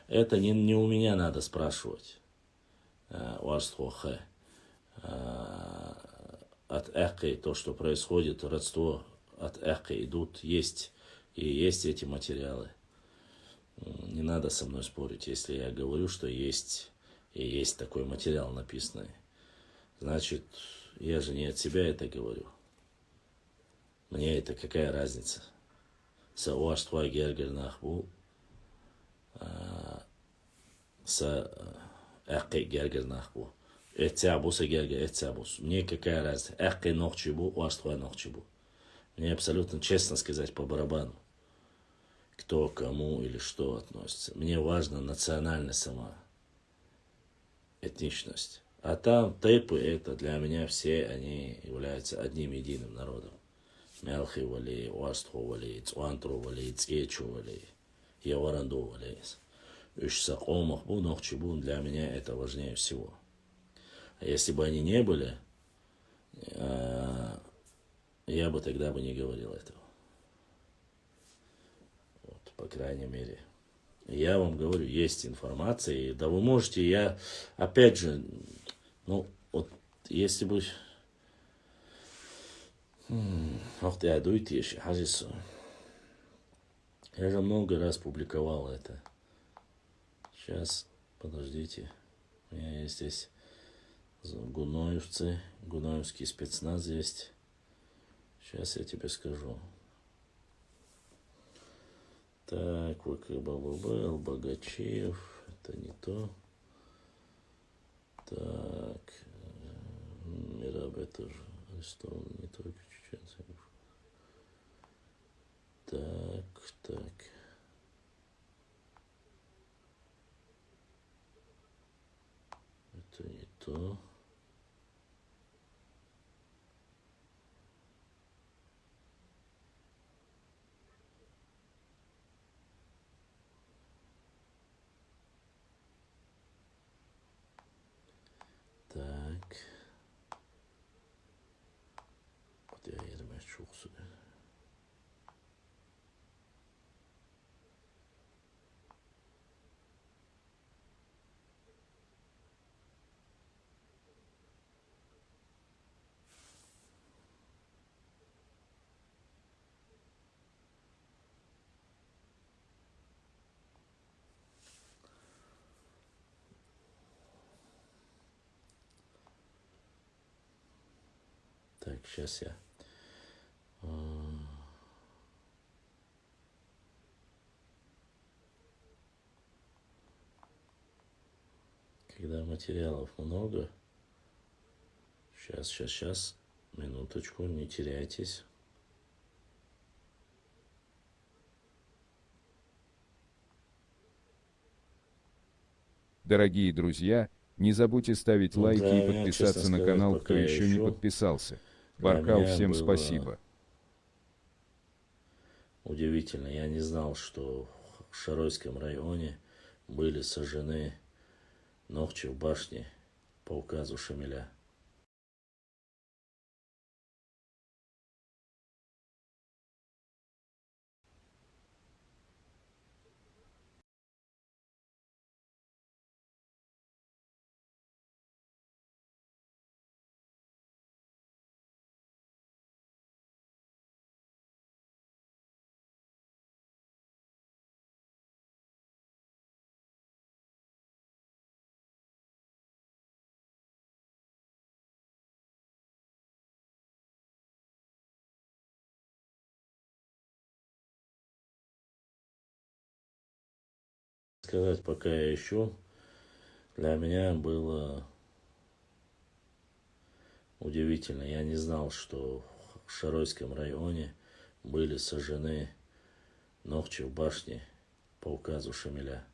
Это не у меня надо спрашивать. Арства Х. От Ахки то, что происходит, родство от Ахки идут, есть. И есть эти материалы. Не надо со мной спорить, если я говорю, что есть, и есть такой материал написанный. Значит, я же не от себя это говорю. Мне это какая разница? Сауаштва Гергер Нахбу, с Ахки Гергер Нахбу. Этябуса Гергер, Этябус. Мне какая разница? Ахки Нохчибу, Уаштва Нохчибу. Мне абсолютно честно сказать по барабану. Кто, кому или что относится. Мне важна национальность сама, этничность. А там тейпы, это для меня все, они являются одним единым народом. Мелхи вали, Уастху вали, Цуантру вали, Цечу вали, Яваранду вали. Ишсакомах бу, Нохчибун, для меня это важнее всего. А если бы они не были, я бы тогда бы не говорил этого. По крайней мере. Я вам говорю, есть информация, и да вы можете, я, опять же, ну, вот, если бы, я же много раз публиковал это. Сейчас, подождите, у меня есть здесь гуноевцы, гуноевский спецназ есть. Сейчас я тебе скажу. Так, ВКББ, Богачев, это не то. Так, Мирабе тоже арестован, не только чеченцы. Так. Это не то. Так. Вот я yerime çok süre. Так, сейчас я. Когда материалов много. Сейчас. Минуточку, не теряйтесь. Дорогие друзья, не забудьте ставить лайки для и меня, подписаться честно на сказать, канал, пока кто я еще не ищу. подписался. Для Баркал, меня всем было спасибо. Удивительно, я не знал, что в Шаройском районе были сожжены ногти в башне по указу Шамиля. Сказать, пока я ищу, для меня было удивительно. Я не знал, что в Шаройском районе были сожжены ногти в башне по указу Шамиля.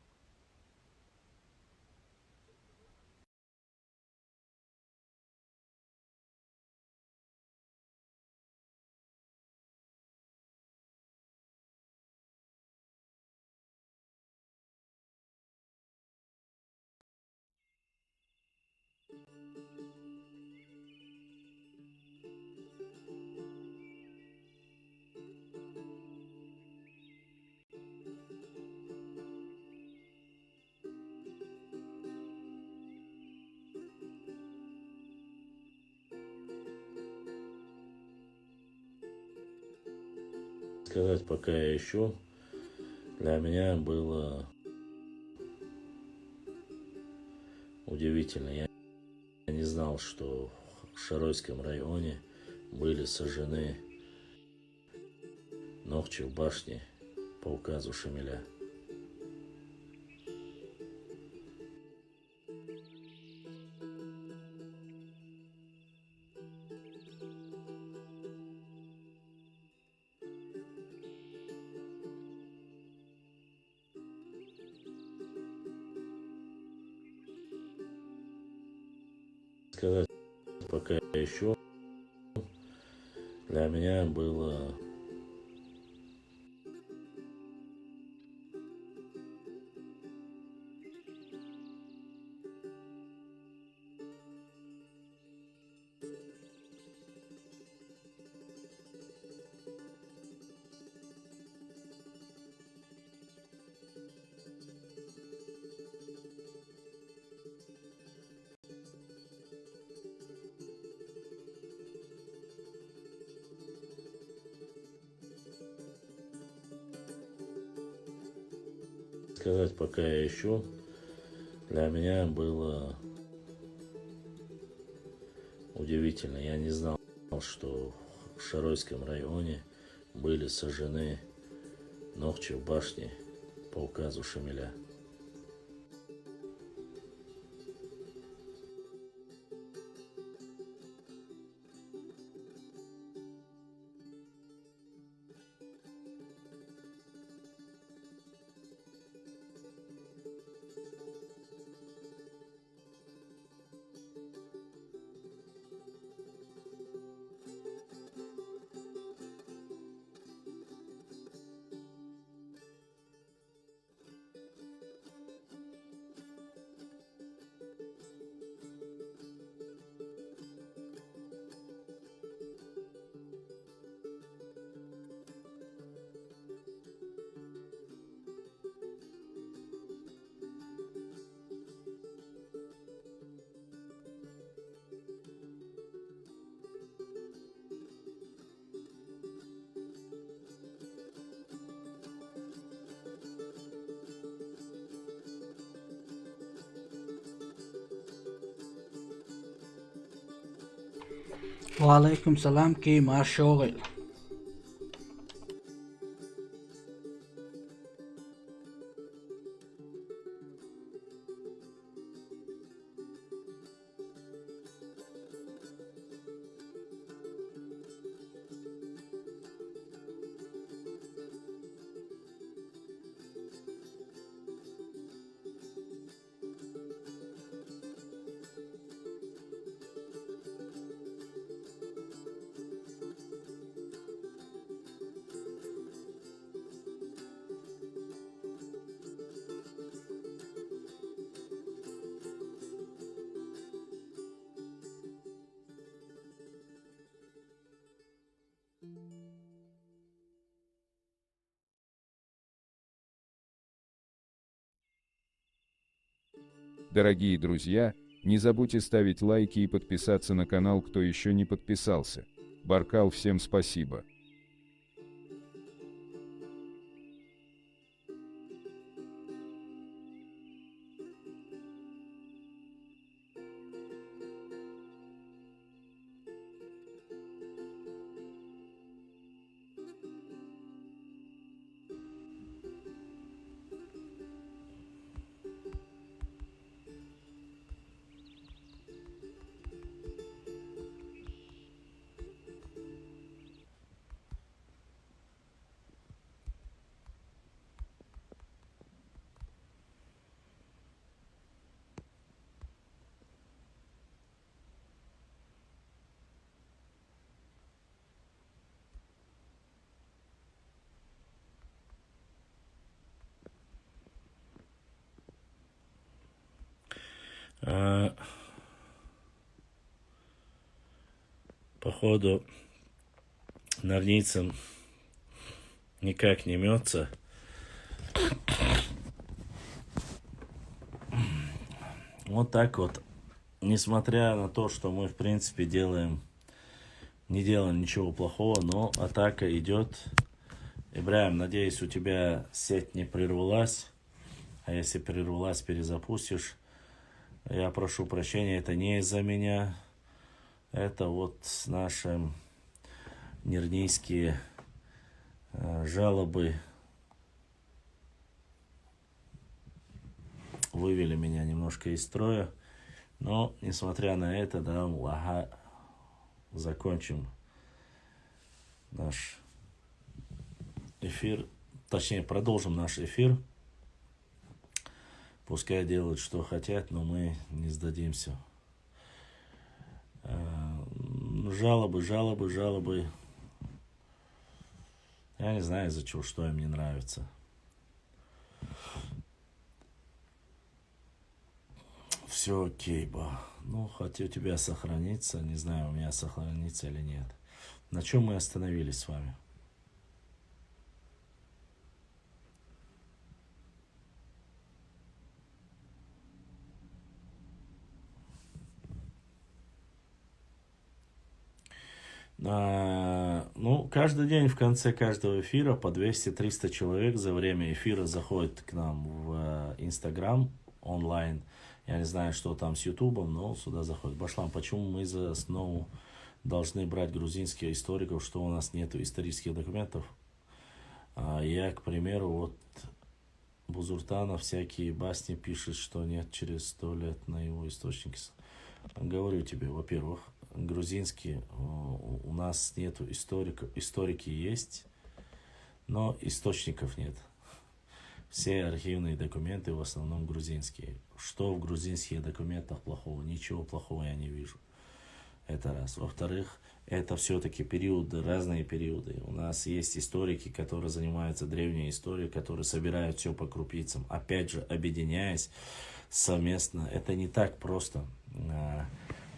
Сказать, пока я ищу, для меня было удивительно. Я не знал, что в Шаройском районе были сожжены ногти в башне по указу Шамиля. Сказать, пока я ищу, для меня было сказать, пока я ищу, для меня было удивительно. Я не знал, что в в Шаройском районе были сожжены Нохчи в башне по указу Шамиля. وعليكم السلام كي مع الشغل. Дорогие друзья, не забудьте ставить лайки и подписаться на канал, кто еще не подписался. Баркал, всем спасибо. Походу, норнийцам никак не мется. Вот так вот, несмотря на то, что мы в принципе не делаем ничего плохого, но атака идет. Ибраим, надеюсь, у тебя сеть не прервалась, а если прервалась, перезапустишь. Я прошу прощения, это не из-за меня, это вот наши нернийские жалобы вывели меня немножко из строя. Но, несмотря на это, да, закончим наш эфир. Точнее, продолжим наш эфир. Пускай делают, что хотят, но мы не сдадимся. Жалобы. Я не знаю, из-за чего, что им не нравится. Все окей, ба. Ну, хоть у тебя сохранится, не знаю, у меня сохранится или нет. На чем мы остановились с вами? Ну, каждый день в конце каждого эфира по 200-300 человек за время эфира заходит к нам в Инстаграм онлайн. Я не знаю, что там с Ютубом, но сюда заходит. Башлам, почему мы за основу должны брать грузинских историков, что у нас нет исторических документов. Я, к примеру, вот Бузуртанов всякие басни пишет, что нет через 100 лет на его источнике. Говорю тебе, во-первых, грузинские у нас нету историков, историки есть, но источников нет. Все архивные документы в основном грузинские. Что в грузинских документах плохого? Ничего плохого я не вижу. Это раз. Во-вторых, это все-таки периоды, разные периоды. У нас есть историки, которые занимаются древней историей, которые собирают все по крупицам. Опять же, объединяясь совместно. Это не так просто.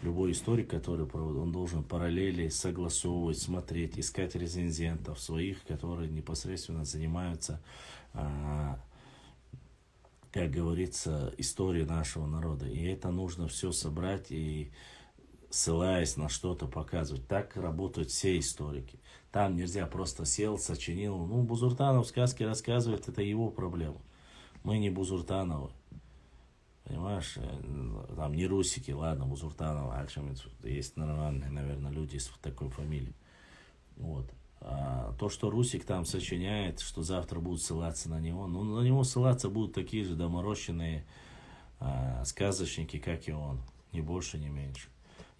Любой историк, который проводит, он должен параллели согласовывать, смотреть, искать рецензентов своих, которые непосредственно занимаются, как говорится, историей нашего народа. И это нужно все собрать и, ссылаясь на что-то, показывать. Так работают все историки. Там нельзя просто сел, сочинил. Ну, Бузуртанов сказки рассказывает, это его проблема. Мы не Бузуртановы. Понимаешь, там не русики, ладно, Бузуртанов, есть нормальные, наверное, люди с такой фамилией. Вот. А то, что русик там сочиняет, что завтра будут ссылаться на него, ну, на него ссылаться будут такие же доморощенные сказочники, как и он, ни больше, ни меньше.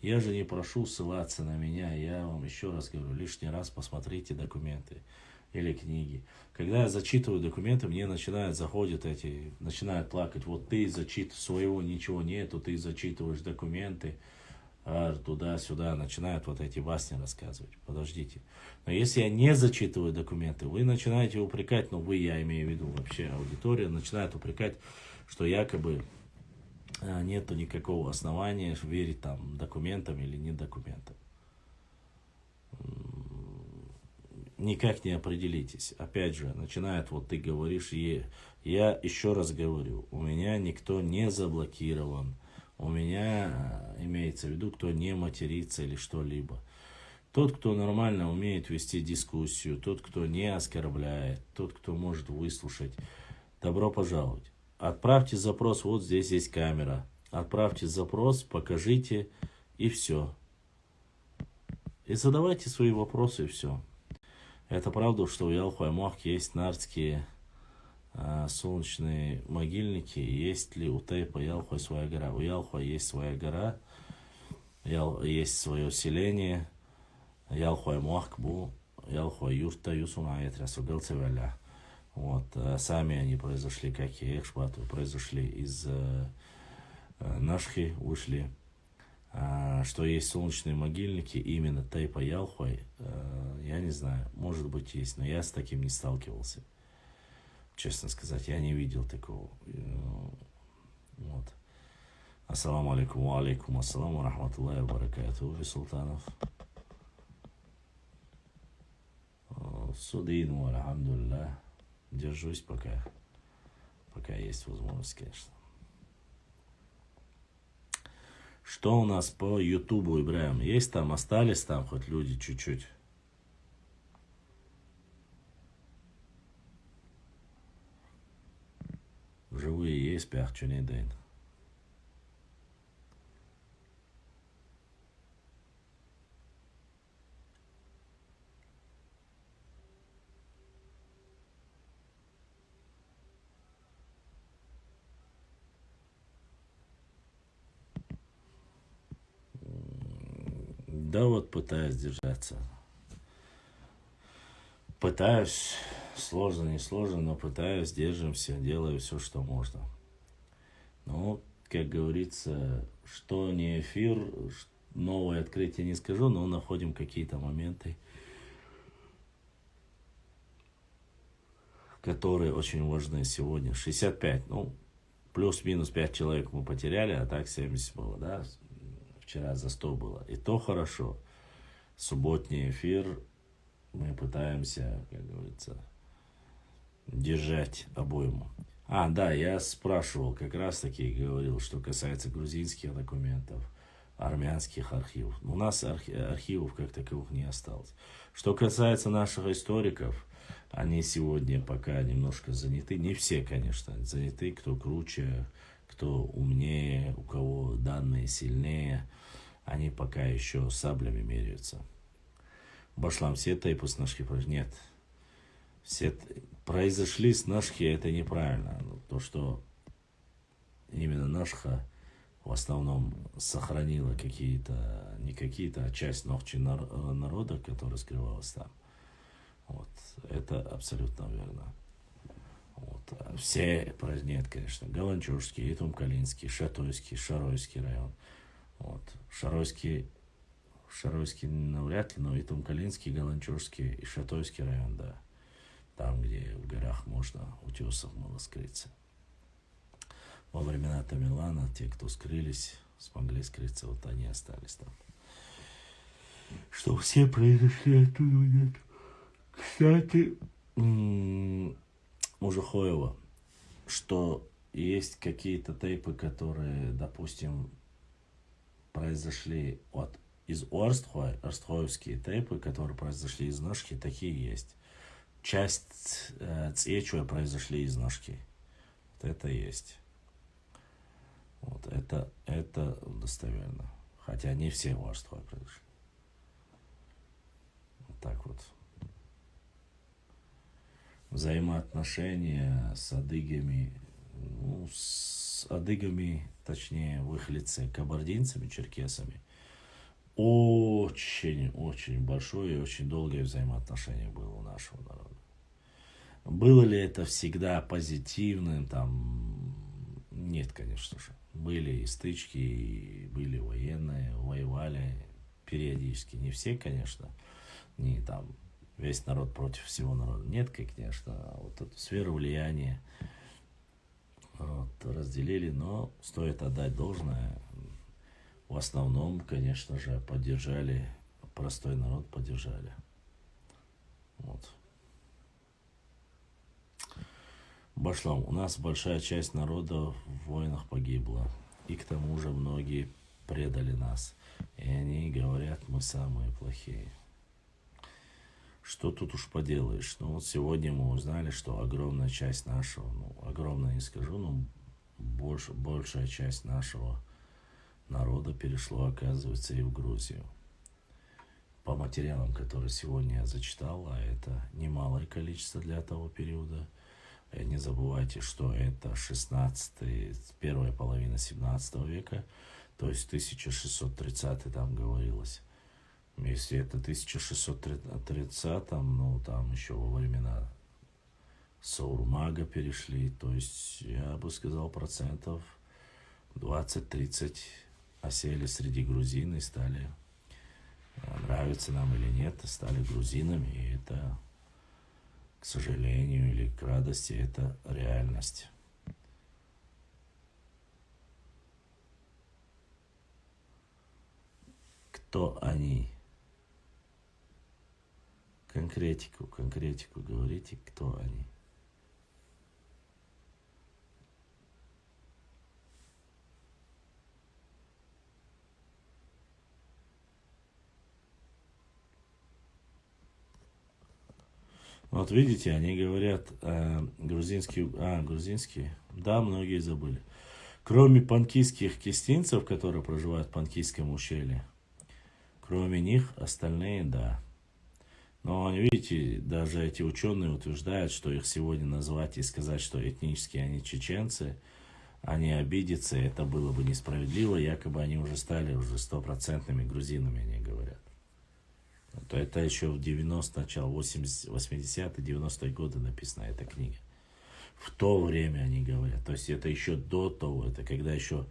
Я же не прошу ссылаться на меня, я вам еще раз говорю, лишний раз посмотрите документы или книги. Когда я зачитываю документы, мне заходят начинают плакать. Вот ты зачитываешь, своего ничего нету, ты зачитываешь документы, туда-сюда, начинают вот эти басни рассказывать. Подождите. Но если я не зачитываю документы, вы начинаете упрекать, я имею в виду вообще аудитория, начинает упрекать, что якобы нету никакого основания верить там документам или не документам. Никак не определитесь. Опять же, начинает, вот ты говоришь, я еще раз говорю, у меня никто не заблокирован, у меня имеется в виду, кто не матерится или что-либо. Тот, кто нормально умеет вести дискуссию, тот, кто не оскорбляет, тот, кто может выслушать, добро пожаловать. Отправьте запрос, вот здесь есть камера. Отправьте запрос, покажите, и все. И задавайте свои вопросы, и все. Это правда, что в Ялху-Аймах есть нардские солнечные могильники. Есть ли у Тейпа Ялхуа своя гора? У Ялхуа есть своя гора, есть свое селение. Ялху-Аймах был, Ялхуа-Юрта, Юсунаэтря, Сугэлцевеля. Вот, сами они произошли, как и Экшбату, произошли из Нашхи, вышли. Что есть солнечные могильники именно Тейпа Ялхуай, я не знаю, может быть есть, но я с таким не сталкивался. Честно сказать, я не видел такого. Вот. Ассаламу алейкум, ва алейкум ассаламу, рахматуллахи ва баракатуху, Султанов. Судину, алхамдулиллах. Держусь пока есть возможность, конечно. Что у нас по Ютубу, Ибраим? Есть там, остались там хоть люди чуть-чуть? Живые есть, пях, не день. Да вот пытаюсь держаться. Пытаюсь, сложно, не сложно, но пытаюсь, держимся, делаю все, что можно. Ну, как говорится, что не эфир, новое открытие не скажу, но находим какие-то моменты, которые очень важны сегодня. 65, плюс-минус 5 человек мы потеряли, а так 70 было, да? Вчера за 100 было. И то хорошо. Субботний эфир мы пытаемся, как говорится, держать обойму. Да, я спрашивал, как раз таки говорил, что касается грузинских документов, армянских архивов. У нас архивов как таковых не осталось. Что касается наших историков, они сегодня пока немножко заняты. Не все, конечно, заняты, кто круче, кто умнее, у кого данные сильнее. они пока еще саблями меряются. Башлам все тайпы с нашки нет. Все произошли с нашки, это неправильно. То, что именно нашха в основном сохранила какие-то, не какие-то, а часть ногчи народа, которая скрывалась там. Вот. Это абсолютно верно. Вот. Все, нет, конечно, Галанчурский, Итумкалинский, Шатойский, Шаройский район. Вот. Шаройский навряд ли, но Итумкалинский, Галанчурский и Шатойский район, да. Там, где в горах можно, утесах было скрыться. Во времена Тамерлана те, кто скрылись, смогли скрыться, вот они остались там. Что все произошли оттуда, нет. Кстати, Мужухоева, что есть какие-то тейпы, которые, допустим, произошли из Орстхоевские тейпы, которые произошли из ножки, такие есть. Часть Цечуя произошли из ножки. Вот это есть. Вот это достоверно. Хотя не все в Орстхое произошли. Вот так вот. Взаимоотношения с адыгами, точнее, в их лице, кабардинцами, черкесами, очень большое и очень долгое взаимоотношение было у нашего народа. Было ли это всегда позитивным? Там нет, конечно же. Были и стычки, и были военные, воевали периодически. Не все, конечно, не там весь народ против всего народа. Нет, конечно, вот эту сферу влияния разделили, но стоит отдать должное. В основном, конечно же, поддержали, простой народ поддержали. Вот. Башлам, у нас большая часть народа в войнах погибла. И к тому же многие предали нас. И они говорят, мы самые плохие. Что тут уж поделаешь? Ну вот сегодня мы узнали, что огромная часть нашего, огромная не скажу, но большая часть нашего народа перешло, оказывается, и в Грузию. По материалам, которые сегодня я зачитал, а это немалое количество для того периода. Не забывайте, что это 16 первая половина 17 века, то есть 1630 там говорилось. Если это 1630, там еще во времена Саурмага перешли, то есть, я бы сказал, 20-30% осели среди грузин и стали, нравится нам или нет, стали грузинами, и это, к сожалению или к радости, это реальность. Кто они? Конкретику говорите, кто они. Вот видите, они говорят грузинские, да, многие забыли. Кроме панкийских кистинцев, которые проживают в Панкийском ущелье, кроме них остальные, да. Но, видите, даже эти ученые утверждают, что их сегодня назвать и сказать, что этнически они чеченцы, они обидятся, это было бы несправедливо, якобы они уже стали уже 100% грузинами, они говорят. Это еще в 90-е, начало 80-е, 90-е годы написана эта книга. В то время они говорят. То есть это еще до того, это когда еще...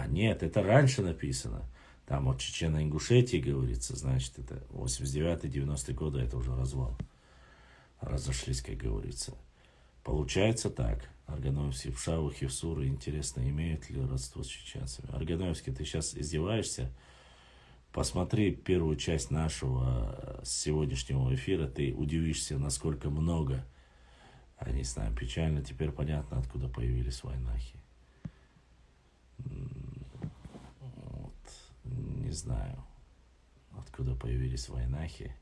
нет, это раньше написано. Там от Чечено-Ингушетии говорится, значит, это 89-90 годы, это уже развал. Разошлись, как говорится. Получается так. Аргановский, Пшаву, Хевсуры, интересно, имеют ли родство с чеченцами? Аргановский, ты сейчас издеваешься? Посмотри первую часть нашего сегодняшнего эфира, ты удивишься, насколько много они с нами. Печально, теперь понятно, откуда появились войнахи. Не знаю, откуда появились войнахи.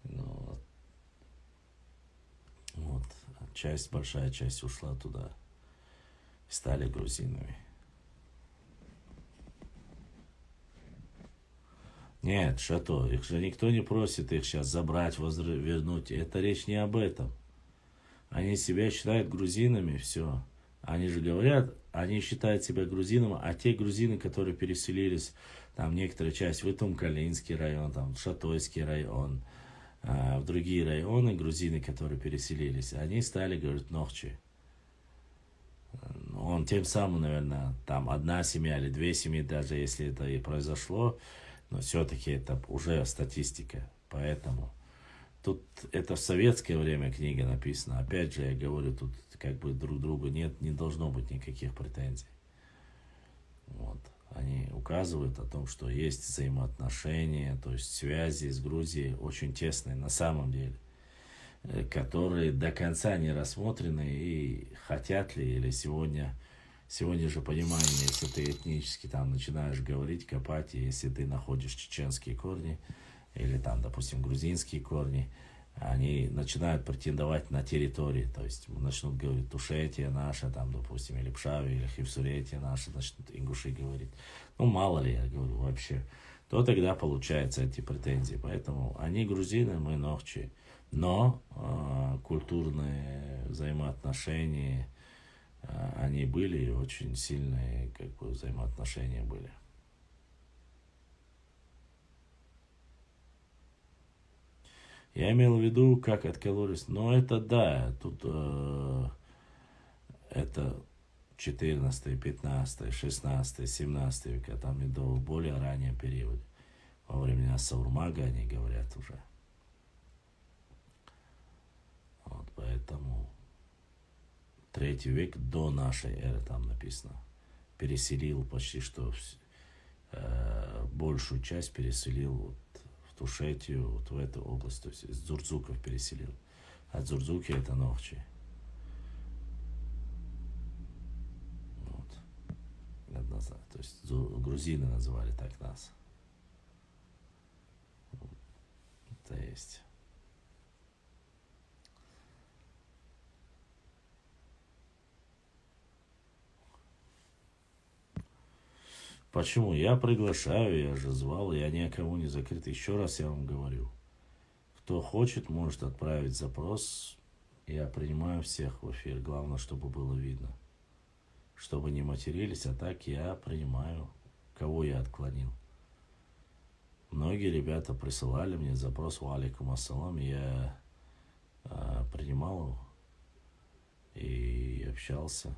Но вот большая часть ушла туда и стали грузинами. Нет, шато, их же никто не просит их сейчас забрать, вернуть. Это речь не об этом. Они себя считают грузинами, все. Они же говорят, они считают себя грузинами, а те грузины, которые переселились, там некоторая часть в Итум-Калинский район, там Шатойский район, в другие районы грузины, которые переселились, они стали говорить нохчи. Он тем самым, наверное, там одна семья или две семьи, даже если это и произошло, но все-таки это уже статистика. Поэтому тут это в советское время книга написана. Опять же, я говорю, тут как бы друг другу нет, не должно быть никаких претензий. Вот. Они указывают о том, что есть взаимоотношения, то есть связи с Грузией очень тесные на самом деле, которые до конца не рассмотрены, и хотят ли, или сегодня же понимание, если ты этнически там начинаешь говорить, копать, и если ты находишь чеченские корни, или там, допустим, грузинские корни, они начинают претендовать на территории, то есть начнут говорить Тушетия наша, там, допустим, или Пшави, или Хивсуретия наша, начнут ингуши говорить. Ну, мало ли, я говорю, вообще. То тогда получаются эти претензии. Поэтому они грузины, мы нохчи. Но культурные взаимоотношения, они были, и очень сильные как бы, взаимоотношения были. Я имел в виду, как откололись. Но это да, тут это 14, 15, 16, 17 века, там и до более раннего периода. Во времена Саурмага они говорят уже. Вот поэтому 3 век до нашей эры там написано. Переселил почти что большую часть переселил вот, в Тушетию, вот в эту область, то есть из Дзурзуков переселил. А Дзурзуки это Нохчи. Вот. То есть грузины называли так нас. Это есть. Почему? Я приглашаю, я же звал, я никому не закрыт. Еще раз я вам говорю. Кто хочет, может отправить запрос. Я принимаю всех в эфир. Главное, чтобы было видно. Чтобы не матерились, а так я принимаю, кого я отклонил. Многие ребята присылали мне запрос «Ва алейкум ассалам». Я принимал его и общался.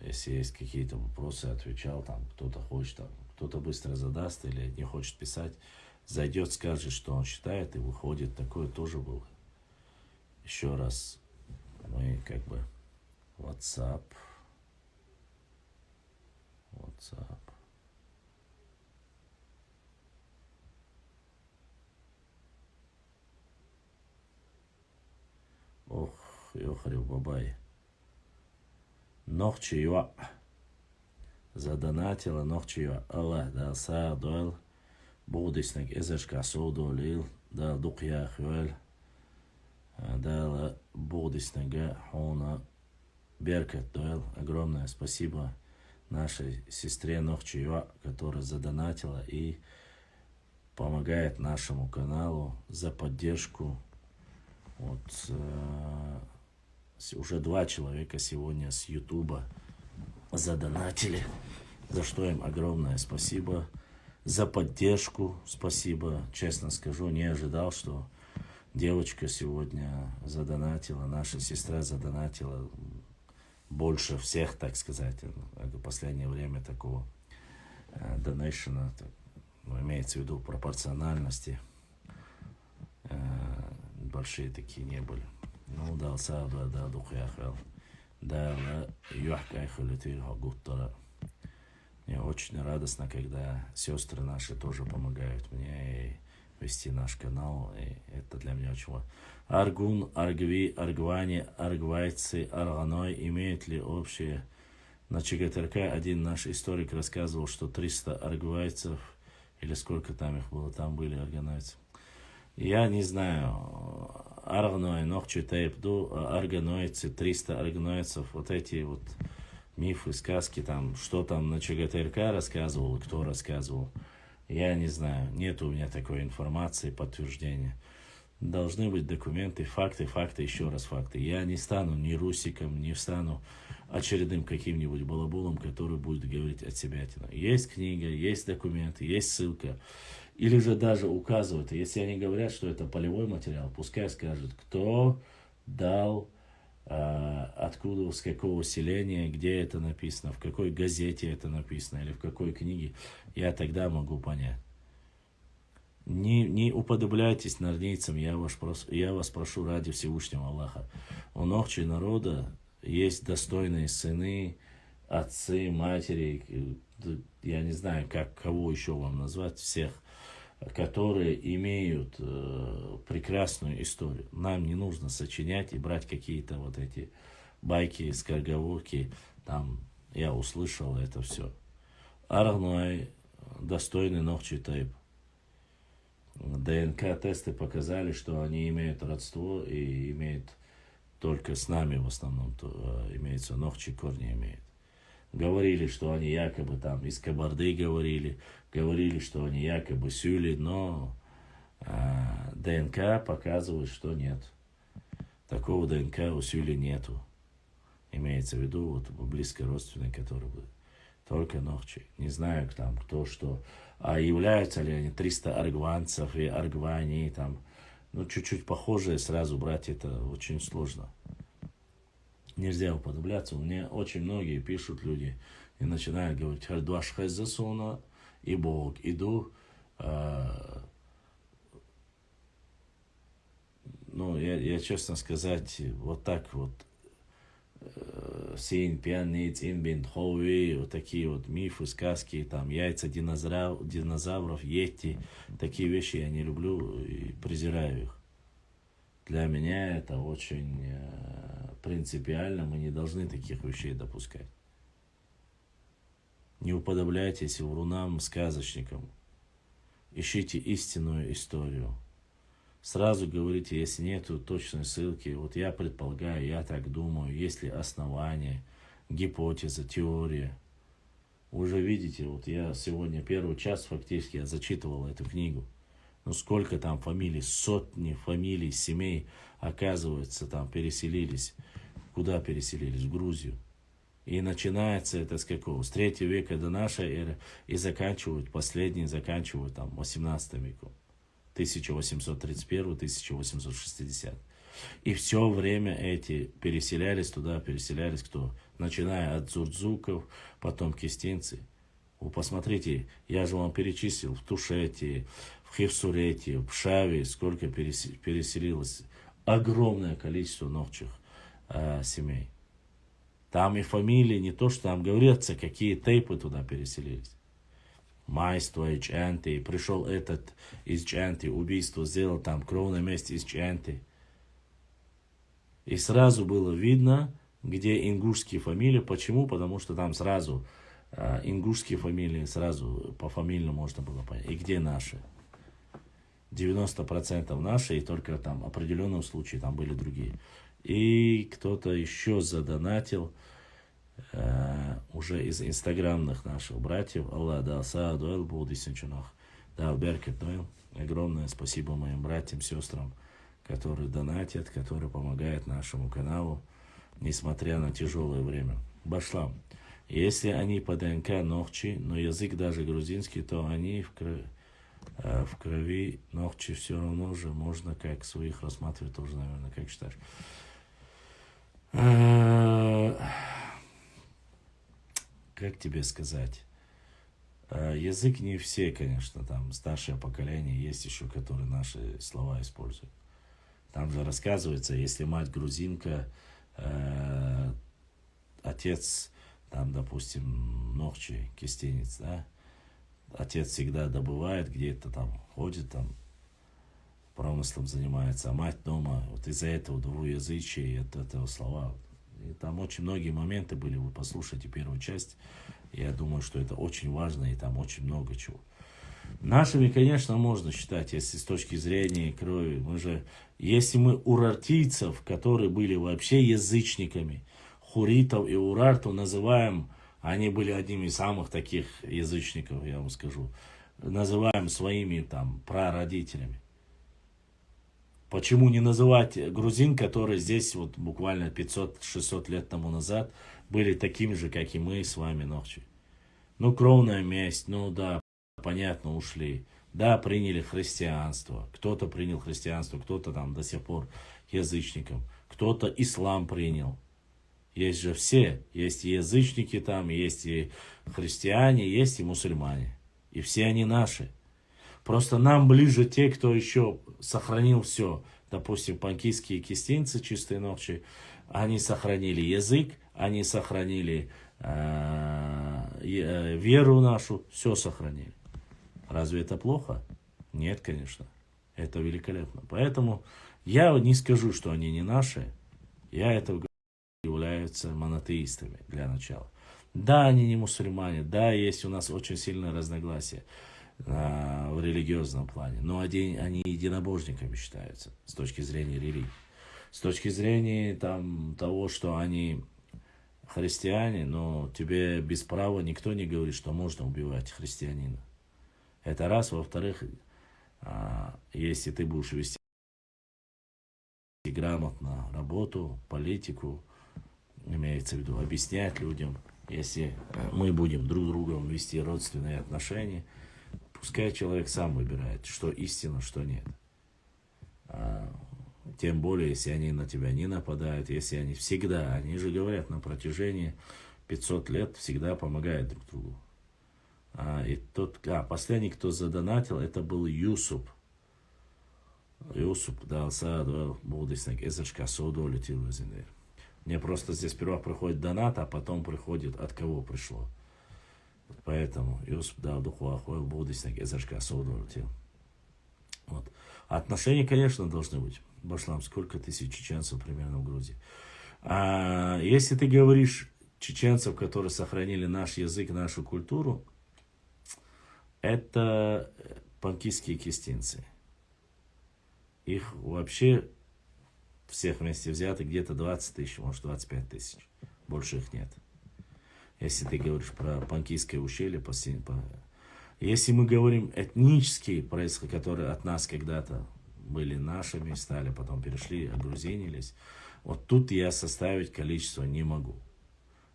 Если есть какие-то вопросы, отвечал, там кто-то хочет, там, кто-то быстро задаст или не хочет писать, зайдет, скажет, что он считает, и выходит. Такое тоже было. Еще раз, мы как бы WhatsApp. Ох, Йохарев Бабай. Нохчиюа. Задонатила Нохчиюа. Аллах да са дуэл. Будиснек эзешка судулил. Да дукья хюэль. Да будиснега хона беркет дуэл. Огромное спасибо нашей сестре Нохчиюа, которая задонатила и помогает нашему каналу за поддержку. Вот уже 2 человека сегодня с Ютуба задонатили, за что им огромное спасибо. За поддержку спасибо. Честно скажу, не ожидал, что девочка сегодня задонатила, наша сестра задонатила больше всех, так сказать. В последнее время такого донейшена, имеется в виду пропорциональности, большие такие не были. Ну, да, саба, да, духяхал. Да, мне очень радостно, когда сестры наши тоже помогают мне и вести наш канал. И это для меня очень важно. Аргун, Аргви, Аргвани, Аргвайцы, Арганой имеют ли общее? На ЧГТРК один наш историк рассказывал, что 300 аргвайцев, или сколько там их было, там были арганойцы. Я не знаю, Аргной, Нохчи, Тайпду, арганойцы, 300 арганойцев, вот эти вот мифы, сказки, там, что там на ЧГТРК рассказывал, кто рассказывал, Я не знаю, нет у меня такой информации, подтверждения. Должны быть документы, факты, еще раз факты. Я не стану ни русиком, не стану очередным каким-нибудь балабулом, который будет говорить от себя. Есть книга, есть документы, есть ссылка. Или же даже указывают, если они говорят, что это полевой материал, пускай скажут, кто дал, откуда, с какого селения, где это написано, в какой газете это написано или в какой книге, я тогда могу понять. Не уподобляйтесь нордийцам, я вас прошу ради Всевышнего Аллаха. У Нохчи народа есть достойные сыны, отцы, матери, я не знаю, кого еще вам назвать, всех, которые имеют прекрасную историю. Нам не нужно сочинять и брать какие-то вот эти байки, скороговорки, там, я услышал это все. Аргнуай, достойный Нохчи Тайп. ДНК-тесты показали, что они имеют родство и имеют только с нами в основном, то имеется Нохчи корни имеет. Говорили, что они якобы там из Кабарды говорили, что они якобы сюли, но ДНК показывает, что нет. Такого ДНК у сюли нету. Имеется в виду вот близкий родственник, который был. Только Нохчи. Не знаю там кто что. А являются ли они 300 аргванцев и аргвани там. Ну, чуть-чуть похожие сразу брать это очень сложно. Нельзя уподобляться. Мне очень многие пишут люди и начинают говорить, Хардуаш Хайзасуна и Бог. Иду. Ну, я честно сказать, вот так вот Син, Пианиц, Инбин, Хоуи, вот такие вот мифы, сказки, там, яйца динозавров, йети, такие вещи я не люблю и презираю их. Для меня это очень принципиально, мы не должны таких вещей допускать. Не уподобляйтесь врунам, сказочникам, ищите истинную историю. Сразу говорите, если нету точной ссылки, вот я предполагаю, я так думаю, есть ли основания, гипотеза, теория. Уже видите, вот я сегодня первый час фактически я зачитывал эту книгу. Ну сколько там фамилий, сотни фамилий, семей, оказывается, там переселились. Куда переселились? В Грузию. И начинается это с какого? С 3 века до нашей эры и заканчивают там 18 веком. 1831-1860. И все время эти переселялись туда, кто? Начиная от зурдзуков, потом кистинцы. Вы посмотрите, я же вам перечислил, в Тушете, в Хевсурете, в Пшаве, сколько переселилось. Огромное количество нохчих семей. Там и фамилии, не то, что там говорится, какие тейпы туда переселились. Майство из Чанты, пришел этот из Чанты, убийство сделал, там кровная месть из Чанты. И сразу было видно, где ингушские фамилии. Почему? Потому что там сразу ингушские фамилии, сразу по фамильному можно было понять. И где наши? 90% наши, и только там в определенном случае там были другие. И кто-то еще задонатил, уже из инстаграмных наших братьев. Аллах дал сааду буди синчунах, дал беркет дойл. Огромное спасибо моим братьям, сестрам, которые донатят, которые помогают нашему каналу, несмотря на тяжелое время. Башлам. Если они по ДНК нохчи, но язык даже грузинский, то они в крови нохчи все равно же можно как своих рассматривать тоже, наверное, как считаешь. Как тебе сказать? Язык не все, конечно, там старшее поколение, есть еще, которые наши слова используют. Там же рассказывается, если мать грузинка, отец, там, допустим, нохчи, кистенец, да, отец всегда добывает, где-то там ходит, там, промыслом занимается, а мать дома, вот из-за этого двуязычия и от этого слова. И там очень многие моменты были, вы послушайте первую часть, я думаю, что это очень важно, и там очень много чего. Нашими, конечно, можно считать, если с точки зрения крови, если мы урартийцев, которые были вообще язычниками, хуритов и урартов называем, они были одними из самых таких язычников, я вам скажу, называем своими там прародителями? Почему не называть грузин, которые здесь вот буквально 500-600 лет тому назад были такими же, как и мы с вами ночью? Ну, кровная месть, ну да, понятно, ушли. Да, приняли христианство. Кто-то принял христианство, кто-то там до сих пор язычником. Кто-то ислам принял. Есть же все. Есть и язычники там, есть и христиане, есть и мусульмане. И все они наши. Просто нам ближе те, кто еще сохранил все. Допустим, панкийские кистинцы чистой ночи, они сохранили язык, они сохранили веру нашу, все сохранили. Разве это плохо? Нет, конечно. Это великолепно. Поэтому я не скажу, что они не наши. Я это говорю, являются монотеистами для начала. Да, они не мусульмане. Да, есть у нас очень сильное разногласие в религиозном плане. Но они единобожниками считаются с точки зрения религии. С точки зрения того, что они христиане, но тебе без права никто не говорит, что можно убивать христианина. Это раз. Во-вторых, если ты будешь вести грамотно работу, политику, имеется в виду объяснять людям, если мы будем друг с другом вести родственные отношения, пускай человек сам выбирает, что истина, что нет. Тем более, если они на тебя не нападают, если они всегда, они же говорят, на протяжении 500 лет всегда помогают друг другу. Последний, кто задонатил, это был Юсуп. Юсуп дал саду, будущник, эзершка соду улетел в землю. Мне просто здесь сперва приходит донат, а потом приходит, от кого пришло. Поэтому Юсуп дал духу ахуэл, будущник, эзершка соду улетел. Вот. Отношения, конечно, должны быть. Башлам, сколько тысяч чеченцев примерно в Грузии. Если ты говоришь чеченцев, которые сохранили наш язык, нашу культуру, это панкистские кистинцы. Их вообще всех вместе взятых где-то 20 тысяч, может 25 тысяч. Больше их нет. Если ты говоришь про панкистское ущелье, если мы говорим этнические, которые от нас когда-то были нашими, стали, потом перешли, огрузинились, вот тут я составить количество не могу.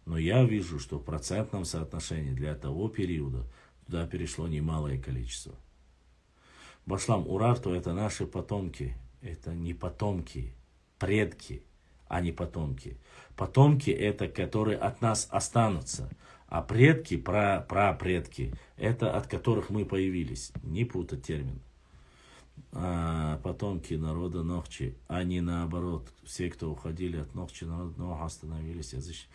Но я вижу, что в процентном соотношении для того периода туда перешло немалое количество. Башлам Урарту это наши потомки, это не потомки, предки, а не потомки. Потомки это, которые от нас останутся, а предки, прапредки, это от которых мы появились. Не путать термин. Потомки народа Нохчи, а не наоборот. Все, кто уходили от Нохчи, народа Нох остановились язычники.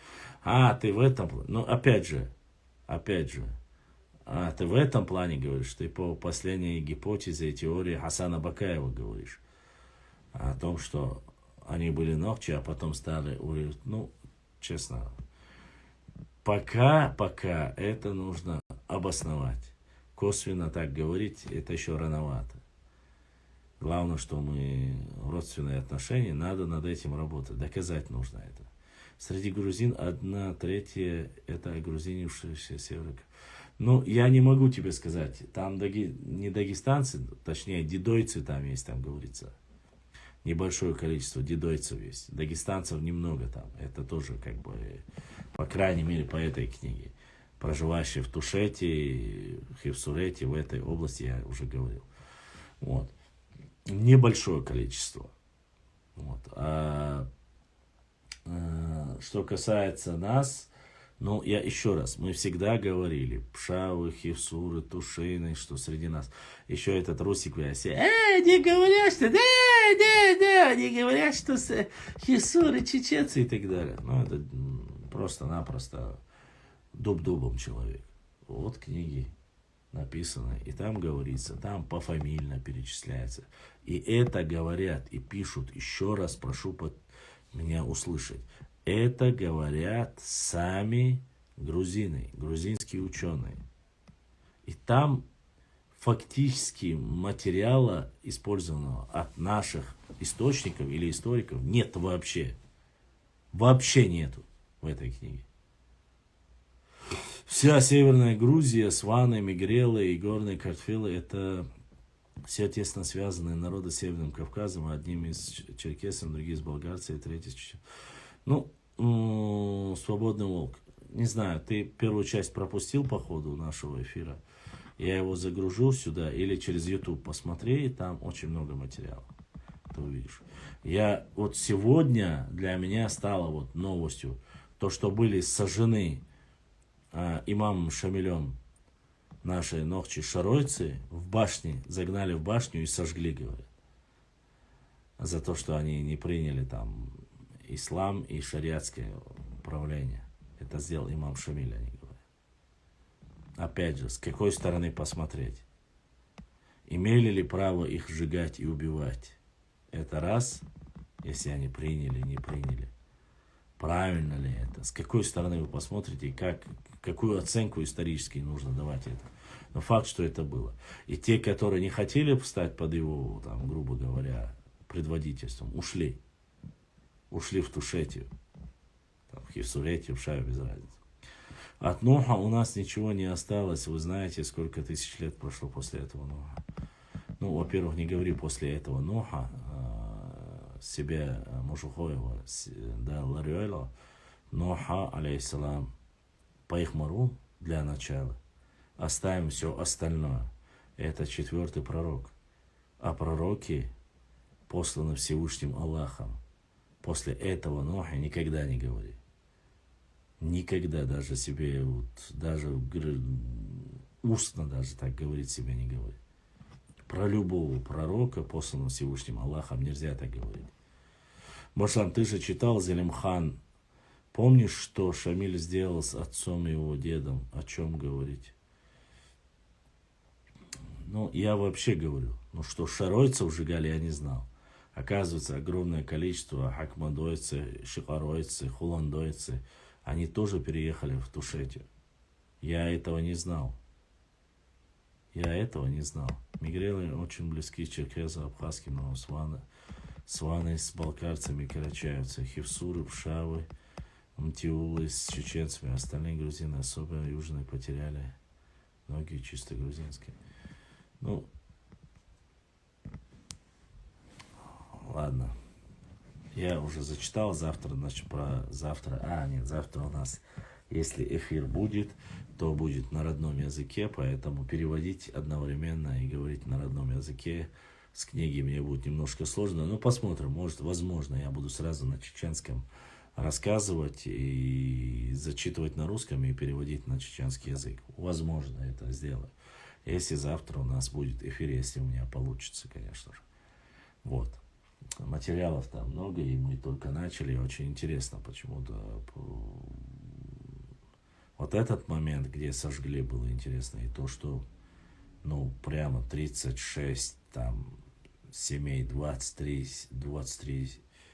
Ты в этом... Ну, опять же. Ты в этом плане говоришь, ты по последней гипотезе и теории Хасана Бакаева говоришь. О том, что они были Нохчи, а потом стали... Ну, честно, пока это нужно обосновать. Косвенно так говорить, это еще рановато. Главное, что мы родственные отношения, надо над этим работать, доказать нужно это. Среди грузин 1/3 это грузинившиеся северок. Ну, я не могу тебе сказать, там не дагестанцы, точнее, дидойцы там есть, там говорится. Небольшое количество дидойцев есть. Дагестанцев немного там. Это тоже, как бы, по крайней мере, по этой книге. Проживающие в Тушете, Хевсурете, в этой области я уже говорил. Вот. Небольшое количество. Вот. Что касается нас, ну, я еще раз, мы всегда говорили, Пшавы, Хевсуры, Тушины, что среди нас еще этот Русик Вяси, не говорят, что, не говорят, что Хевсуры, чеченцы и так далее. Ну, это просто-напросто дуб-дубом человек. Вот книги написано, и там говорится, там пофамильно перечисляется. И это говорят и пишут, еще раз прошу меня услышать, это говорят сами грузины, грузинские ученые. И там фактически материала, использованного от наших источников или историков, нет вообще. Вообще нету в этой книге. Вся Северная Грузия, Сваны, Мигрелы и горные Картфелы — это все тесно связанные народы с Северным Кавказом, одним из черкесов, другие из болгарцев, и третий из чечен. Ну, Свободный Волк. Не знаю, ты первую часть пропустил по ходу нашего эфира? Я его загружу сюда или через YouTube посмотри, там очень много материала. Ты увидишь. Я вот сегодня для меня стало вот новостью то, что были сожжены имамом Шамилем наши нохчи-шаройцы в башне, загнали в башню и сожгли, говорят. За то, что они не приняли там ислам и шариатское управление. Это сделал имам Шамиль, они говорят. Опять же, с какой стороны посмотреть? Имели ли право их сжигать и убивать? Это раз, если они приняли, не приняли. Правильно ли это? С какой стороны вы посмотрите и какую оценку исторически нужно давать это? Но факт, что это было. И те, которые не хотели встать под его, там, грубо говоря, предводительством, ушли. Ушли в Тушетию, там, в Хевсуретию, в Шаю, без разницы. От Нуха у нас ничего не осталось. Вы знаете, сколько тысяч лет прошло после этого Нуха. Ну, во-первых, не говори после этого Нуха себе Мужухоева, да, Лариэла, Нуха, алейхиссалам, Пайхмару для начала. Оставим все остальное. Это 4-й пророк. А пророки посланы Всевышним Аллахом. После этого Нуха никогда не говори. Никогда даже себе, вот, даже устно даже так говорить себе не говори. Про любого пророка, посланного Всевышним Аллахом, нельзя так говорить. Башлан, ты же читал Зелимхан. Помнишь, что Шамиль сделал с отцом и его дедом? О чем говорить? Ну, я вообще говорю. Ну, что шаройцев сжигали, я не знал. Оказывается, огромное количество хакмадойцы, шикаройцы, хуландойцы, они тоже переехали в Тушетию. Я этого не знал. Мигрелы очень близки к черкесам, абхазским, но сваны с балкарцами карачаются, хевсуры, пшавы, мтиулы с чеченцами, остальные грузины, особенно южные, потеряли многие чисто грузинские. Ну, ладно. Я уже зачитал, завтра, значит, завтра у нас, если эфир будет, то будет на родном языке, поэтому переводить одновременно и говорить на родном языке с книги мне будет немножко сложно, но посмотрим, возможно, я буду сразу на чеченском рассказывать и зачитывать на русском и переводить на чеченский язык. Возможно, это сделаю. Если завтра у нас будет эфир, если у меня получится, конечно же. Вот. Материалов там много, и мы только начали. Очень интересно почему-то. Вот этот момент, где сожгли, было интересно. И то, что, ну, прямо 36 там семей, 23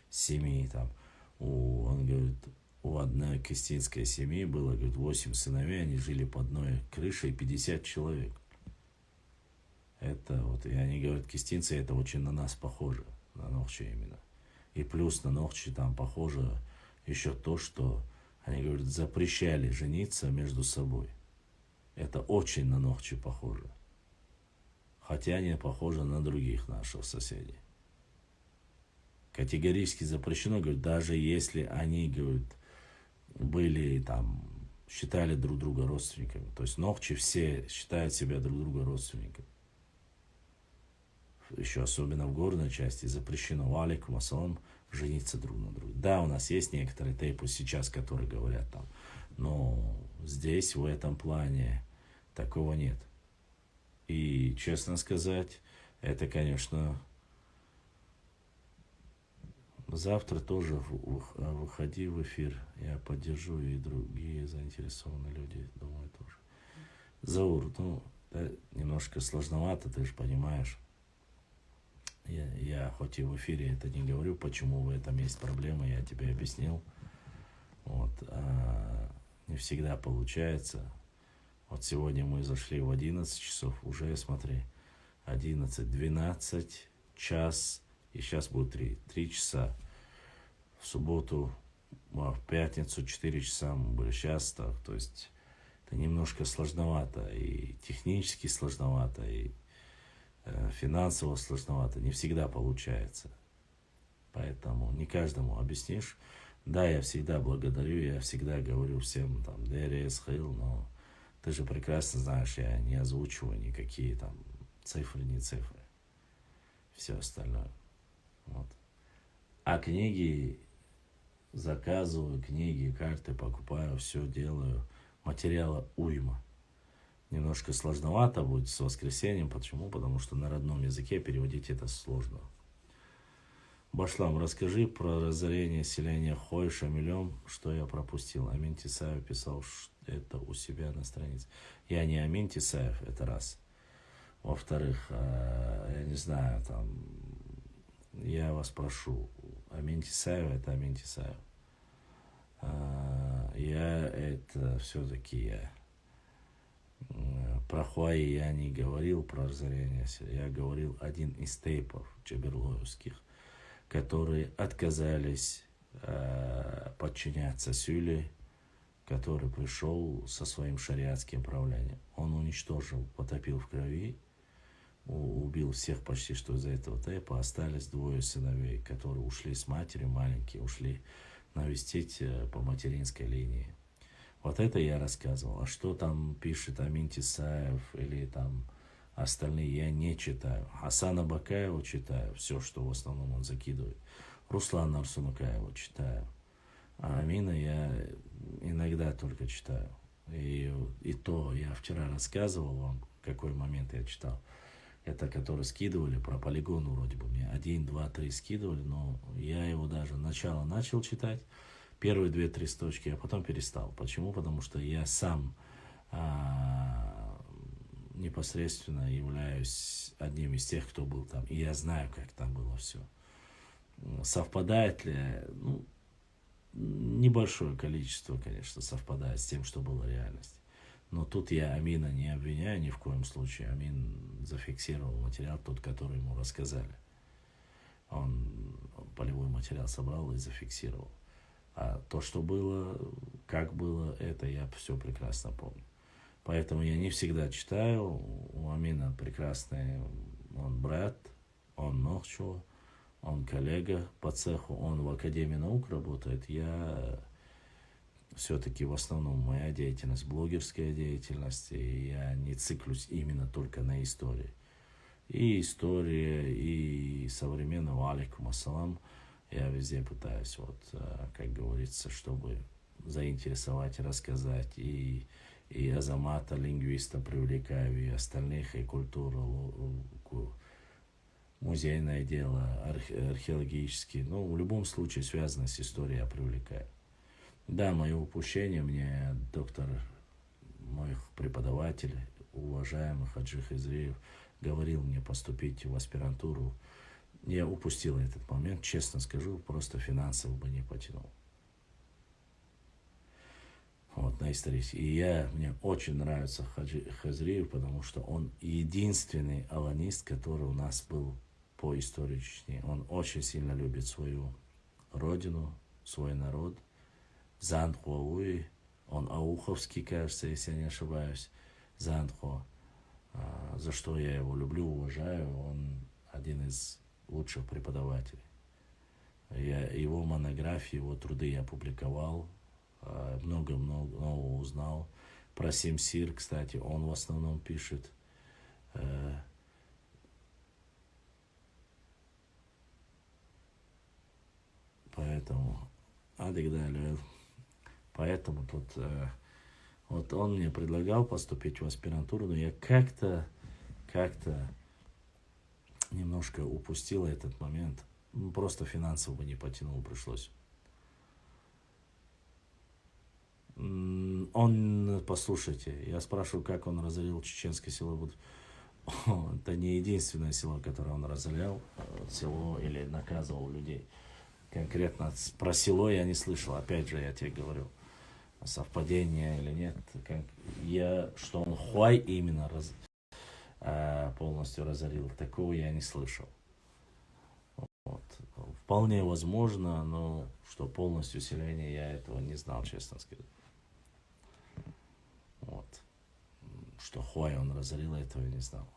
семьи там. Он говорит, у одной крестьянской семьи было, говорит, 8 сыновей, они жили под одной крышей, 50 человек. Это вот, и они говорят, кистинцы, это очень на нас похоже, на Нохчи именно. И плюс на Нохчи там похоже еще то, что они говорят, запрещали жениться между собой. Это очень на Нохчи похоже. Хотя не похоже на других наших соседей. Категорически запрещено, говорят, даже если они, говорят, были там, считали друг друга родственниками. То есть Нохчи все считают себя друг друга родственниками. Еще особенно в горной части запрещено алейкум ассалам жениться друг на друге. Да, у нас есть некоторые тейпы сейчас, которые говорят там, но здесь в этом плане такого нет. И, честно сказать, это, конечно, завтра тоже выходи в эфир. Я поддержу, и другие заинтересованные люди, думаю, тоже. Заур, ну, да, немножко сложновато, ты же понимаешь. Я хоть и в эфире это не говорю, почему в этом есть проблемы, я тебе объяснил. Вот, не всегда получается. Вот сегодня мы зашли в 11 часов, уже, смотри, 11, 12, час, и сейчас будет 3 часа. В субботу, в пятницу 4 часа мы были. Сейчас так, то есть это немножко сложновато, и технически сложновато, и финансово сложновато, не всегда получается. Поэтому не каждому объяснишь. Да, я всегда благодарю, я всегда говорю всем там ДРС, Хил, но ты же прекрасно знаешь, я не озвучиваю никакие там цифры, не цифры. Все остальное. Вот. А книги заказываю, книги, карты покупаю, все делаю. Материала уйма. Немножко сложновато будет с воскресеньем. Почему? Потому что на родном языке переводить это сложно. Башлам, расскажи про разорение селения Хой Шамилем, что я пропустил. Амин Тисаев писал это у себя на странице. Я не Амин Тисаев, это раз. Во-вторых, я не знаю, там, я вас прошу, Амин Тисаев, это Амин Тисаев. Я это все-таки я. Про Хуаи я не говорил, про разорение. Я говорил один из тейпов джаберлоевских, которые отказались подчиняться Сюле, который пришел со своим шариатским правлением. Он уничтожил, потопил в крови, убил всех почти что из-за этого тейпа. Остались двое сыновей, которые ушли с матерью, маленькие, ушли навестить по материнской линии. Вот это я рассказывал. А что там пишет Амин Тисаев или там остальные, я не читаю. Хасана Бакаева читаю, все, что в основном он закидывает. Руслана Арсунукаева читаю. А Амина я иногда только читаю. И то я вчера рассказывал вам, в какой момент я читал. Это, которые скидывали про полигон вроде бы. Мне 1, 2, 3 скидывали, но я его даже начало начал читать. Первые 2-3 строчки, а потом перестал. Почему? Потому что я сам непосредственно являюсь одним из тех, кто был там. И я знаю, как там было все. Совпадает ли? Ну, небольшое количество, конечно, совпадает с тем, что было реальность. Но тут я Амина не обвиняю ни в коем случае. Амин зафиксировал материал, тот, который ему рассказали. Он полевой материал собрал и зафиксировал. А то, что было, как было, это я все прекрасно помню. Поэтому я не всегда читаю. У Амина прекрасный, он брат, он Нохчо, он коллега по цеху, он в Академии наук работает. Я все-таки в основном моя деятельность, блогерская деятельность, и я не циклюсь именно только на истории. И история, и современного алейкум ассалам. Я везде пытаюсь, вот, как говорится, чтобы заинтересовать, рассказать. И Азамата, лингвиста, привлекаю, и остальных, и культуру, музейное дело, археологические. Ну, в любом случае, связано с историей, я привлекаю. Да, мое упущение, мне доктор, моих преподавателей, уважаемых Хаджи Хизриев, говорил мне поступить в аспирантуру. Я упустил этот момент, честно скажу, просто финансово бы не потянул. Вот, на истории. И мне очень нравится Хаджи Хизриев, потому что он единственный аланист, который у нас был по истории Чечни. Он очень сильно любит свою родину, свой народ. Зандхуауи, он ауховский, кажется, если я не ошибаюсь. Зандхуа, за что я его люблю, уважаю. Он один из лучших преподавателей. Его монографии, его труды я публиковал, много-много нового узнал. Про Семсир, кстати, он в основном пишет. Поэтому, поэтому тут, вот он мне предлагал поступить в аспирантуру, но я как-то немножко упустил этот момент. Просто финансово бы не потянул, пришлось. Он, послушайте, я спрашиваю, как он разорил чеченское село. Это не единственное село, которое он разорял, село или наказывал людей. Конкретно про село я не слышал. Опять же, я тебе говорю, совпадение или нет. Что он Хуай именно полностью разорил, такого я не слышал. Вот. Вполне возможно, но что полностью селение, я этого не знал, честно сказать. Вот. что Хуай он разорил, этого я не знал.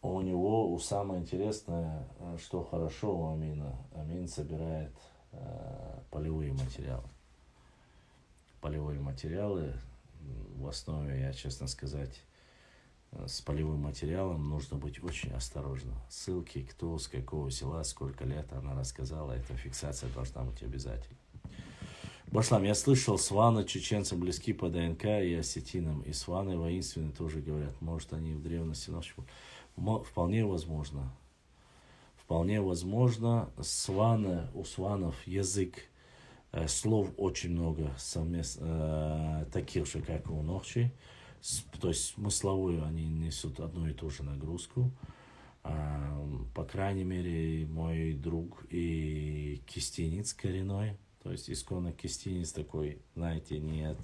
У него самое интересное, что хорошо у Амина. Амин собирает полевые материалы. Полевые материалы, в основе, я честно сказать, с полевым материалом нужно быть очень осторожным. Ссылки, кто, с какого села, сколько лет она рассказала, эта фиксация должна быть обязательно. Башлам, я слышал, сваны чеченцам близки по ДНК и осетинам, и сваны воинственные тоже говорят. Может, они в древности ночью... Вполне возможно. Вполне возможно. Сваны, у сванов язык, слов очень много таких же, как и у ногчей. То есть смысловую они несут одну и ту же нагрузку. По крайней мере, мой друг и кистинец коренной, то есть исконно кистинец такой, знаете, не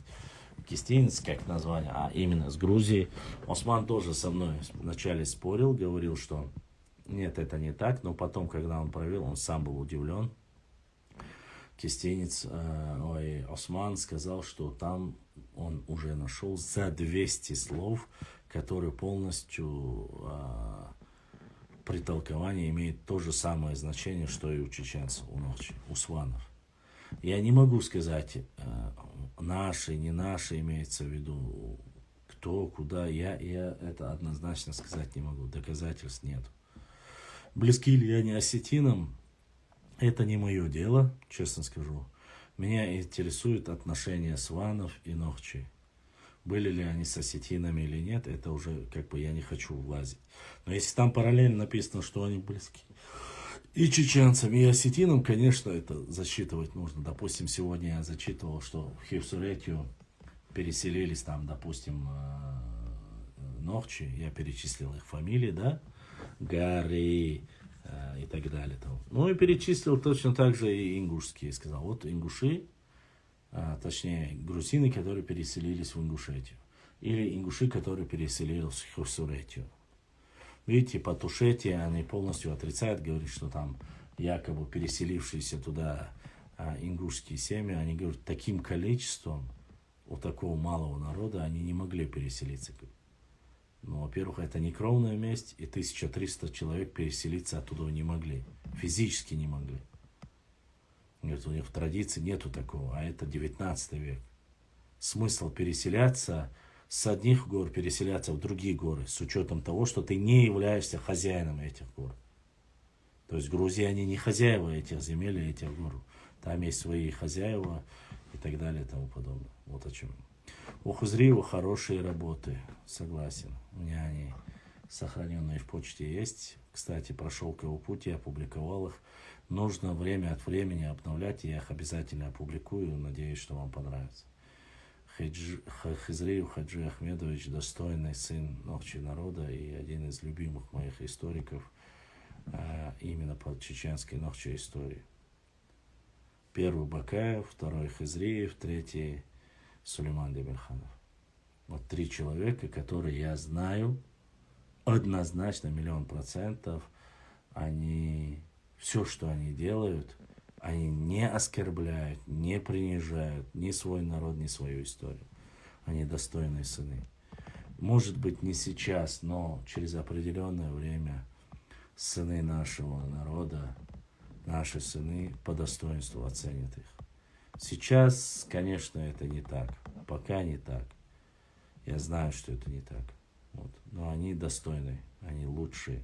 кистинец как название, а именно с Грузии. Осман тоже со мной вначале спорил, говорил, что нет, это не так, но потом, когда он провел, он сам был удивлен. Кистинец, Осман сказал, что там он уже нашел за 200 слов, которые полностью при толковании имеют то же самое значение, что и у чеченцев, у сванов. Я не могу сказать, наши, не наши, имеется в виду, кто, куда, я это однозначно сказать не могу, доказательств нет. Близки ли они осетинам, это не мое дело, честно скажу. Меня интересуют отношения сванов и ногчей. Были ли они с осетинами или нет, это уже как бы я не хочу влазить. Но если там параллельно написано, что они близки и чеченцам, и осетинам, конечно, это засчитывать нужно. Допустим, сегодня я зачитывал, что в Хевсуретию переселились там, допустим, ногчи, я перечислил их фамилии, да, Гарри и так далее. Ну и перечислил точно так же и ингушские. Сказал, вот ингуши, точнее грузины, которые переселились в Ингушетию. Или ингуши, которые переселились в Хевсуретию. Видите, по Тушете они полностью отрицают, говорят, что там якобы переселившиеся туда ингушские семьи, они говорят, таким количеством у такого малого народа они не могли переселиться. Ну, во-первых, это не кровная месть, и 1300 человек переселиться оттуда не могли. Физически не могли. Говорят, у них в традиции нету такого, а это 19 век. Смысл переселяться с одних гор, переселяться в другие горы, с учетом того, что ты не являешься хозяином этих гор. То есть Грузия, они не хозяева этих земель и этих гор. Там есть свои хозяева и так далее и тому подобное. Вот о чем. У Хузриева хорошие работы, согласен. У меня они сохраненные в почте есть. Кстати, про шелковый путь я опубликовал их. Нужно время от времени обновлять, я их обязательно опубликую. Надеюсь, что вам понравится. Хизриев Хаджи Ахмедович, достойный сын ногчей народа и один из любимых моих историков именно по чеченской ногчей истории. Первый Бакаев, второй Хизриев, третий Сулейман Демирханов. Вот 3 человека, которые я знаю однозначно, 100%, они, все, что они делают, они не оскорбляют, не принижают ни свой народ, ни свою историю. Они достойные сыны. Может быть, не сейчас, но через определенное время сыны нашего народа, наши сыны по достоинству оценят их. Сейчас, конечно, это не так. Пока не так. Я знаю, что это не так. Вот. Но они достойны, они лучшие.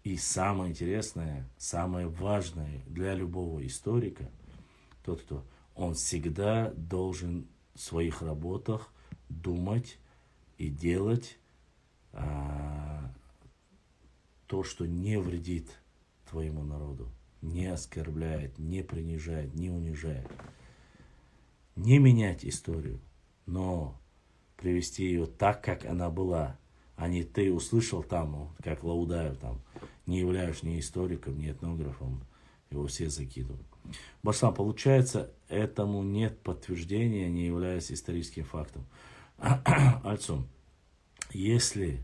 И самое интересное, самое важное для любого историка, тот, кто он всегда должен в своих работах думать и делать то, что не вредит твоему народу, не оскорбляет, не принижает, не унижает. Не менять историю, но привести ее так, как она была. А не ты услышал там, как Лаудаев, там, не являешься ни историком, ни этнографом, его все закидывают. Башлам, получается, этому нет подтверждения, не являясь историческим фактом. Also, если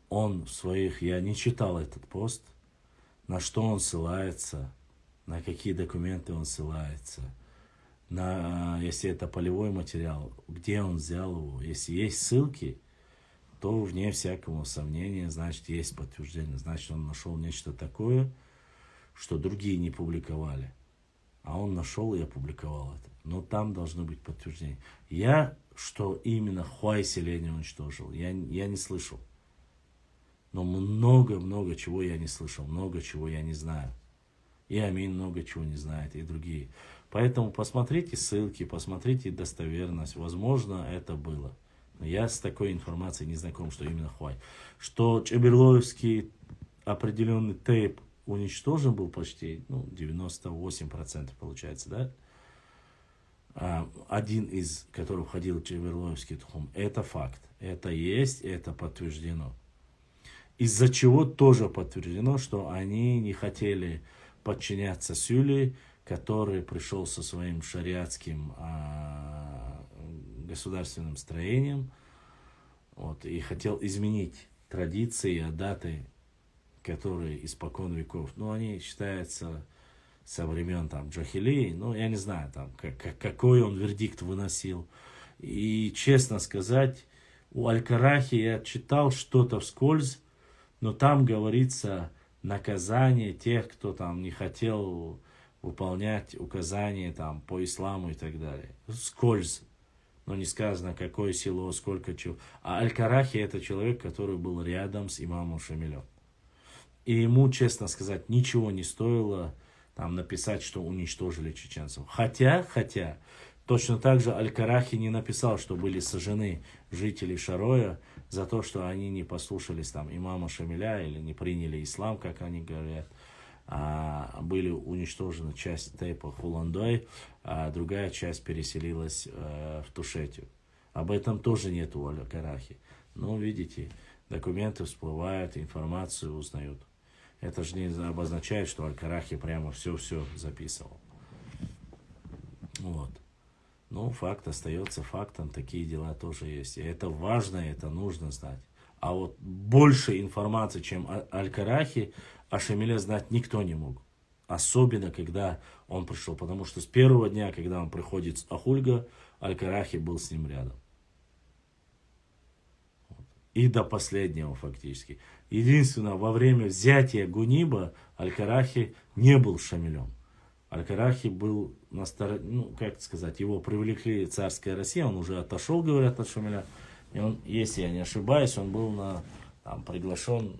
он в своих, я не читал этот пост, на что он ссылается, на какие документы он ссылается, если это полевой материал, где он взял его. Если есть ссылки, то вне всякого сомнения, значит, есть подтверждение. Значит, он нашел нечто такое, что другие не публиковали. А он нашел и опубликовал это. Но там должно быть подтверждение. Что именно Хуай селение уничтожил, я не слышал. Но много чего я не слышал, много чего я не знаю. И Амин много чего не знает, и другие. Поэтому посмотрите ссылки, посмотрите достоверность. Возможно, это было. Но я с такой информацией не знаком, что именно Хуай. Что Чеберлоевский определенный тейп уничтожен был почти, 98% получается, да? Один из которых входил в Чеберлоевский тухум. Это факт. Это есть, это подтверждено. Из-за чего тоже подтверждено, что они не хотели подчиняться Сюле, который пришел со своим шариатским государственным строением, и хотел изменить традиции, даты, которые испокон веков. Они считаются со времен Джахилии, я не знаю, какой он вердикт выносил. И, честно сказать, у Аль-Карахи я читал что-то вскользь, но там говорится наказание тех, кто не хотел выполнять указания по исламу и так далее. Вскользь. Но не сказано, какое село, сколько чего. А Аль-Карахи это человек, который был рядом с имамом Шамилем. И ему, честно сказать, ничего не стоило написать, что уничтожили чеченцев. Хотя, точно так же Аль-Карахи не написал, что были сожжены жители Шароя за то, что они не послушались имама Шамиля или не приняли ислам, как они говорят. Были уничтожены часть тейпа Хуландой, а другая часть переселилась в Тушетию. Об этом тоже нет у Аль-Карахи. Но, видите, документы всплывают, информацию узнают. Это же не обозначает, что Аль-Карахи прямо все записывал. Но факт остается фактом, такие дела тоже есть. И это важно, это нужно знать. А больше информации, чем Аль-Карахи, о Шамиле знать никто не мог. Особенно, когда он пришел. Потому что с первого дня, когда он приходит с Ахульга, Аль-Карахи был с ним рядом. И до последнего фактически. Единственное, во время взятия Гуниба Аль-Карахи не был Шамилем. Аль-Карахи был на стороне, его привлекли царская Россия, он уже отошел, говорят, от Шамиля. И он, если я не ошибаюсь, он был приглашен,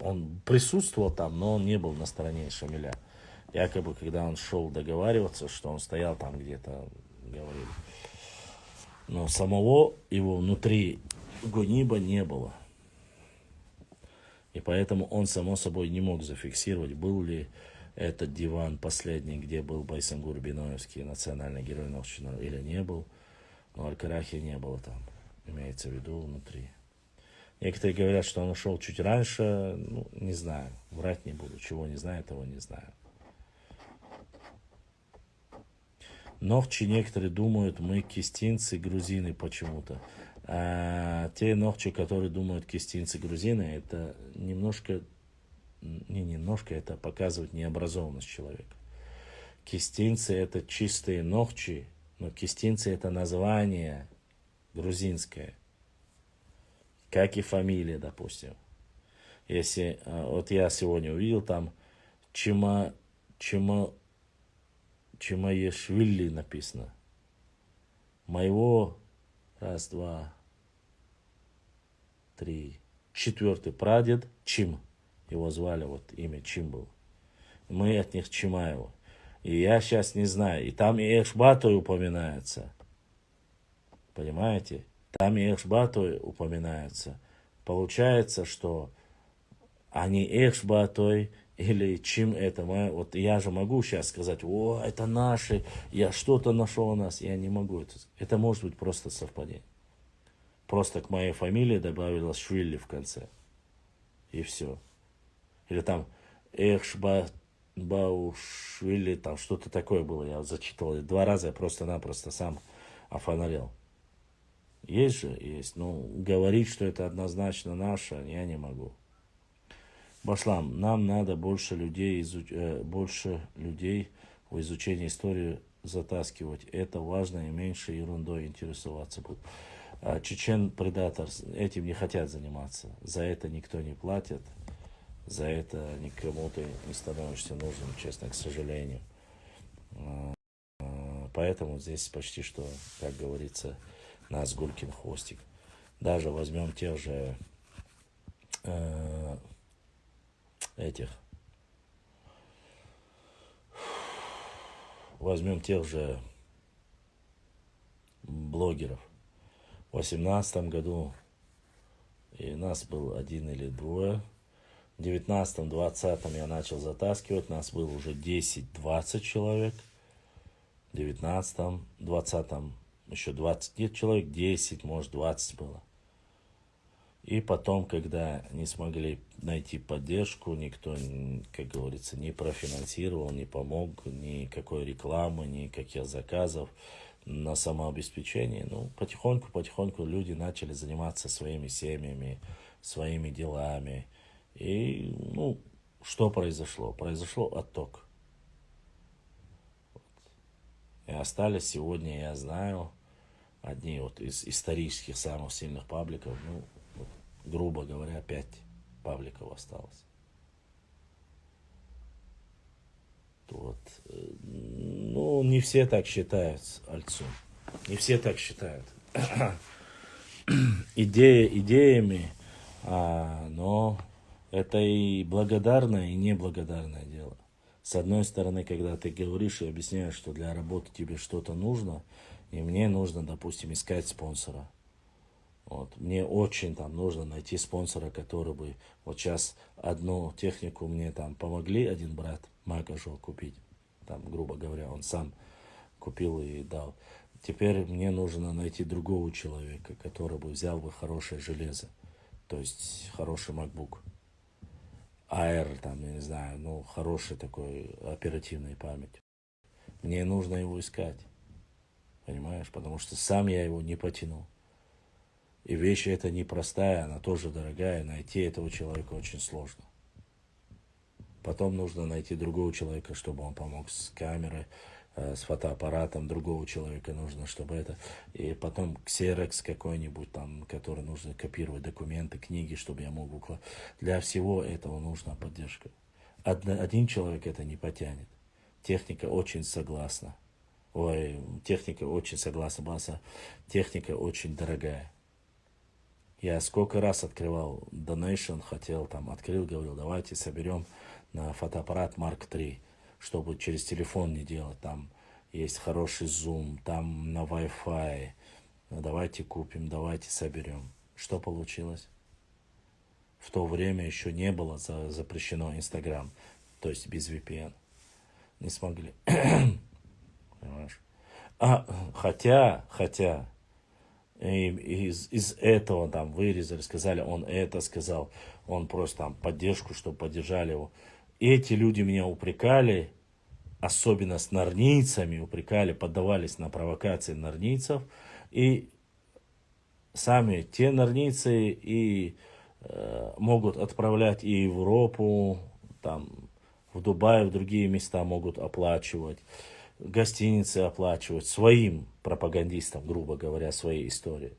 он присутствовал но он не был на стороне Шамиля. Якобы, когда он шел договариваться, что он стоял где-то, говорили. Но самого его внутри Гуниба не было. И поэтому он, само собой, не мог зафиксировать, был ли этот диван последний, где был Байсангур Биноевский, национальный герой Нохчи, или не был. Но Аль-Карахи не было там. Имеется в виду внутри. Некоторые говорят, что он ушел чуть раньше. Не знаю. Врать не буду. Чего не знаю, того не знаю. Нохчи некоторые думают, мы кистинцы, грузины почему-то. А те нохчи, которые думают кистинцы, грузины, это это показывает необразованность человека. Кистинцы это чистые нохчи, но кистинцы это название грузинское. Как и фамилия, допустим. Если я сегодня увидел Чимаешвили написано. Моего, 1, 2, 3, 4 прадед Чим. Его звали, имя Чим был. Мы от них Чимаева. И я сейчас не знаю. И там и Эшбатой упоминается. Понимаете? Там и Эшбатой упоминается. Получается, что они Эшбатой или Чим это. Я же могу сейчас сказать, это наши, я что-то нашел у нас. Я не могу это. Это может быть просто совпадение. Просто к моей фамилии добавилось Швили в конце. И все. Или Баушвили, что-то такое было. Я зачитывал 2 раза, я просто-напросто сам офонарел. Есть же, есть. Говорить, что это однозначно наше, я не могу. Башлам, нам надо больше людей в изучении истории затаскивать, это важно, и меньше ерундой интересоваться будут. А чечен-предатор, этим не хотят заниматься. За это никто не платит, за это никому ты не становишься нужным, честно, к сожалению. Поэтому здесь почти что, как говорится, нас Гулькин хвостик. Даже возьмем тех же возьмем тех же блогеров. В 2018 году и нас был один или двое. В 19-20 я начал затаскивать, нас было уже 10-20 человек. В 19-20 еще 20 нет человек, 10, может 20 было. И потом, когда не смогли найти поддержку, никто, как говорится, не профинансировал, не помог, никакой рекламы, никаких заказов на самообеспечение, ну, потихоньку люди начали заниматься своими семьями, своими делами. И, ну, что произошло? Произошел отток. И остались сегодня, я знаю, одни вот из исторических самых сильных пабликов, ну, вот, грубо говоря, 5 пабликов осталось. Вот. Ну, не все так считают, Альцу. Не все так считают. Идеями, но это и благодарное, и неблагодарное дело. С одной стороны, когда ты говоришь и объясняешь, что для работы тебе что-то нужно, и мне нужно, допустим, искать спонсора. Вот. Мне очень там нужно найти спонсора, который бы... Вот сейчас одну технику мне там помогли, один брат Макажу купить. Там, грубо говоря, он сам купил и дал. Теперь мне нужно найти другого человека, который бы взял бы хорошее железо. То есть хороший MacBook. Air, там, я не знаю, ну, хороший такой оперативной память. Мне нужно его искать. Понимаешь? Потому что сам я его не потяну. И вещь эта непростая, она тоже дорогая. Найти этого человека очень сложно. Потом нужно найти другого человека, чтобы он помог с камерой, с фотоаппаратом. Другого человека нужно, чтобы это... И потом ксерокс какой-нибудь там, который нужно копировать документы, книги, чтобы я мог укладывать. Для всего этого нужна поддержка. Один человек это не потянет. Техника очень согласна. Техника очень согласна, Баса. Техника очень дорогая. Я сколько раз открывал donation, открыл, говорил, давайте соберем на фотоаппарат Mark III, чтобы через телефон не делать. Там есть хороший зум, там на Wi-Fi. Давайте купим, давайте соберем. Что получилось? В то время еще не было запрещено Instagram, то есть без VPN. Не смогли. Понимаешь? Хотя из этого там вырезали, сказали, он это сказал, он просто там поддержку, чтобы поддержали его. Эти люди меня упрекали, особенно с норнийцами упрекали, поддавались на провокации норнийцев, и сами те норнийцы и могут отправлять и в Европу, там, в Дубай, в другие места могут оплачивать, гостиницы оплачивать своим пропагандистам, грубо говоря, своей истории.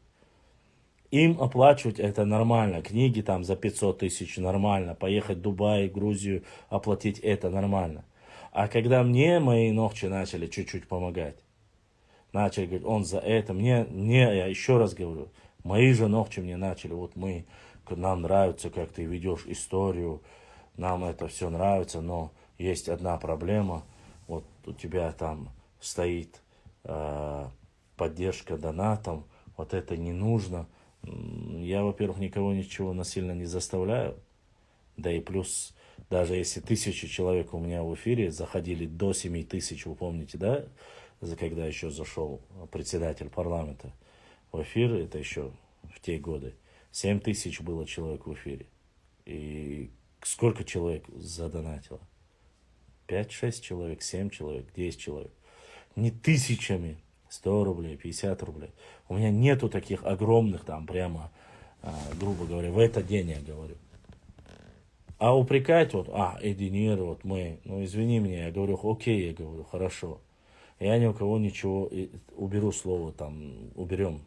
Им оплачивать это нормально. Книги там за 500 тысяч нормально. Поехать в Дубай, Грузию, оплатить это нормально. А когда мне мои ногти начали чуть-чуть помогать, начали говорить, он за это, я еще раз говорю, мои же ногти мне начали, нам нравится, как ты ведешь историю, нам это все нравится, но есть одна проблема, вот у тебя там стоит поддержка донатом, вот это не нужно. Я, во-первых, никого ничего насильно не заставляю, да и плюс, даже если 1000 человек у меня в эфире заходили до 7000, вы помните, да, когда еще зашел председатель парламента в эфир, это еще в те годы, 7000 было человек в эфире. И сколько человек задонатило? 5-6 человек, 7 человек, 10 человек. Не тысячами, 100 рублей, 50 рублей. У меня нету таких огромных там прямо, грубо говоря, в этот день я говорю. А упрекать Эдинир, мы, ну извини меня, я говорю, окей, я говорю, хорошо. Я ни у кого ничего, уберу слово, там, уберем.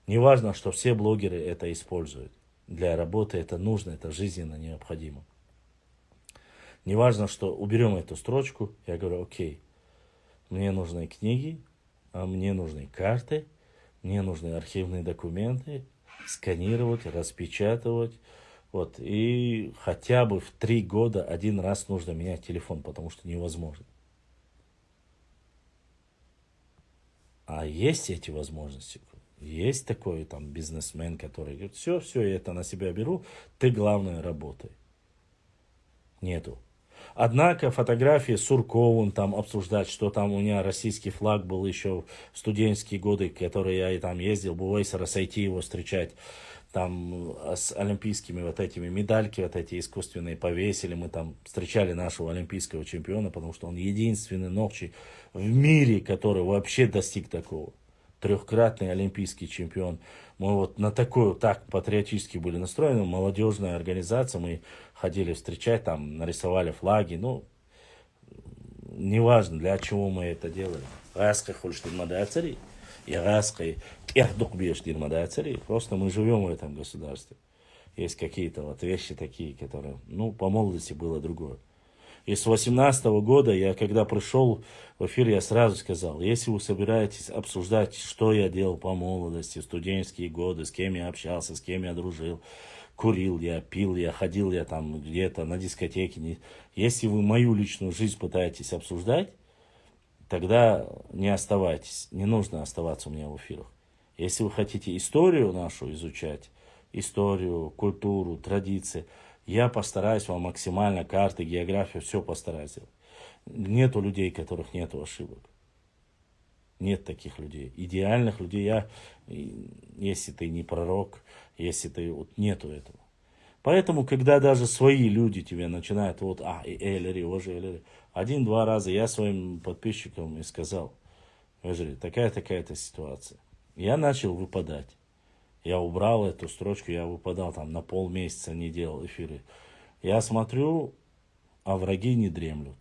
Не важно, что все блогеры это используют. Для работы это нужно, это жизненно необходимо. Не важно, что уберем эту строчку, я говорю, окей, мне нужны книги, мне нужны карты, мне нужны архивные документы, сканировать, распечатывать. Вот, и хотя бы в 3 года 1 раз нужно менять телефон, потому что невозможно. А есть эти возможности. Есть такой там бизнесмен, который говорит, все, я это на себя беру, ты главное работай. Нету. Однако фотографии с Сурковым там обсуждать, что там у меня российский флаг был еще в студенческие годы, которые я и там ездил, Буэйсера, сойти его встречать, там с олимпийскими вот этими медальки, вот эти искусственные повесили, мы там встречали нашего олимпийского чемпиона, потому что он единственный ногчий в мире, который вообще достиг такого. 3-кратный олимпийский чемпион. Мы вот на такую, так патриотически были настроены, молодежная организация, мы ходили встречать, там нарисовали флаги, ну, неважно, для чего мы это делали. Просто мы живем в этом государстве. Есть какие-то вот вещи такие, которые, ну, по молодости было другое. И с 18 года я, когда пришел в эфир, я сразу сказал, если вы собираетесь обсуждать, что я делал по молодости, студенческие годы, с кем я общался, с кем я дружил, курил я, пил я, ходил я там где-то на дискотеке. Если вы мою личную жизнь пытаетесь обсуждать, тогда не оставайтесь, не нужно оставаться у меня в эфирах. Если вы хотите историю нашу изучать, историю, культуру, традиции, я постараюсь вам максимально карты, географию, все постараюсь сделать. Нету людей, у которых нету ошибок. Нет таких людей. Идеальных людей, если ты не пророк, если ты, вот нету этого. Поэтому, когда даже свои люди тебе начинают, вот, Эллери, 1-2 раза я своим подписчикам и сказал, такая-то ситуация. Я начал выпадать. Я убрал эту строчку, я выпадал там на полмесяца, не делал эфиры. Я смотрю, а враги не дремлют.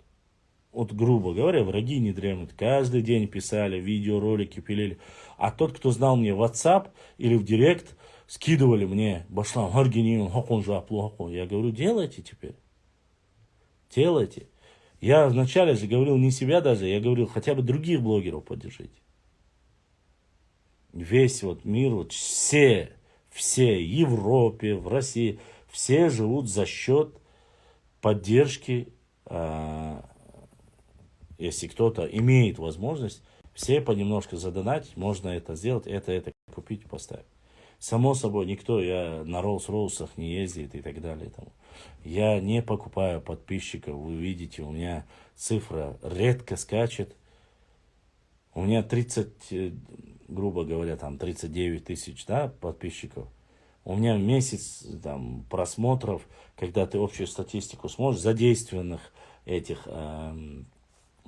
Вот, грубо говоря, враги не дремлют. Каждый день писали, видеоролики пилили. А тот, кто знал мне в WhatsApp или в Директ, скидывали мне, Башлам, я говорю, делайте теперь. Делайте. Я вначале же говорил не себя даже, я говорил, хотя бы других блогеров поддержите. Весь вот мир, вот все в Европе, в России, все живут за счет поддержки, если кто-то имеет возможность, все понемножку задонатить, можно это сделать, это купить, поставить. Само собой, никто, я на Роллс-Роусах не ездит и так далее. Я не покупаю подписчиков, вы видите, у меня цифра редко скачет. У меня 30, грубо говоря, там 39 тысяч, да, подписчиков. У меня в месяц там просмотров, когда ты общую статистику смотришь, задействованных этих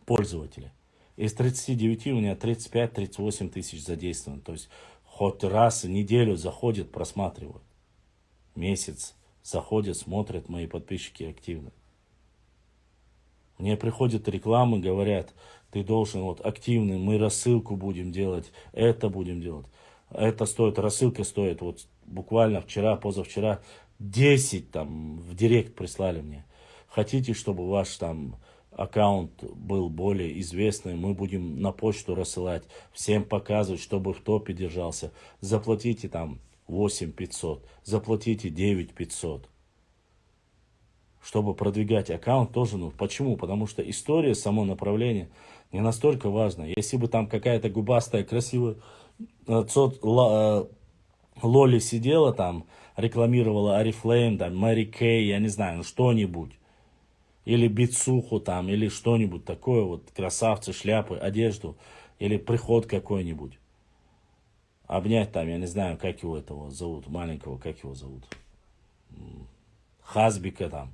пользователей. Из 39 у меня 35-38 тысяч задействовано. То есть хоть раз в неделю заходят, просматривают. Месяц заходят, смотрят, мои подписчики активны. Мне приходят рекламы, говорят, ты должен вот активный, мы рассылку будем делать, это будем делать. Это стоит, рассылка стоит, вот буквально вчера, позавчера 10 там в директ прислали мне. Хотите, чтобы ваш там аккаунт был более известный, мы будем на почту рассылать, всем показывать, чтобы в топе держался. Заплатите там 8500, заплатите 9500. Чтобы продвигать аккаунт, тоже нужно. Почему? Потому что история, само направление не настолько важно. Если бы там какая-то губастая, красивая Лоли сидела там, рекламировала Oriflame, там, Мэри Кей, я не знаю, ну что-нибудь. Или бицуху там, или что-нибудь такое, вот красавцы, шляпы, одежду, или приход какой-нибудь. Обнять там, я не знаю, как его этого зовут, маленького, как его зовут. Хазбика там.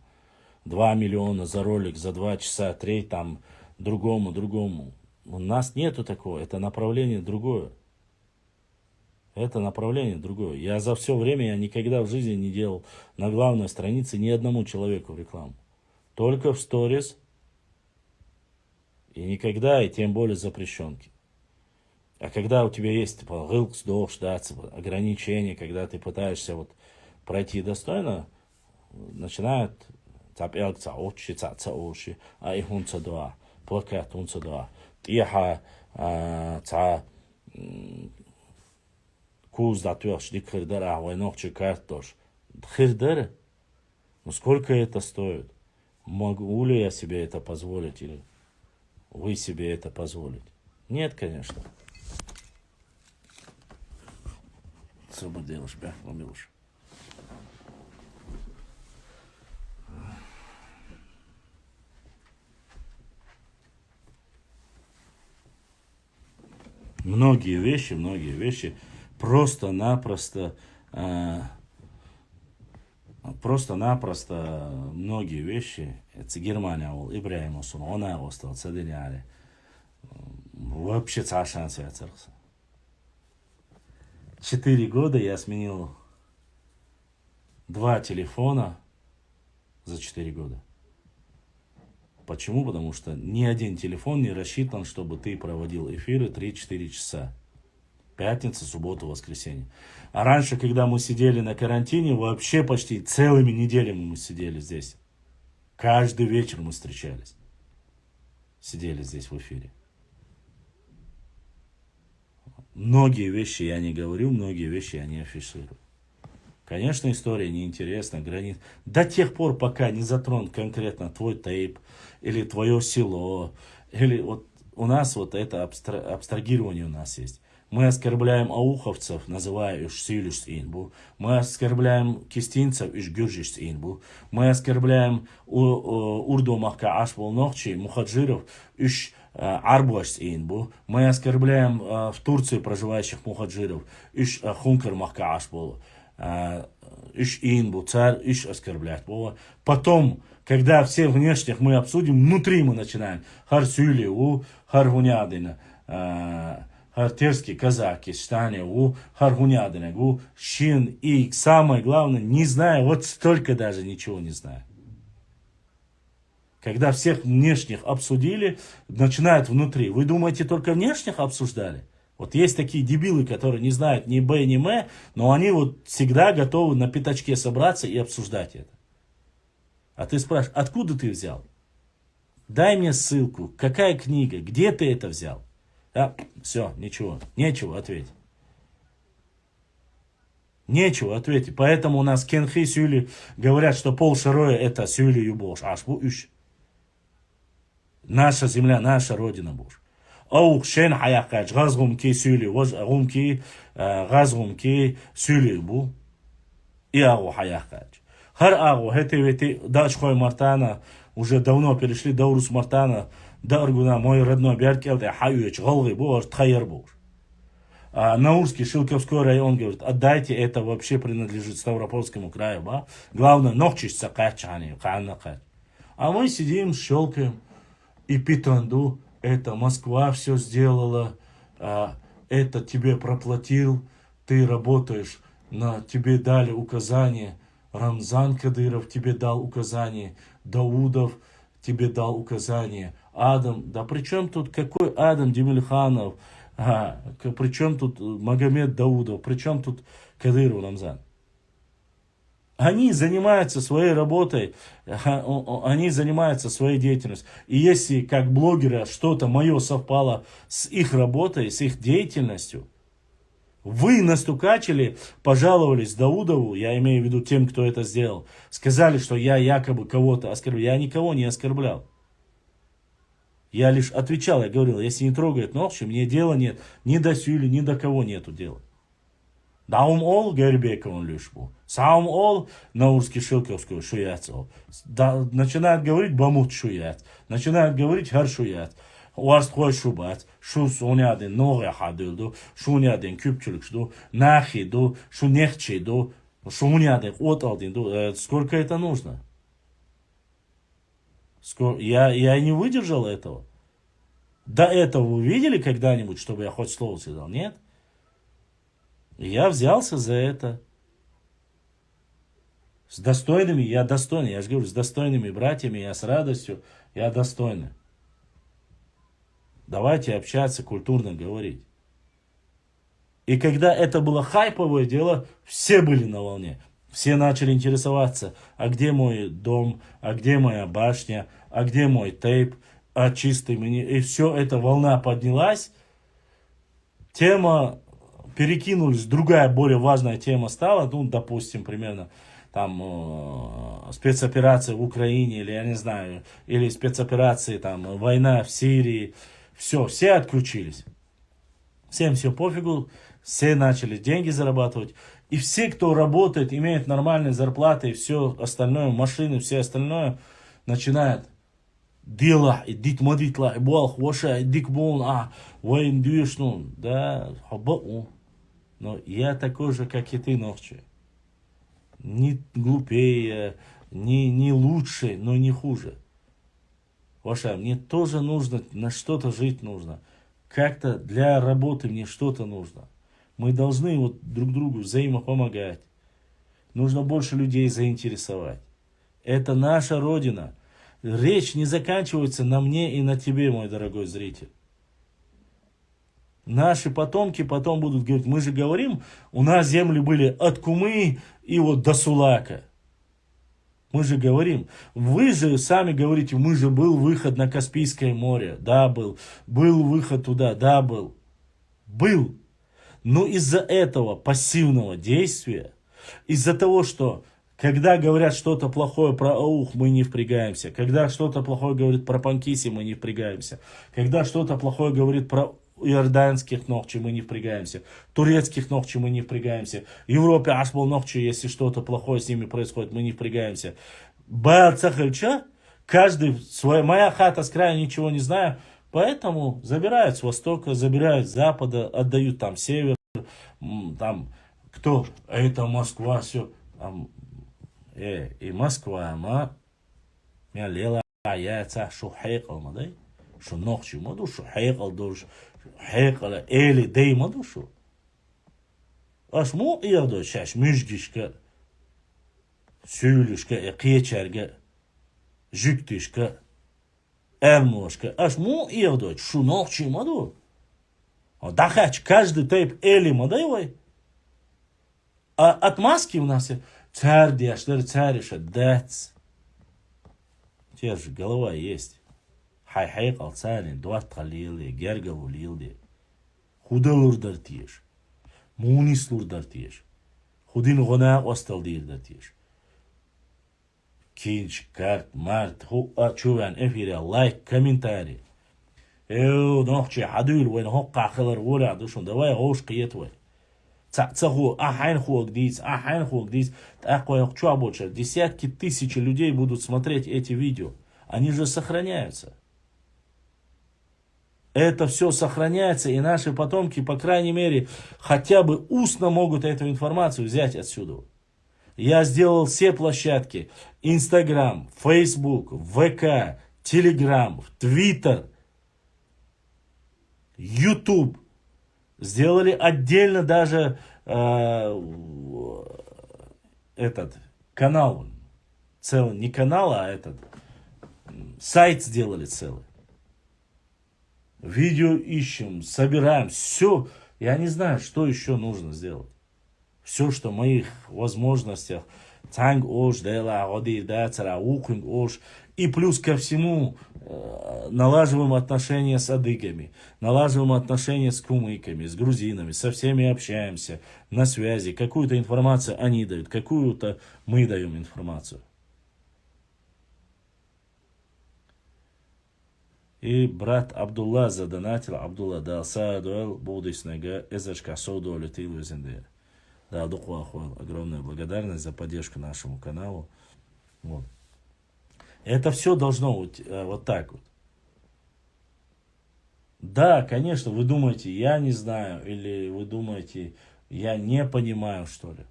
2 миллиона за ролик, за 2 часа, 3 там, другому. У нас нету такого, это направление другое. Это направление другое. Я за все время, я никогда в жизни не делал на главной странице ни одному человеку рекламу. Только в сторис, И никогда, и тем более запрещенки. А когда у тебя есть типа, ограничения, когда ты пытаешься вот, пройти достойно, начинают тиха куз датвеш дикхердера войнохчи картош. Дхердера? Ну сколько это стоит? Могу ли я себе это позволить или вы себе это позволить? Нет, конечно. Что бы делаешь, Милуш? Многие вещи просто-напросто многие вещи, это Германия, Ибраим Осун, она осталась, Садиняли, вообще царшан святцерс. 4 года я сменил 2 телефона за 4 года. Почему? Потому что ни один телефон не рассчитан, чтобы ты проводил эфиры 3-4 часа. Пятница, суббота, воскресенье. А раньше, когда мы сидели на карантине, вообще почти целыми неделями мы сидели здесь. Каждый вечер мы встречались. Сидели здесь в эфире. Многие вещи я не говорю, многие вещи я не афиширую. Конечно, история неинтересна, границ. До тех пор, пока не затронут конкретно твой тейп, или твое село, или вот у нас вот это абстрагирование у нас есть. Мы оскорбляем ауховцев, называя их силюш инбу. Мы оскорбляем кистинцев, их гюржиш инбу. Мы оскорбляем урду махка ашбол нохчи, мухаджиров, их арбуаш инбу. Мы оскорбляем в Турции проживающих мухаджиров, их хункер махка ашбол. Иш инбу, царь, иш оскорблять. Потом, когда всех внешних мы обсудим, внутри мы начинаем. Хар сюли, хар гунядина, хар терски казаки, штане, хар гунядина, шин, и самое главное, не знаю, вот столько даже ничего не знаю. Когда всех внешних обсудили, начинают внутри. Вы думаете, только внешних обсуждали? Вот есть такие дебилы, которые не знают ни Б, ни М, но они вот всегда готовы на пятачке собраться и обсуждать это. А ты спрашиваешь, откуда ты взял? Дай мне ссылку, какая книга, где ты это взял? А, все, ничего, нечего ответить. Нечего ответить. Поэтому у нас кенхи сюли говорят, что пол шароя это сюли юбош. Аж буш. Наша земля, наша родина буш. Аух шен хаякач, газгум ки сюли, газгум ки сюли бу. И агу хаякач. Хар агу, хети дачхой Мартана, уже давно перешли до Урус Мартана, до Аргуна, мой родной Бяркелте, хаюч, голгы бу, аж тхайер буш. Наурский, Шилковской район говорит, отдайте, это вообще принадлежит Ставропольскому краю, ба? Главное, ногчись сакачани, канакач. А мы сидим, щелкаем, и питанду, это Москва все сделала, это тебе проплатил, ты работаешь, тебе дали указание, Рамзан Кадыров тебе дал указание, Даудов тебе дал указание, Адам, да при чем тут какой Адам Демельханов, при чем тут Магомед Даудов, при чем тут Кадыров Рамзан? Они занимаются своей работой, они занимаются своей деятельностью. И если как блогера что-то мое совпало с их работой, с их деятельностью, вы настукачили, пожаловались Даудову, я имею в виду тем, кто это сделал, сказали, что я якобы кого-то оскорблял. Я никого не оскорблял. Я лишь отвечал, я говорил, если не трогает ногчи, мне дела нет, ни до Сюли, ни до кого нету дела. Даум ол Гербекован лишь был. Саум ол Наурский Шилковский шуяц. Начинают говорить бамут шуяц. Начинают говорить хар шуяц. Уарстхой шубац. Шу соняден ноге хадылду. Шуняден küpчülükду. Нахиду. Шу нехчиду. Шуняден оталдинду. Сколько это нужно? Я не выдержал этого. До этого вы видели когда-нибудь, чтобы я хоть слово сказал? Нет? Я взялся за это. С достойными, я достойный. Я же говорю, с достойными братьями, я с радостью, я достойный. Давайте общаться, культурно говорить. И когда это было хайповое дело, все были на волне. Все начали интересоваться, а где мой дом, а где моя башня, а где мой тейп, а чистый мини. И все, эта волна поднялась. Тема перекинулась, другая более важная тема стала, ну, допустим, примерно там спецоперация в Украине, или я не знаю, или спецоперации, там, война в Сирии. Все отключились. Всем все пофигу, все начали деньги зарабатывать. И все, кто работает, имеет нормальные зарплаты и все остальное, машины, все остальное, начинают делать, идти модитла, бог, ваша, идти бон, воин дуешь, ну, да, хабау. Но я такой же, как и ты, ночью. Не глупее, не лучше, но не хуже. Ваша, мне тоже нужно, на что-то жить нужно. Как-то для работы мне что-то нужно. Мы должны вот друг другу взаимопомогать. Нужно больше людей заинтересовать. Это наша Родина. Речь не заканчивается на мне и на тебе, мой дорогой зритель. Наши потомки потом будут говорить, мы же говорим, у нас земли были от Кумы и вот до Сулака. Мы же говорим, вы же сами говорите, мы же был выход на Каспийское море, да, был выход туда, да, был. Но из-за этого пассивного действия, из-за того, что когда говорят что-то плохое про аух, мы не впрягаемся, когда что-то плохое говорит про панкиси, мы не впрягаемся, когда что-то плохое говорит про иорданских ногчи, мы не впрягаемся, турецких ногчи, мы не впрягаемся, в Европе аж был ногчи, если что-то плохое с ними происходит, мы не впрягаемся. Каждый своя, моя хата с края, ничего не знаю, поэтому забирают с востока, забирают с запада, отдают там север, там кто, это Москва, все, и Москва, меня лела, я шо хайкал, мадай, шо ногчи, маду, шо хайкал, дож, хайкал, эли, дей, маду, шо. Аш му иядо, шаш, müjgişke, söylüşke, geçerge, jüktüşke, эрмошка, аш му иядо, шо ногчи, маду. Дахач, каждый тейп эли, мадай, а отмазки у нас царь диаштер, царь еще дэц. Те же голова есть. Хай қалцани, дуатқа лилди, гергаву лилди. Худалурдар тиеш. Мунислурдар тиеш. Худин ғона осталдирдар тиеш. Кинч, карт, март, чуван, эфире, лайк, комментарий. Нохчи, хадуил, вен хоққа қылар, ура, душун, давай ғош қиет вай. Цаху, ахайн хуагдиц, десятки тысяч людей будут смотреть эти видео. Они же сохраняются. Это все сохраняется, и наши потомки, по крайней мере, хотя бы устно могут эту информацию взять отсюда. Я сделал все площадки. Инстаграм, Фейсбук, ВК, Телеграм, Твиттер, Ютуб. Сделали отдельно даже этот канал. Целый, не канал, а этот сайт сделали целый. Видео ищем, собираем. Все. Я не знаю, что еще нужно сделать. Все, что в моих возможностях. Танг ош, дела, годи, дацара, ухинг ош. И плюс ко всему налаживаем отношения с адыгами, налаживаем отношения с кумыками, с грузинами, со всеми общаемся, на связи. Какую-то информацию они дают, какую-то мы даем информацию. И брат Абдулла задонатил, Абдулла дал саадуэл, будущнега, эзачка соду летил везенде. Да, огромная благодарность за поддержку нашему каналу. Вот. Это все должно быть вот так вот. Да, конечно, вы думаете, я не знаю, или вы думаете, я не понимаю, что ли.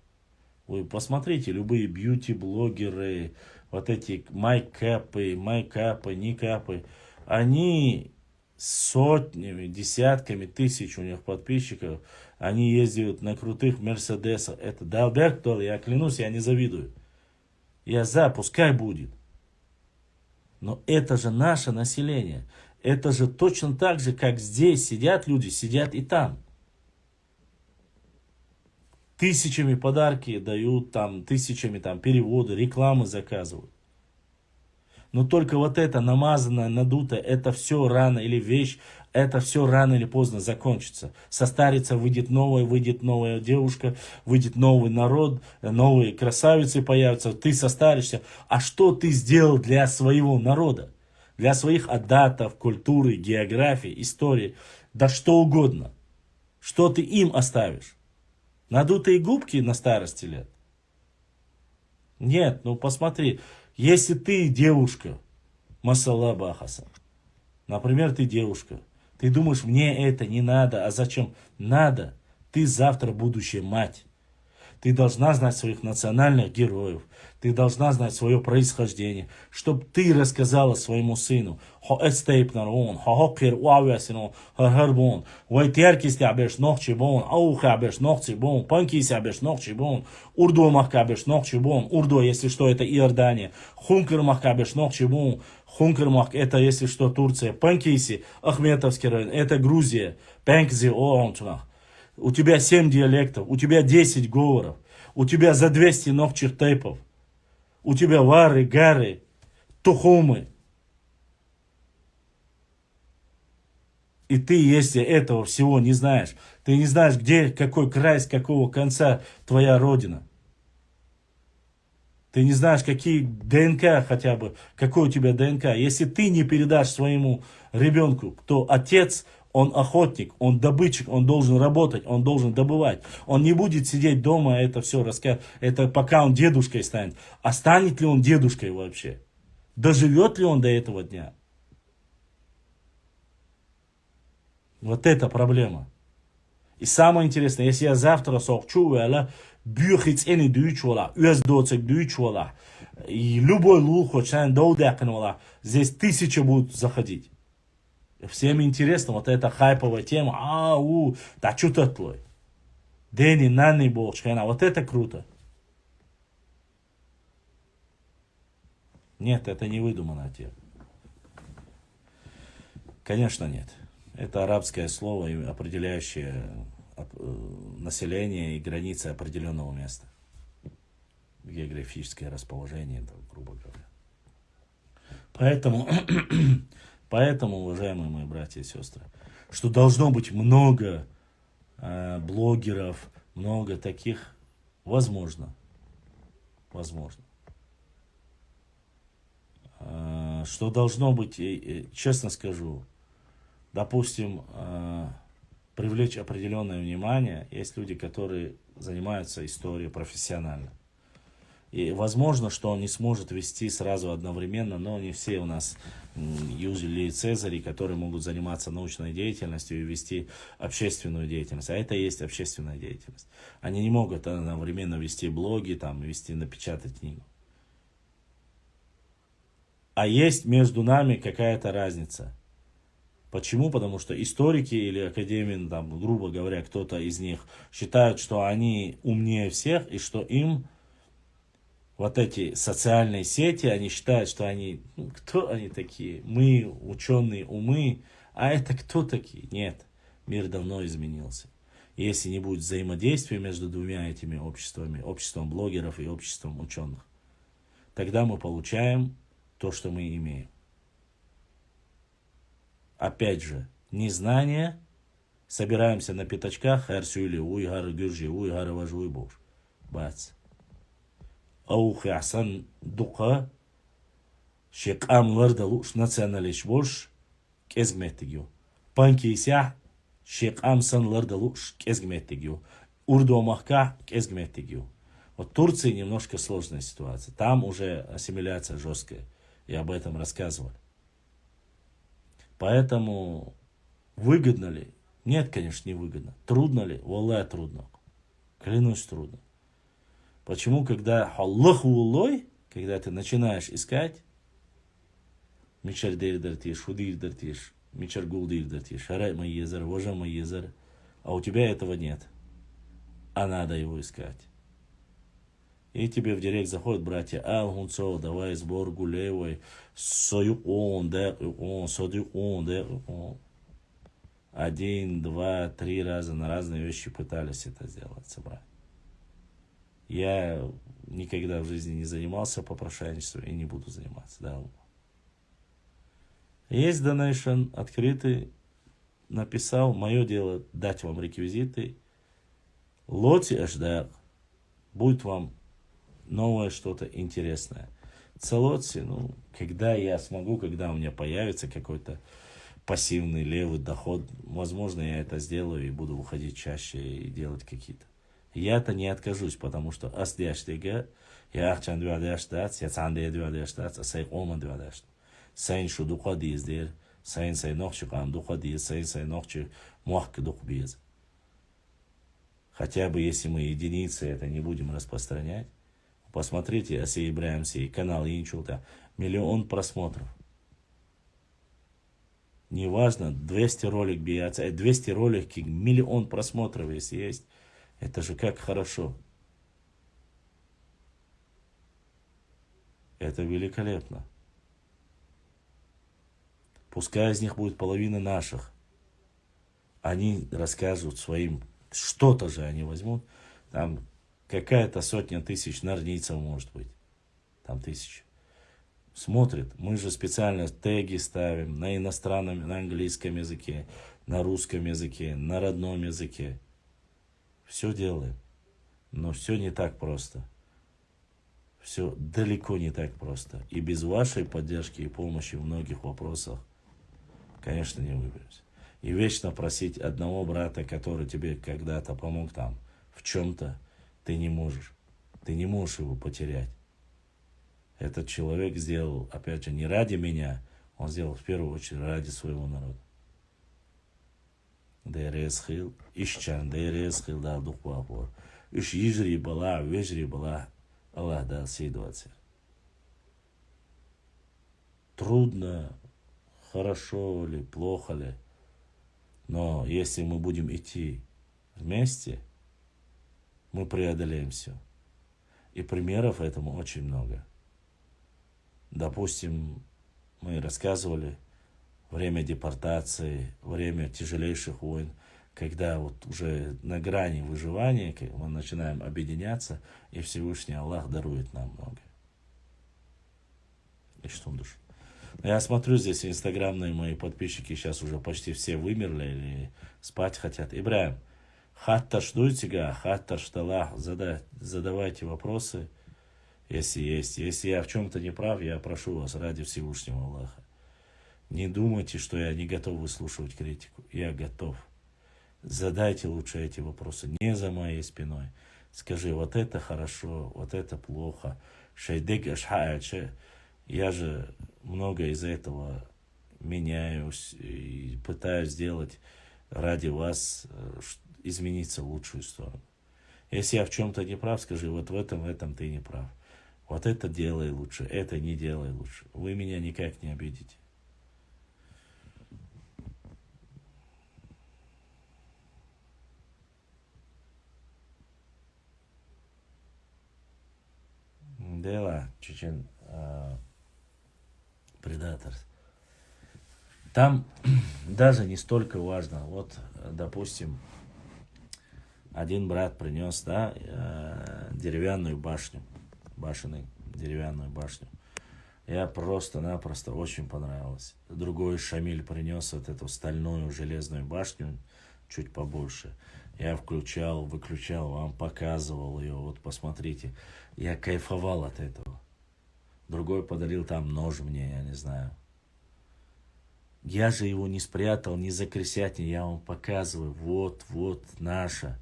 Вы посмотрите, любые бьюти-блогеры, вот эти майкапы, никапы, они сотнями, десятками тысяч у них подписчиков, они ездят на крутых мерседесах. Это долбяк, я клянусь, я не завидую. Я за, пускай будет. Но это же наше население. Это же точно так же, как здесь сидят люди, сидят и там. Тысячами подарки дают, там, тысячами там, переводы, рекламы заказывают. Но только вот это намазанное, надутое, это все рано, или вещь, это все рано или поздно закончится. Состарится, выйдет новая девушка, выйдет новый народ, новые красавицы появятся, ты состаришься. А что ты сделал для своего народа? Для своих адатов, культуры, географии, истории, да что угодно. Что ты им оставишь? Надутые губки на старости лет? Нет, ну посмотри, если ты девушка, масалла бахаса, например, ты девушка, ты думаешь, мне это не надо, а зачем? Надо. Ты завтра будущая мать. Ты должна знать своих национальных героев. Ты должна знать свое происхождение. Чтобы ты рассказала своему сыну. Урду, если что, это Иордания. Хункермах, это, если что, Турция. Панкиси, Ахметовский район, это Грузия. Пенкзи, у тебя 7 диалектов, у тебя 10 говоров, у тебя за 200 ногчих тейпов, у тебя вары, гары, тухумы. И ты, если этого всего не знаешь, ты не знаешь, где, какой край, с какого конца твоя родина. Ты не знаешь, какие ДНК хотя бы, какой у тебя ДНК. Если ты не передашь своему ребенку, кто отец, он охотник, он добытчик, он должен работать, он должен добывать. Он не будет сидеть дома, это все рассказывать, это пока он дедушкой станет. А станет ли он дедушкой вообще? Доживет ли он до этого дня? Вот это проблема. И самое интересное, если я завтра сохчу, бюхиц эни дүйч вола, уездоцек дүйч вола, и любой лух, здесь 1000 будут заходить. Всем интересно, вот эта хайповая тема, да что-то твой. Дени, нани, болчкана, вот это круто. Нет, это не выдуманная тема. Конечно, нет. Это арабское слово, определяющее население и границы определенного места. Географическое расположение, грубо говоря. Поэтому, уважаемые мои братья и сестры, что должно быть много блогеров, много таких, возможно. Что должно быть, честно скажу, допустим, привлечь определенное внимание. Есть люди, которые занимаются историей профессионально. И возможно, что он не сможет вести сразу одновременно, но не все у нас Юлии Цезари, которые могут заниматься научной деятельностью и вести общественную деятельность. А это и есть общественная деятельность. Они не могут одновременно вести блоги, напечатать книгу. А есть между нами какая-то разница. Почему? Потому что историки или академии, грубо говоря, кто-то из них считают, что они умнее всех, и что им вот эти социальные сети, они считают, что они, кто они такие? Мы, ученые умы, а это кто такие? Нет, мир давно изменился. Если не будет взаимодействия между двумя этими обществами, обществом блогеров и обществом ученых, тогда мы получаем то, что мы имеем. Опять же, незнание, собираемся на пятачках, эрсюли, уйгар, гюржи, уйгар, важуй, бож. Бац. Аухи асан дука, шекам лардалуш националиш бож, кезгметтигю. Панкисях, шекам сан лардалуш, кезгметтигю. Урдуамахка, кезгметтигю. Вот в Турции немножко сложная ситуация. Там уже ассимиляция жесткая. Я об этом рассказывал. Поэтому выгодно ли? Нет, конечно, не выгодно. Трудно ли? Валлай, трудно. Клянусь, трудно. Почему, когда ты начинаешь искать, мичар дирдартиш, худирдартиш, мичар гулдирдартиш, харай майезар, вожа майезар, а у тебя этого нет. А надо его искать. И тебе в директ заходят братья: Алгунцо, давай сбор гулевой, союк он, да, он, содюк он, да, он. 1, 2, 3 раза на разные вещи пытались это сделать, собрать. Я никогда в жизни не занимался попрошайничеством и не буду заниматься. Да. Есть донейшн открытый, написал: мое дело дать вам реквизиты. Лоти аждак, будет вам новое что-то интересное. Целоти, ну, когда я смогу, когда у меня появится какой-то пассивный левый доход, возможно, я это сделаю и буду уходить чаще и делать какие-то. Я-то не откажусь, потому что асдяштега, я ахчан двадяштац, я цанде двадяштац, а сай ома двадяштац. Сайн шу духа диздер, сайн сай нохчу кам духа диз, сайн нохчу мохк дух без. Хотя бы если мы единицы это не будем распространять. Посмотрите, Аси Ибраим Си, канал Инчулта, 1 000 000 просмотров. Неважно, 200 ролик бьется, 200 роликов, 1 000 000 просмотров, если есть. Это же как хорошо. Это великолепно. Пускай из них будет половина наших. Они расскажут своим, что-то же они возьмут. Там какая-то сотня тысяч норнийцев может быть. Там 1000. Смотрит. Мы же специально теги ставим на иностранном, на английском языке, на русском языке, на родном языке. Все делаем. Но все не так просто. Все далеко не так просто. И без вашей поддержки и помощи в многих вопросах, конечно, не выберемся. И вечно просить одного брата, который тебе когда-то помог там, в чем-то, ты не можешь. Ты не можешь его потерять. Этот человек сделал, опять же, не ради меня, он сделал в первую очередь ради своего народа. Дейресхил, ищан, дейресхил, да, дух папор. Иш ижри была, вежри была, Аллах дал ситуация. Трудно, хорошо ли, плохо ли, но если мы будем идти вместе, мы преодолеем все. И примеров этому очень много. Допустим, мы рассказывали время депортации, время тяжелейших войн, когда вот уже на грани выживания мы начинаем объединяться, и Всевышний Аллах дарует нам много. И что душ. Я смотрю, здесь инстаграмные мои подписчики сейчас уже почти все вымерли или спать хотят. Ибраим, хатта ждуйте, хатта штала, задавайте вопросы, если есть. Если я в чем-то не прав, я прошу вас ради Всевышнего Аллаха. Не думайте, что я не готов выслушивать критику. Я готов. Задайте лучше эти вопросы, не за моей спиной. Скажи, вот это хорошо, вот это плохо. Я же много из этого меняюсь и пытаюсь сделать ради вас, измениться в лучшую сторону. Если я в чем-то не прав, скажи, вот в этом ты не прав. Вот это делай лучше, это не делай лучше. Вы меня никак не обидите. Дело, чечен предатор. Там даже не столько важно. Вот, допустим, один брат принес, да, деревянную башню, деревянную башню. Я просто-напросто очень понравилось. Другой Шамиль принес вот эту стальную железную башню, чуть побольше. Я включал, выключал, вам показывал ее. Вот посмотрите, я кайфовал от этого. Другой подарил там нож мне, я не знаю. Я же его не спрятал, не за крысятни, я вам показываю. Вот наша,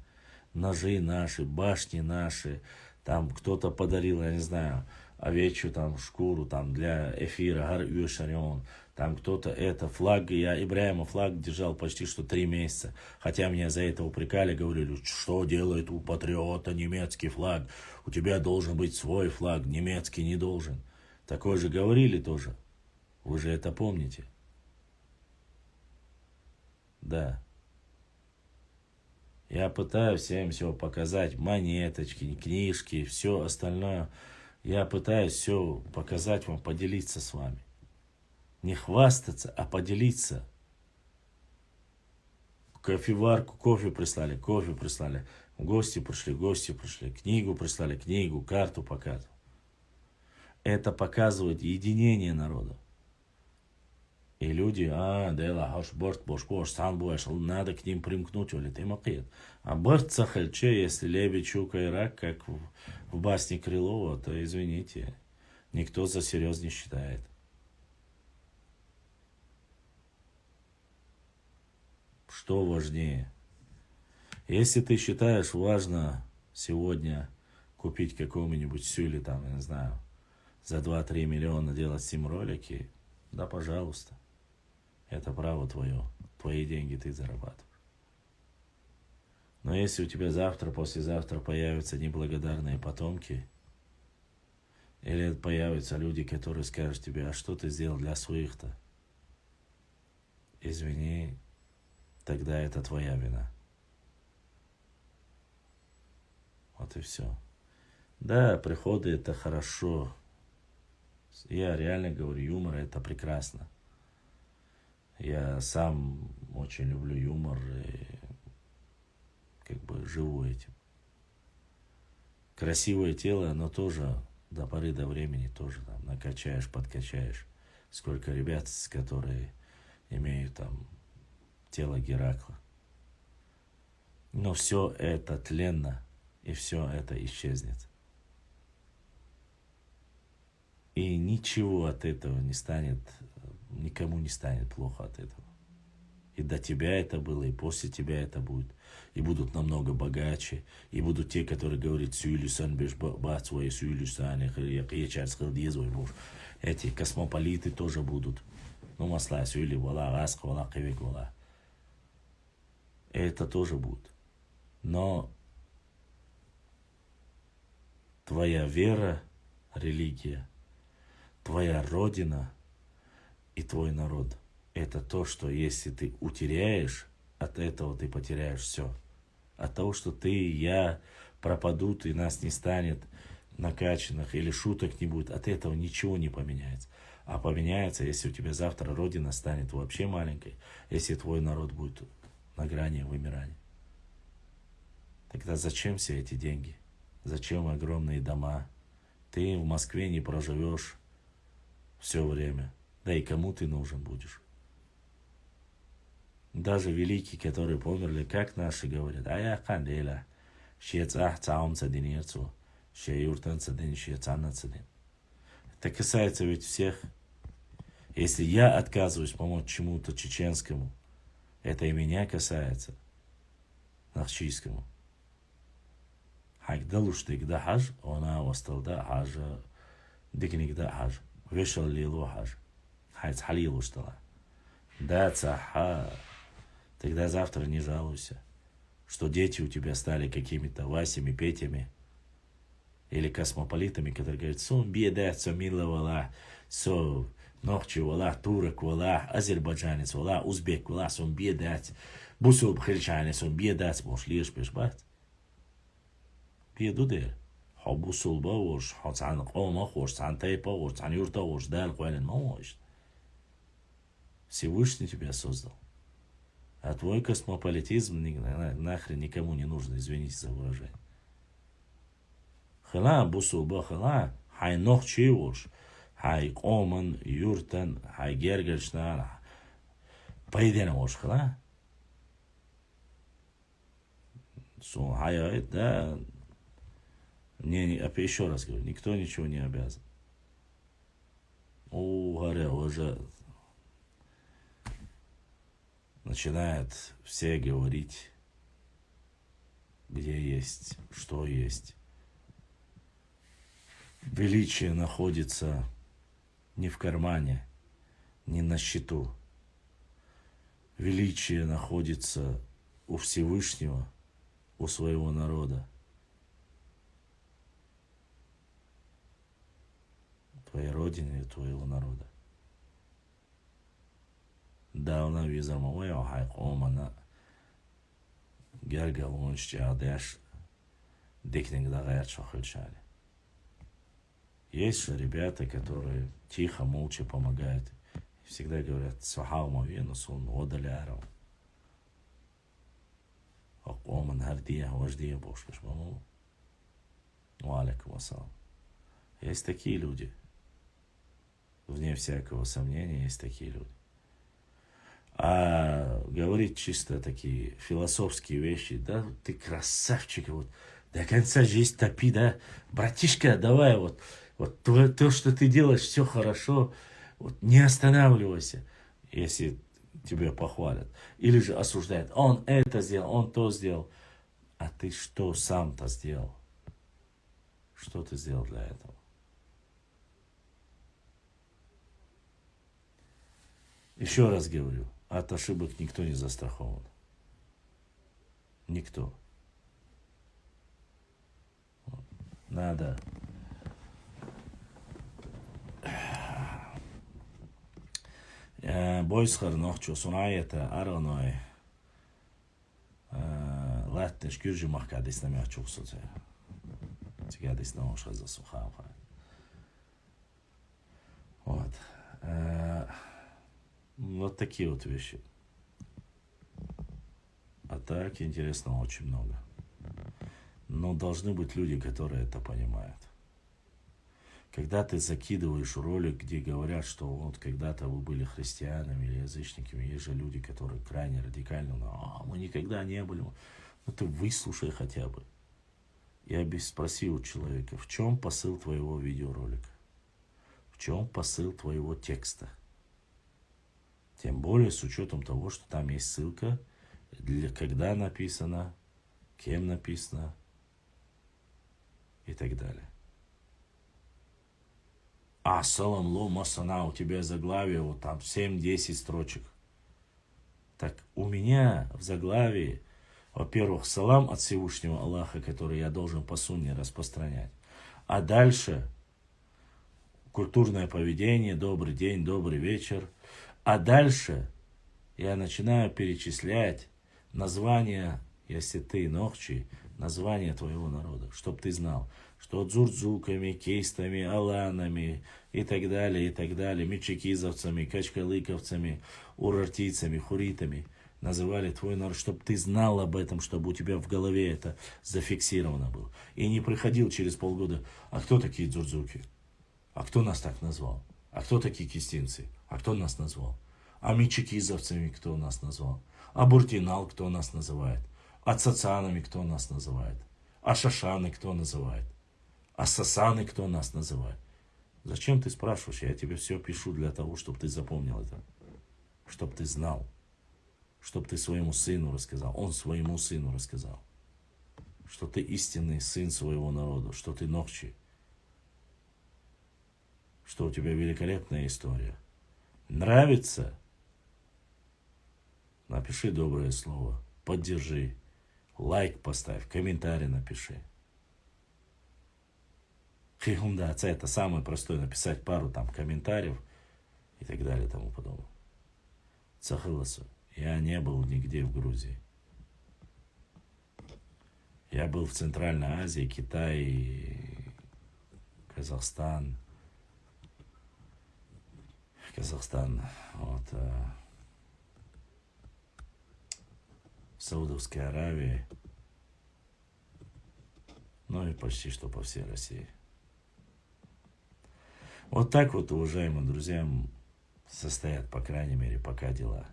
ножи наши, башни наши. Там кто-то подарил, я не знаю, овечью там шкуру там для эфира, гар юшарен. Там кто-то флаг, я Ибраима флаг держал почти что 3 месяца. Хотя меня за это упрекали, говорили, что делает у патриота немецкий флаг. У тебя должен быть свой флаг, немецкий не должен. Такое же говорили тоже. Вы же это помните. Да. Я пытаюсь всем все показать, монеточки, книжки, все остальное. Я пытаюсь все показать вам, поделиться с вами. Не хвастаться, а поделиться. Кофеварку, кофе прислали. Гости пришли. Книгу прислали, карту показывают. Это показывает единение народа. И люди, надо к ним примкнуть, А борт сахальче, если лебедь, щука и рак, как в басне Крылова, то извините, никто за серьез не считает. Что важнее? Если ты считаешь важно сегодня купить какому-нибудь Сюле, там, я не знаю, за 2-3 миллиона делать сим-ролики, да, пожалуйста. Это право твое. Твои деньги ты зарабатываешь. Но если у тебя завтра, послезавтра появятся неблагодарные потомки, или появятся люди, которые скажут тебе, а что ты сделал для своих-то? Извини, тогда это твоя вина. Вот и все. Да, приходы это хорошо. Я реально говорю, юмор это прекрасно. Я сам очень люблю юмор и как бы живу этим. Красивое тело, оно тоже до поры до времени тоже там накачаешь, подкачаешь. Сколько ребят, которые имеют там тело Геракла. Но все это тленно, и все это исчезнет. И ничего от этого не станет, никому не станет плохо от этого. И до тебя это было, и после тебя это будет. И будут намного богаче. И будут те, которые говорят, эти космополиты тоже будут. Ну, масла, сюли, вала, раска, вала, кивик, вала. Это тоже будет. Но твоя вера, религия, твоя родина и твой народ – это то, что если ты утеряешь, от этого ты потеряешь все. От того, что ты и я пропадут, и нас не станет накачанных, или шуток не будет, от этого ничего не поменяется. А поменяется, если у тебя завтра родина станет вообще маленькой, если твой народ будет на грани вымирания. Тогда зачем все эти деньги? Зачем огромные дома? Ты в Москве не проживешь все время. Да и кому ты нужен будешь? Даже великие, которые померли, как наши говорят, а я кандела, это касается ведь всех. Если я отказываюсь помочь чему-то чеченскому, это и меня касается, нахчийскому. Хагдал уж ты гда хаж, она осталда хажа, дикни гда хаж, вешал лилу хаж, хайц халил уштала. Да, цаха. Тогда завтра не жалуйся, что дети у тебя стали какими-то Васями, Петями или космополитами, которые говорят, сон бедат, сон миловала, сон нохчи вала, турок вала, азербайджанец вала, узбек вала, сон бедат, бусул бхирчане, сон бедат, бош лишь пешбат. Беду дер. Хабусул бауш, хацан кома хош, сан тайпа хош, сан юрта хош, дал квален мауш. Всевышний тебя создал. А твой космополитизм нахрен никому не нужен, извините за выражение. Хала бусулба хала, хай нох чивуш, хай коман, юртан, хай гергершнан, пайден уж хала. Хай, да, еще раз говорю, никто ничего не обязан. Гаря, уже начинают все говорить, где есть, что есть. Величие находится не в кармане, не на счету. Величие находится у Всевышнего, у своего народа. Твоей родины и твоего народа. Да, она визарма, ой, ахай, омана. Гергалонч, Адеш, Дикнинг Дагайр Шахальшали. Есть же ребята, которые тихо, молча помогают. Всегда говорят, Сахалма Венусун, Одаляров. Акоман Хардия, Вождия Бошкаш, Маму. Валикум ассалам. Есть такие люди. Вне всякого сомнения, есть такие люди. А говорить чисто такие философские вещи, да, ты красавчик, вот, до конца жизни топи, да, братишка, давай, вот то, что ты делаешь, все хорошо, вот, не останавливайся, если тебя похвалят. Или же осуждают, он это сделал, он то сделал. А ты что сам-то сделал? Что ты сделал для этого? Еще раз говорю, от ошибок никто не застрахован. Никто. Надо бойсхар нохчу сунаята араной латтеш гюржи махкадис намя чуксузе. Тигадис наошха за сухаха. Вот. Вот такие вот вещи. А так интересно очень много. Но должны быть люди, которые это понимают. Когда ты закидываешь ролик, где говорят, что вот когда-то вы были христианами или язычниками, есть же люди, которые крайне радикально, мы никогда не были. Ну ты выслушай хотя бы. Я спросил у человека, в чем посыл твоего видеоролика? В чем посыл твоего текста? Тем более с учетом того, что там есть ссылка, когда написано, кем написано и так далее. А салам ло масана, у тебя заглавие, вот там 7-10 строчек. Так у меня в заглавии, во-первых, салам от Всевышнего Аллаха, который я должен по сунне распространять. А дальше культурное поведение, добрый день, добрый вечер. А дальше я начинаю перечислять названия, если ты нохчи, названия твоего народа, чтобы ты знал, что дзурдзуками, кейстами, аланами и так далее, мичикизовцами, качкалыковцами, урартийцами, хуритами называли твой народ, чтобы ты знал об этом, чтобы у тебя в голове это зафиксировано было. И не приходил через полгода, а кто такие дзурдзуки? А кто нас так назвал? А кто такие кистинцы? А кто нас назвал? А мичикизовцами кто нас назвал? А буртинал кто нас называет? А цацанами кто нас называет? А шашаны кто называет? А сасаны кто нас называет? Зачем ты спрашиваешь? Я тебе все пишу для того, чтобы ты запомнил это. Чтобы ты знал. Чтобы ты своему сыну рассказал. Он своему сыну рассказал. Что ты истинный сын своего народа. Что ты нохчи. Что у тебя великолепная история. Нравится? Напиши доброе слово. Поддержи. Лайк поставь. Комментарий напиши. Хихумда, это самое простое. Написать пару там комментариев и так далее и тому подобное. Цахыласу. Я не был нигде в Грузии. Я был в Центральной Азии, Китай, Казахстан, вот, в Саудовской Аравии, ну и почти что по всей России. Вот так вот, уважаемые друзья, состоят, по крайней мере, пока дела.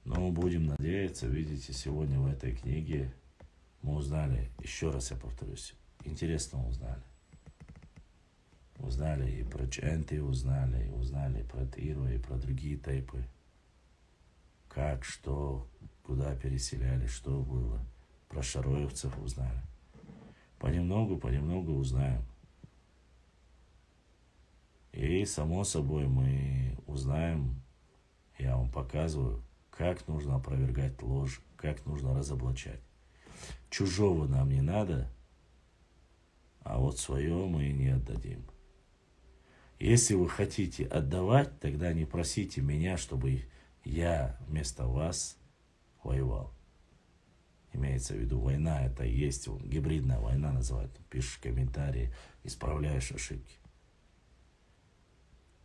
Но будем надеяться, видите, сегодня в этой книге мы узнали, еще раз я повторюсь, интересно узнали. Узнали и про Ченты, узнали и про Тиру, и про другие тайпы. Как, что, куда переселяли, что было. Про шароевцев узнали. Понемногу узнаем. И, само собой, мы узнаем, я вам показываю, как нужно опровергать ложь, как нужно разоблачать. Чужого нам не надо, а вот свое мы не отдадим. Если вы хотите отдавать, тогда не просите меня, чтобы я вместо вас воевал. имеется в виду война, это и есть гибридная война называют. Пишешь комментарии, исправляешь ошибки.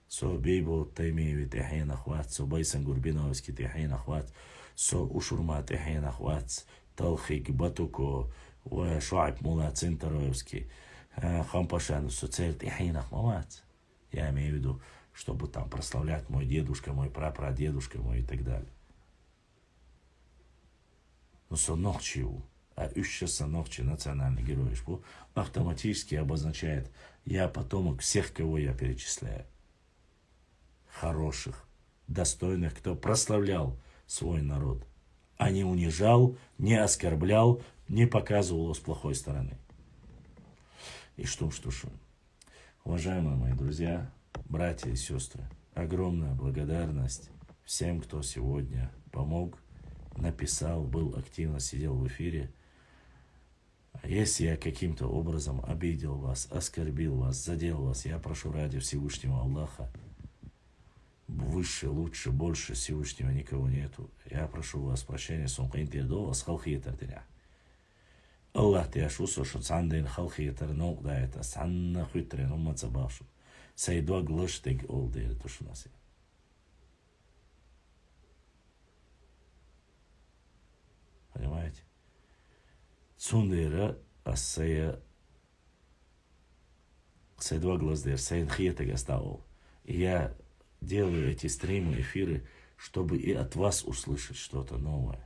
Со бейбо тайми тихин ахват, со байсан гурбиновский тихин ахват, со ушурма тихин ахват, талхик батуко, шуайб мула центроевский, хампашан, со цель тихин ахмават. Я имею в виду, чтобы там прославлять мой дедушка, мой прапрадедушка мой и так далее. Но со ночью, а ищется ночью национальный герой, автоматически обозначает, я потомок всех, кого я перечисляю. Хороших, достойных, кто прославлял свой народ, а не унижал, не оскорблял, не показывал его с плохой стороны. И что. Уважаемые мои друзья, братья и сестры, огромная благодарность всем, кто сегодня помог, написал, был активно, сидел в эфире. Если я каким-то образом обидел вас, оскорбил вас, задел вас, я прошу ради Всевышнего Аллаха, выше, лучше, больше Всевышнего никого нету. Я прошу вас прощения, Аллах те ашусо, что цанден халхитер, но да это санна хитре, но мацабашу. Сайдва глаштег ол дейр тушнаси. Понимаете? Цундера ассая сайдва глаз дейр, сайн хитег астаол. И я делаю эти стримы, эфиры, чтобы и от вас услышать что-то новое.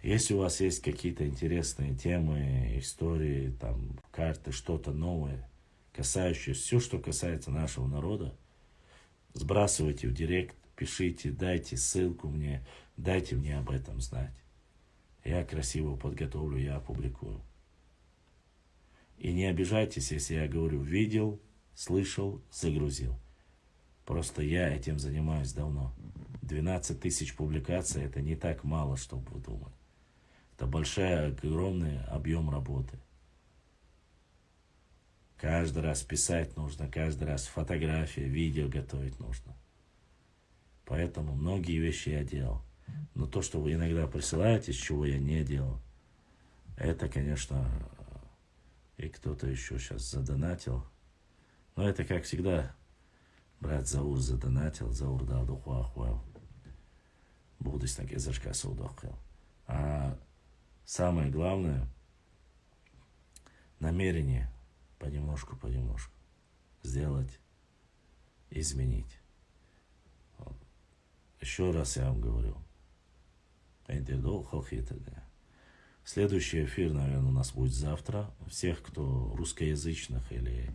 Если у вас есть какие-то интересные темы, истории, там, карты, что-то новое, касающееся, все, что касается нашего народа, сбрасывайте в директ, пишите, дайте ссылку мне, дайте мне об этом знать. Я красиво подготовлю, я опубликую. И не обижайтесь, если я говорю, видел, слышал, загрузил. Просто я этим занимаюсь давно. 12 тысяч публикаций – это не так мало, чтобы вы думали. Это большой, огромный объем работы. Каждый раз писать нужно, каждый раз фотографии, видео готовить нужно. Поэтому многие вещи я делал. Но то, что вы иногда присылаете, с чего я не делал, это, конечно, и кто-то еще сейчас задонатил. Но это, как всегда, брат Заур задонатил, Заур дал духуахуэл. Будешь на кезашка судохел. А самое главное, намерение понемножку сделать, изменить. Еще раз я вам говорю. Следующий эфир, наверное, у нас будет завтра. Всех, кто русскоязычных или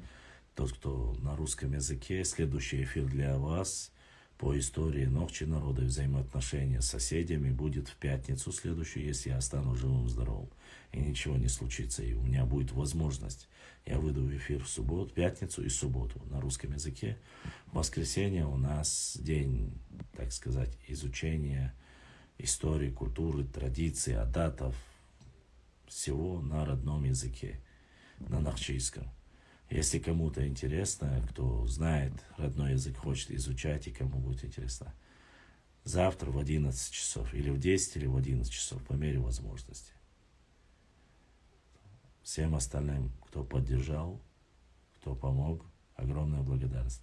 тот, кто на русском языке, следующий эфир для вас по истории Нохчи народа и взаимоотношения с соседями будет в пятницу следующую, если я останусь живым и здоровым, и ничего не случится, и у меня будет возможность. Я выйду в эфир в субботу, пятницу и субботу на русском языке. В воскресенье у нас день, так сказать, изучения истории, культуры, традиций, адатов, всего на родном языке, на нахчийском. Если кому-то интересно, кто знает родной язык, хочет изучать, и кому будет интересно, завтра в 11 часов, или в 10, или в 11 часов, по мере возможности. Всем остальным, кто поддержал, кто помог, огромная благодарность.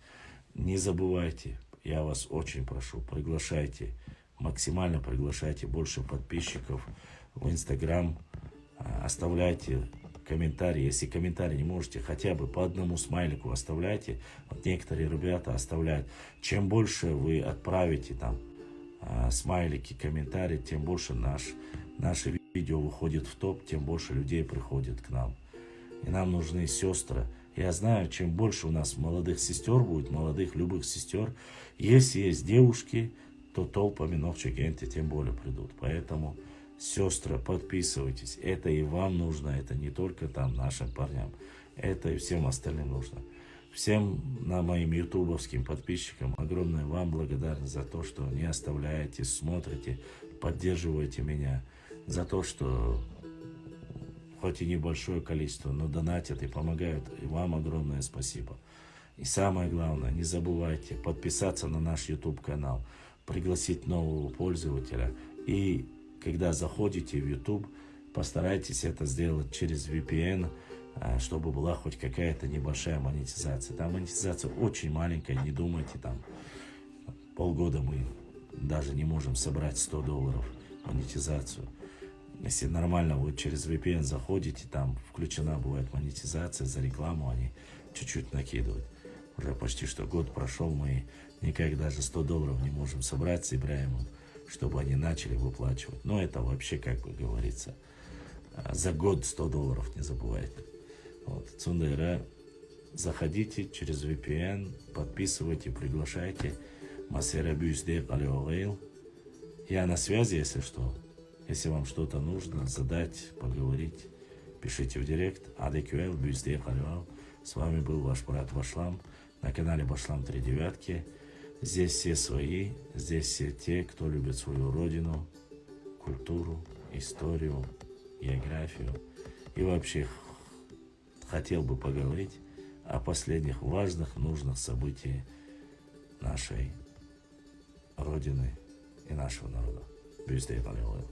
Не забывайте, я вас очень прошу, приглашайте, максимально приглашайте больше подписчиков в Инстаграм, оставляйте комментарии. Если комментарий не можете, хотя бы по одному смайлику оставляйте. Вот некоторые ребята оставляют. Чем больше вы отправите там смайлики, комментарии, тем больше наши видео выходит в топ, тем больше людей приходит к нам. И нам нужны сестры. Я знаю, чем больше у нас молодых сестер будет, молодых любых сестер, если есть девушки, то толпами Нохчи-Генти тем более придут. Поэтому, сестры, подписывайтесь. Это и вам нужно, это не только там нашим парням, это и всем остальным нужно. Всем моим ютубовским подписчикам огромная вам благодарность за то, что не оставляете, смотрите, поддерживаете меня, за то, что хоть и небольшое количество, но донатят и помогают. И вам огромное спасибо. И самое главное, не забывайте подписаться на наш YouTube канал, пригласить нового пользователя и когда заходите в YouTube, постарайтесь это сделать через VPN, чтобы была хоть какая-то небольшая монетизация. Там монетизация очень маленькая, не думайте, там полгода мы даже не можем собрать $100 монетизацию. Если нормально вы через VPN заходите, там включена бывает монетизация, за рекламу они чуть-чуть накидывают. Уже почти что год прошел, мы никак даже $100 не можем собрать с Ибраимом, чтобы они начали выплачивать. Но это вообще, как бы говорится, за год $100 не забывайте. Вот. Цундера, заходите через VPN, подписывайте, приглашайте. Масера Бюзде Калиогейл. Я на связи, если что. Если вам что-то нужно задать, поговорить, пишите в директ. Адекюэл Бюзде Калиогейл. С вами был ваш брат Башлам на канале Башлам 39. Здесь все свои, здесь все те, кто любит свою родину, культуру, историю, географию. И вообще хотел бы поговорить о последних важных, нужных событиях нашей Родины и нашего народа. Бюздей Палеоэл.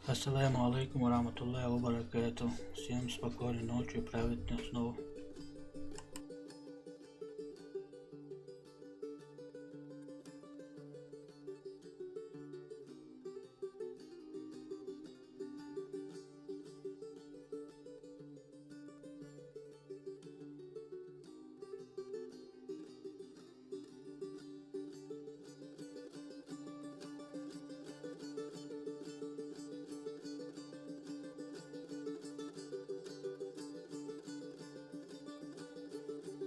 Ассаламу алейкум ва рахматуллахи ва баракату. Всем спокойной ночи и праведных снов.